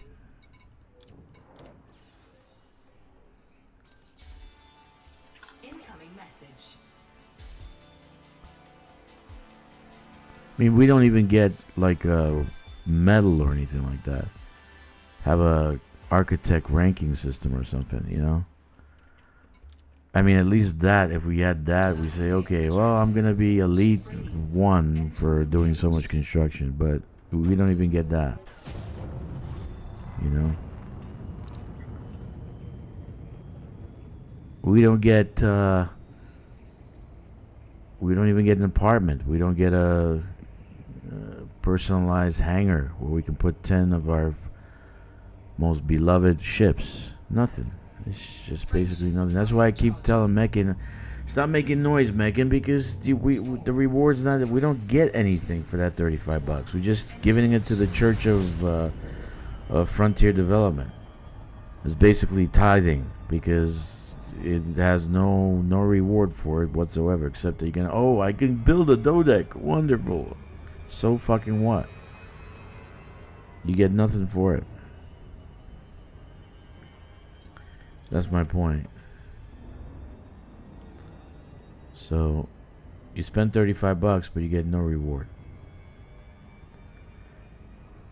Incoming message. I mean, we don't even get like a medal or anything like that. Have a architect ranking system or something, you know? I mean, at least that, if we had that, we say, okay, well, I'm gonna be elite 1 for doing so much construction, but we don't even get that. You know? We don't even get an apartment. We don't get a personalized hangar where we can put 10 of our most beloved ships. Nothing. It's just basically nothing. That's why I keep telling Mekin, Stop making noise, Megan, because the reward's not. We don't get anything for that $35. We're just giving it to the Church of Frontier Development. It's basically tithing because it has no reward for it whatsoever, except that you can. Oh, I can build a dodec. Wonderful. So fucking what? You get nothing for it. That's my point. So, you spend $35, but you get no reward.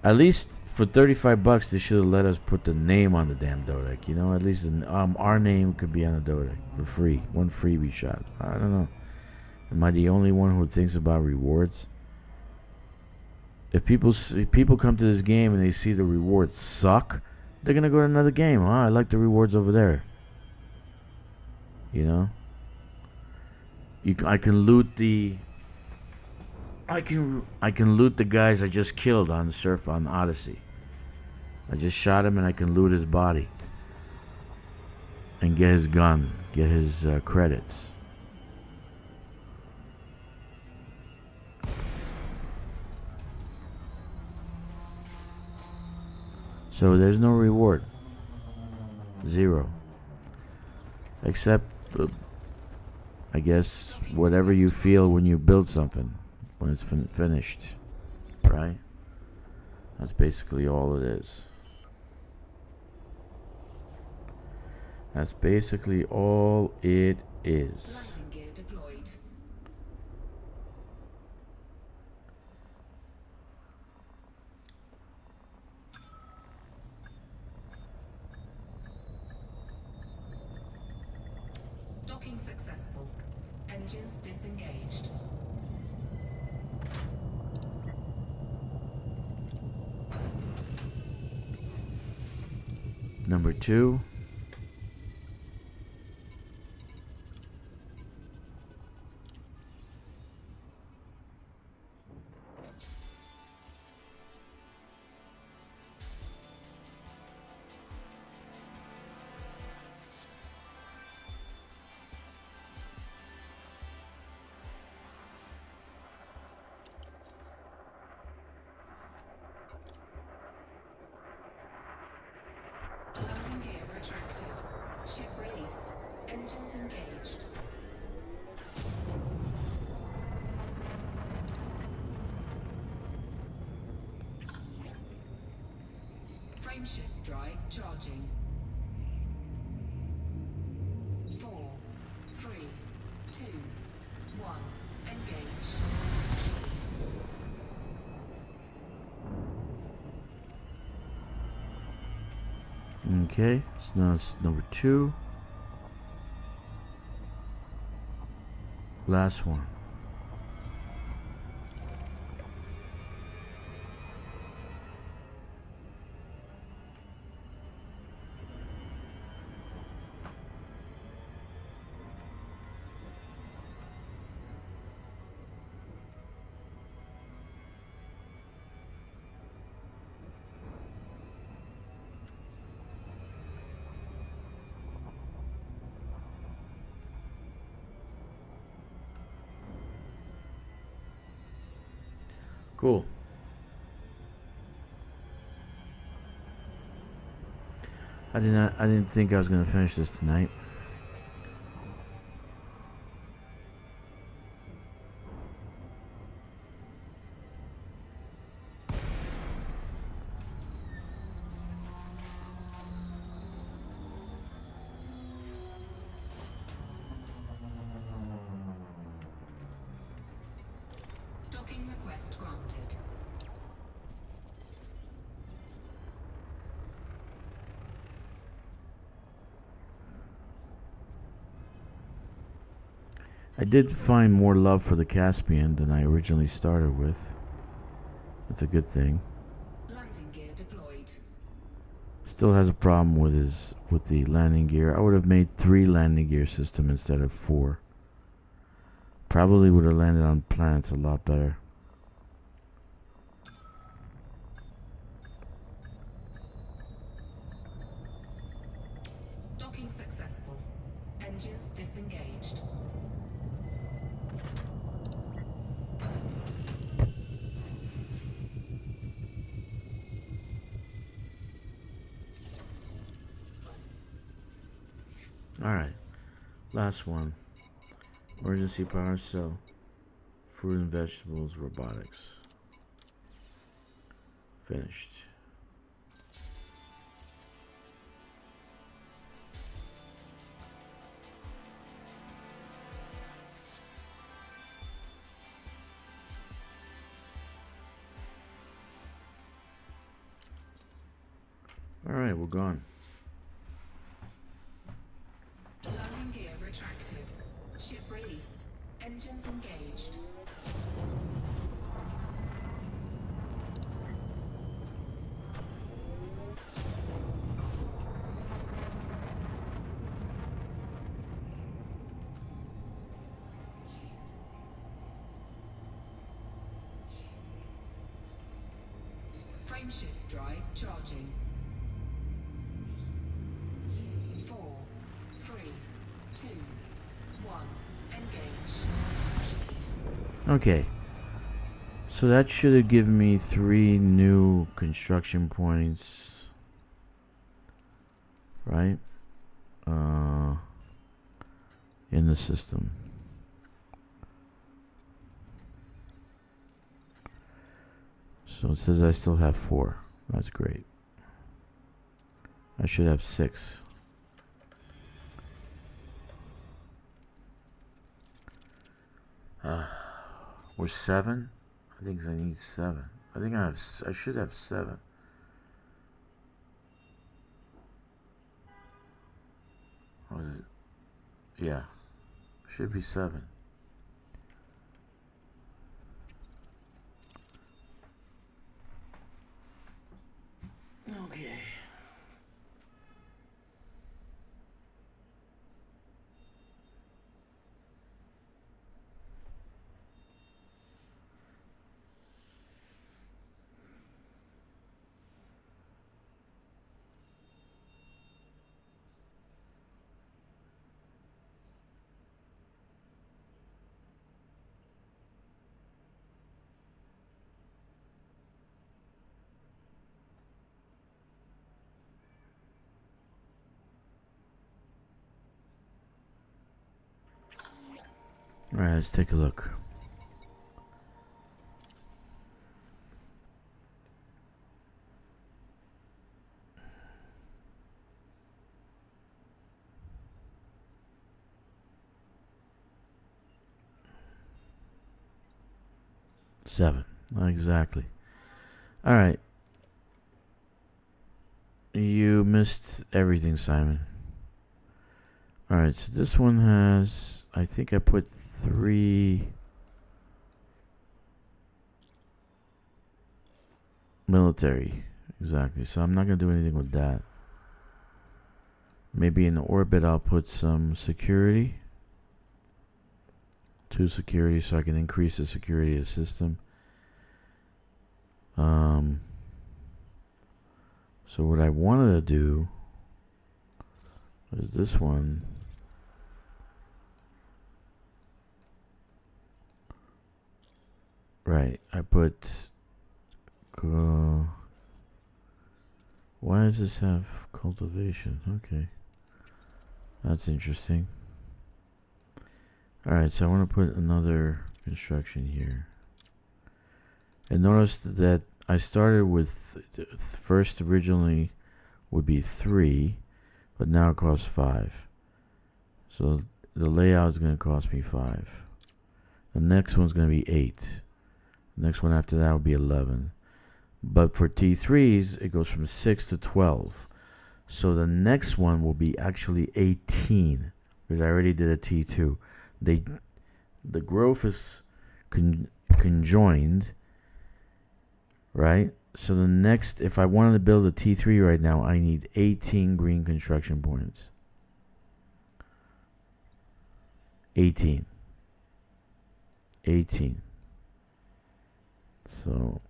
At least for $35, they should have let us put the name on the damn dodec. You know, at least our name could be on the dodec for free. One freebie shot. I don't know. Am I the only one who thinks about rewards? If people come to this game and they see the rewards suck, they're gonna go to another game. Oh, I like the rewards over there. You know. I can loot the. I can loot the guys I just killed on Odyssey. I just shot him and I can loot his body. And get his gun, get his credits. So there's no reward. Zero. Except, I guess, whatever you feel when you build something. When it's finished. Right? That's basically all it is. That's basically all it is. Landing gear deployed. Docking successful. Engines disengaged. Number 2. Landing gear retracted. Ship released. Engines engaged. Frameshift drive charging. 4, 3, 2, 1. Engage. Okay, so now it's number 2. Last one. Cool. I didn't think I was gonna finish this tonight. Docking request granted. I did find more love for the Caspian than I originally started with. That's a good thing. Landing gear deployed. Still has a problem with the landing gear. I would have made 3 landing gear system instead of 4. Probably would have landed on planets a lot better. Docking successful. Engines disengaged. Alright, last one. Emergency power cell. Fruit and vegetables, robotics. Finished. Alright, we're gone. Landing gear retracted. Ship released. Engines engaged. Frameshift drive charging. 4, 3, 2, 1. Engage. Okay. So that should have given me 3 new construction points. Right? In the system. So it says I still have 4. That's great. I should have 6. We're 7? I think I need 7. I think I should have 7. What was it? Yeah. Should be 7. Okay. Alright, let's take a look. Seven. Exactly. Alright. You missed everything, Simon. Alright, so this one has, I think I put 3 military. Exactly. So I'm not going to do anything with that. Maybe in orbit I'll put some security. 2 security so I can increase the security of the system. So what I wanted to do is this one. Right, I put why does this have cultivation? Okay, that's interesting. Alright, so I want to put another construction here. And notice that I started with first originally would be 3, but now it costs 5. So the layout is going to cost me 5. The next one's going to be 8. The next one after that will be 11. But for T3s, it goes from 6 to 12. So the next one will be actually 18, because I already did a T2. The growth is conjoined, right? So the next, if I wanted to build a T3 right now, I need 18 green construction points. 18. So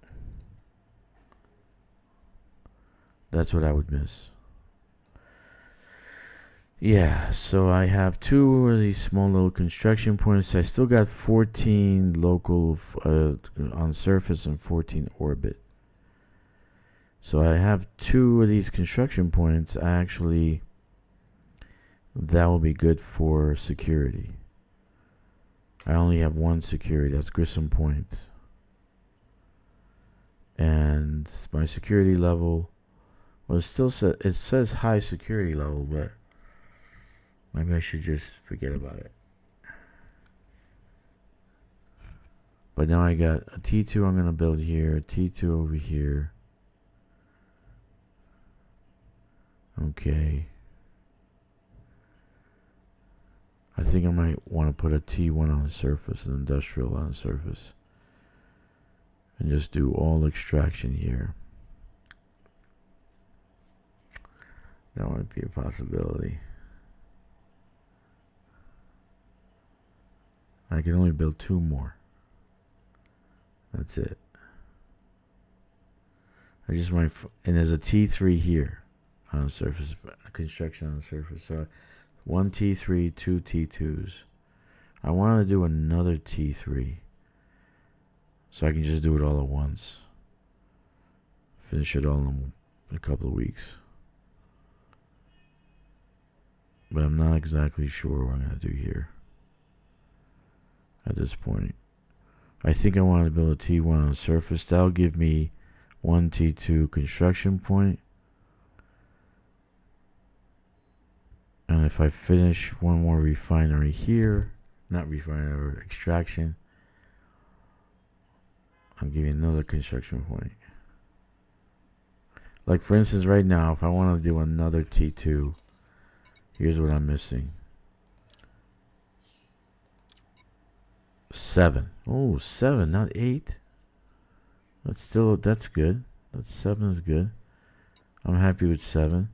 that's what I would miss. Yeah, so I have 2 of these small little construction points. I still got 14 local on surface and 14 orbit. So I have 2 of these construction points. That will be good for security. I only have 1 security. That's Grissom Point. And my security level, well, it says high security level, but maybe I should just forget about it. But now I got a T2 I'm going to build here, a T2 over here. Okay. I think I might want to put a T1 on the surface, an industrial on the surface. And just do all extraction here. That might be a possibility. I can only build 2 more. That's it. I just might, and there's a T3 here on the surface, construction on the surface. So 1 T3, 2 T2s. I want to do another T3, so I can just do it all at once. Finish it all in a couple of weeks. But I'm not exactly sure what I'm going to do here at this point. I think I want to build a T1 on the surface. That'll give me 1 T2 construction point. And if I finish 1 more refinery here, not refinery, extraction, I'm giving another construction point. Like for instance, right now, if I want to do another T2, here's what I'm missing. 7. Oh, 7, not 8. That's good. 7 is good. I'm happy with 7.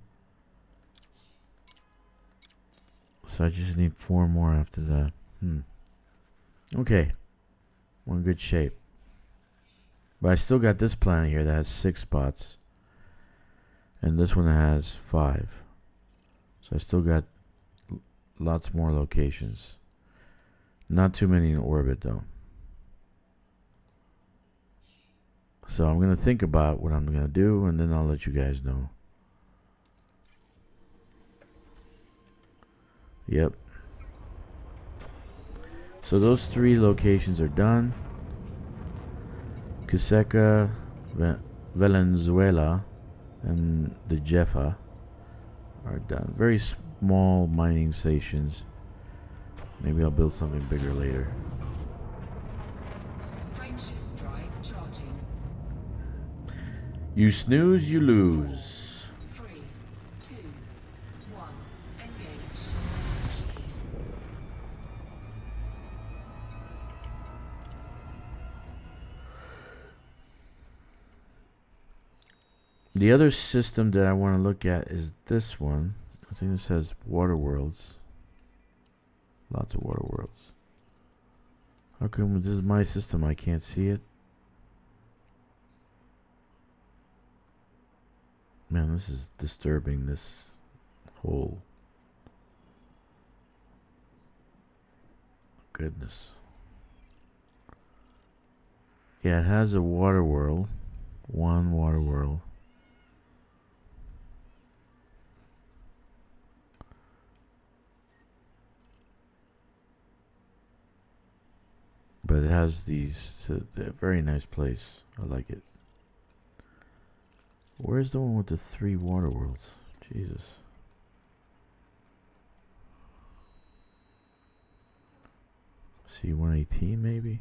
So I just need 4 more after that. Okay. We're in good shape. But I still got this planet here that has 6 spots. And this one has 5. So I still got lots more locations. Not too many in orbit though. So I'm going to think about what I'm going to do, and then I'll let you guys know. Yep. So those 3 locations are done. Cuseca, Valenzuela, and the Jeffa are done. Very small mining stations. Maybe I'll build something bigger later. Frameshift drive charging. You snooze, you lose. 3, 2, 1. Engage. The other system that I want to look at is this one. I think it says water worlds. Lots of water worlds. How come this is my system I can't see it? Man, this is disturbing, this whole... Goodness. Yeah, it has a water world. 1 water world. But it has these, a very nice place. I like it. Where's the one with the 3 water worlds? Jesus. C118 maybe?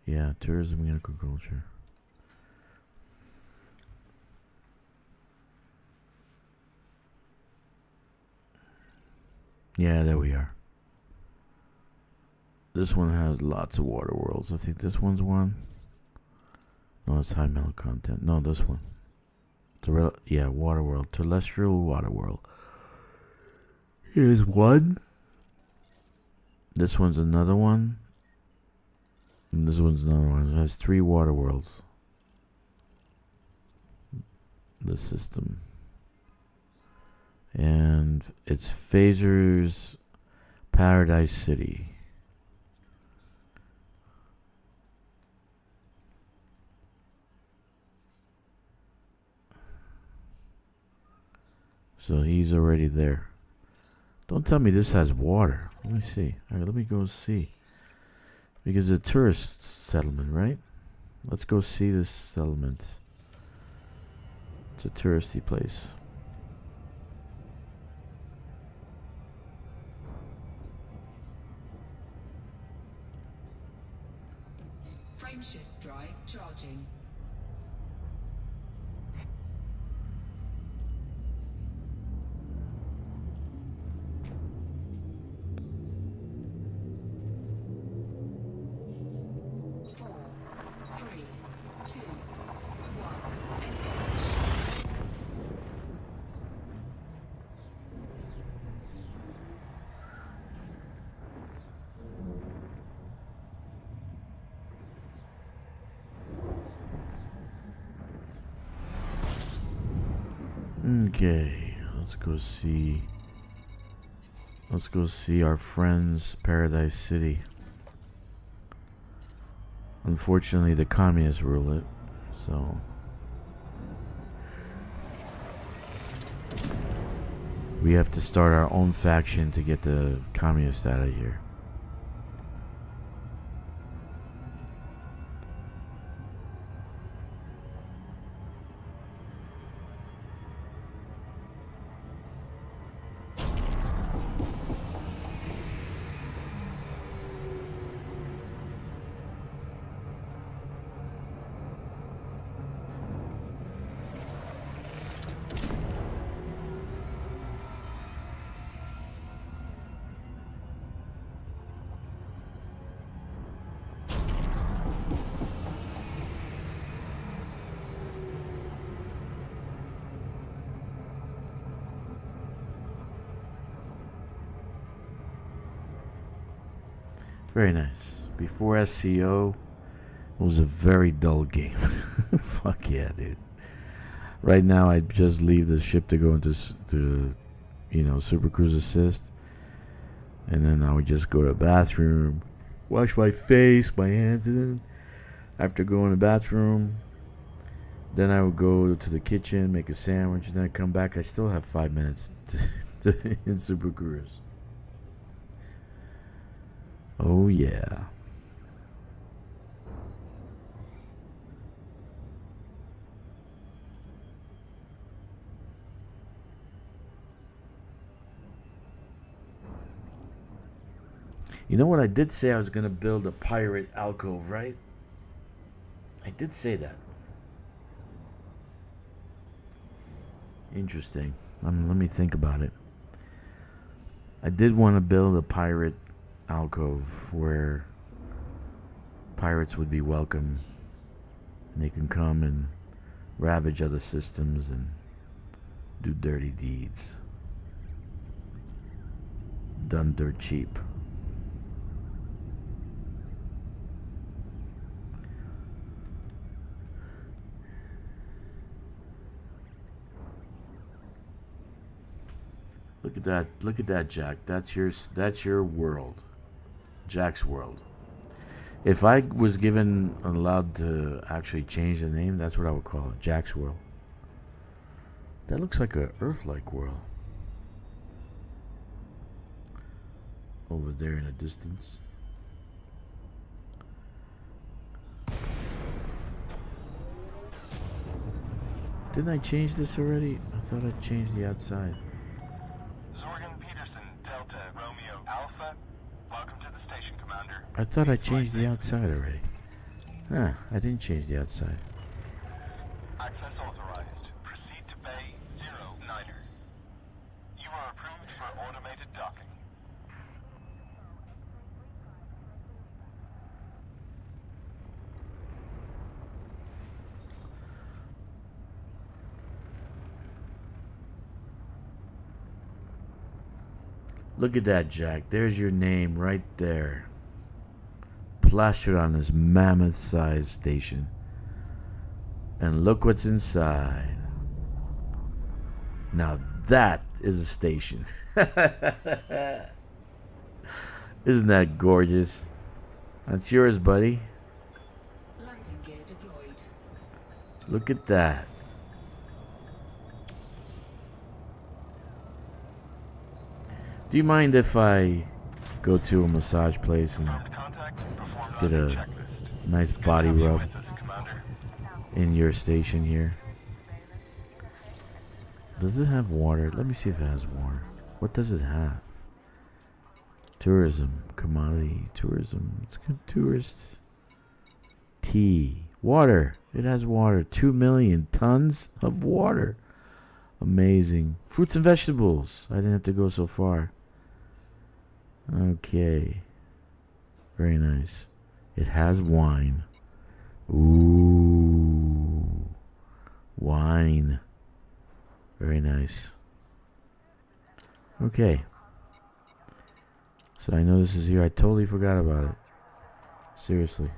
Yeah, tourism and agriculture. Yeah, there we are. This one has lots of water worlds. I think this one's one. No, it's high metal content. No, this one. Yeah, water world. Terrestrial water world. Here's one. This one's another one. And this one's another one. It has 3 water worlds. The system. And it's Phaser's Paradise City. So he's already there. Don't tell me this has water. Let me see. Alright, let me go see. Because it's a tourist settlement, right? Let's go see this settlement. It's a touristy place. Frameshift drive charging. Okay, let's go see. Let's go see our friends Paradise City. Unfortunately, the communists rule it, so we have to start our own faction to get the communists out of here. Very nice. Before SCO, it was a very dull game. Fuck yeah, dude. Right now, I just leave the ship to go into, Super Cruise Assist. And then I would just go to the bathroom, wash my face, my hands, and then after going to the bathroom, then I would go to the kitchen, make a sandwich, and then I come back. I still have 5 minutes in Super Cruise. Oh yeah. You know what? I did say I was going to build a pirate alcove, right? I did say that. Interesting. Let me think about it. I did want to build a pirate alcove where pirates would be welcome and they can come and ravage other systems and do dirty deeds done dirt cheap. Look at that, Jack. That's your world. Jack's world. If I was allowed to actually change the name, that's what I would call it. Jack's world. That looks like a Earth-like world. Over there in the distance. Didn't I change this already? I thought I changed the outside. I thought I changed the outside already. Huh, I didn't change the outside. Access authorized. Proceed to Bay 09er. You are approved for automated docking. Look at that, Jack. There's your name right there. Plastered on this mammoth-sized station. And look what's inside. Now That is a station. Isn't that gorgeous? That's yours, buddy. Landing gear deployed. Look at that. Do you mind if I go to a massage place and get a nice body rub in your station here? Does it have water? Let me see if it has water. What does it have? Tourism, commodity, tourism. It's good. Tourists. Tea. Water. It has water. 2 million tons of water. Amazing. Fruits and vegetables. I didn't have to go so far. Okay. Very nice. It has wine. Ooh. Wine. Very nice. Okay. So I know this is here. I totally forgot about it. Seriously.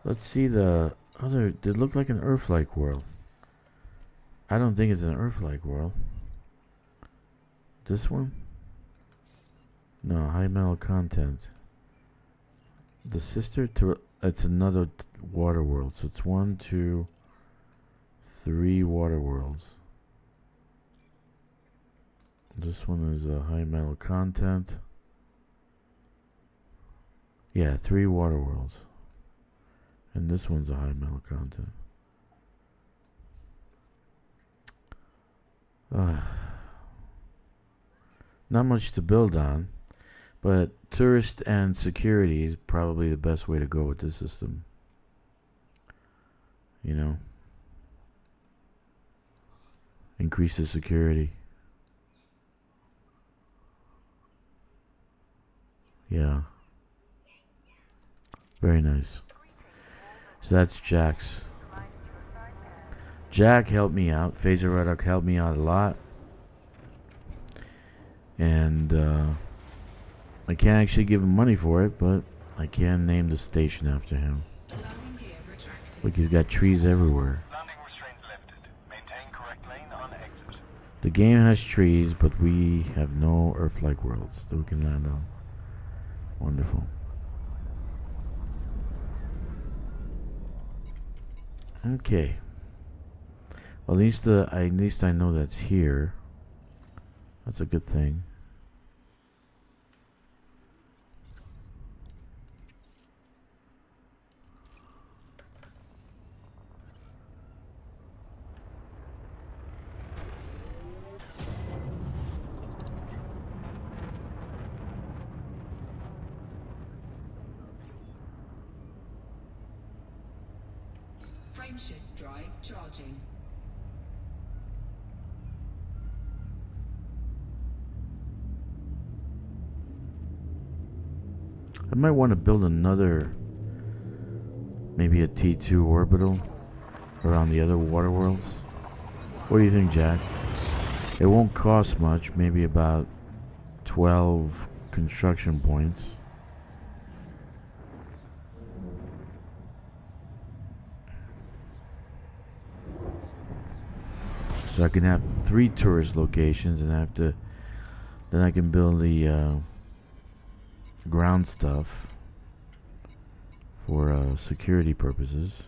Let's see the other. Did it look like an Earth-like world? I don't think it's an Earth-like world. This one? No, high metal content. The sister to it's another water world. So it's 1, 2, 3 water worlds. This one is a high metal content. Yeah, 3 water worlds. And this one's a high metal content. Not much to build on, but tourist and security is probably the best way to go with this system. You know? Increase the security. Yeah. Very nice. So that's Jack's. Jack helped me out. Phaser Ruddock helped me out a lot. And I can't actually give him money for it, but I can name the station after him. Landing gear retracted. Look, he's got trees everywhere. Landing restraints lifted. Maintain correct lane on exit. The game has trees, but we have no Earth-like worlds that we can land on. Wonderful. Okay. Well, at least I know that's here. That's a good thing. Frameshift drive charging. I might want to build another, maybe a T2 orbital around the other water worlds. What do you think, Jack? It won't cost much, maybe about 12 construction points. So I can have 3 tourist locations, and then I can build the ground stuff for security purposes.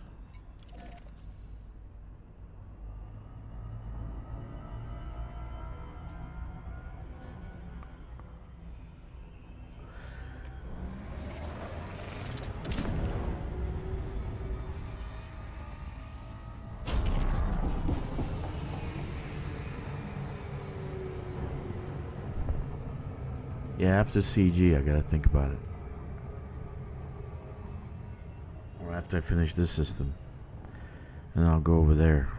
Yeah, after CG, I gotta think about it. Or after I finish this system. And I'll go over there.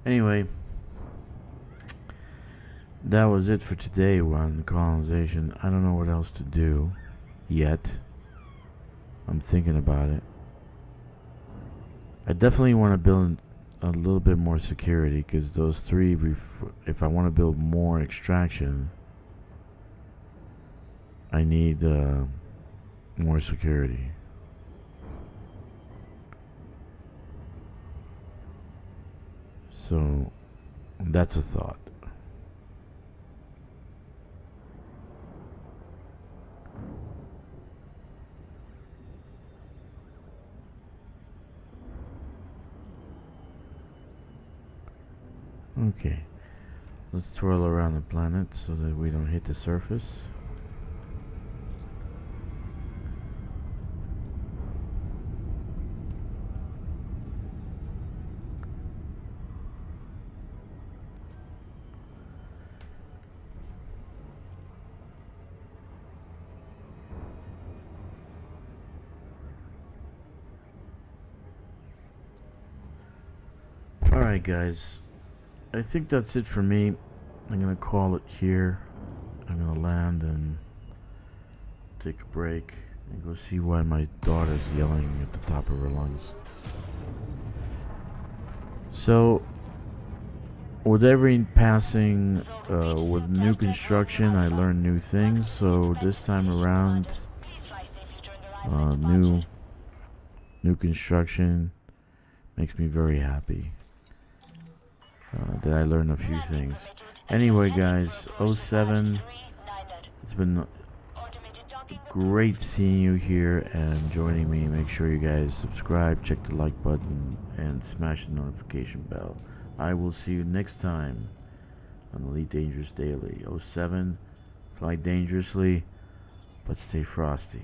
Anyway, that was it for today on colonization. I don't know what else to do yet. I'm thinking about it. I definitely want to build a little bit more security, because those three, if I want to build more extraction, I need more security. So that's a thought. Okay, let's twirl around the planet so that we don't hit the surface. Alright guys, I think that's it for me. I'm gonna call it here. I'm gonna land and take a break and go see why my daughter's yelling at the top of her lungs. So, with every passing, with new construction, I learn new things. So this time around, new construction makes me very happy. That I learned a few things. Anyway guys, 07, it's been great seeing you here and joining me. Make sure you guys subscribe, check the like button, and smash the notification bell. I will see you next time on Elite Dangerous Daily. 07, fly dangerously, but stay frosty.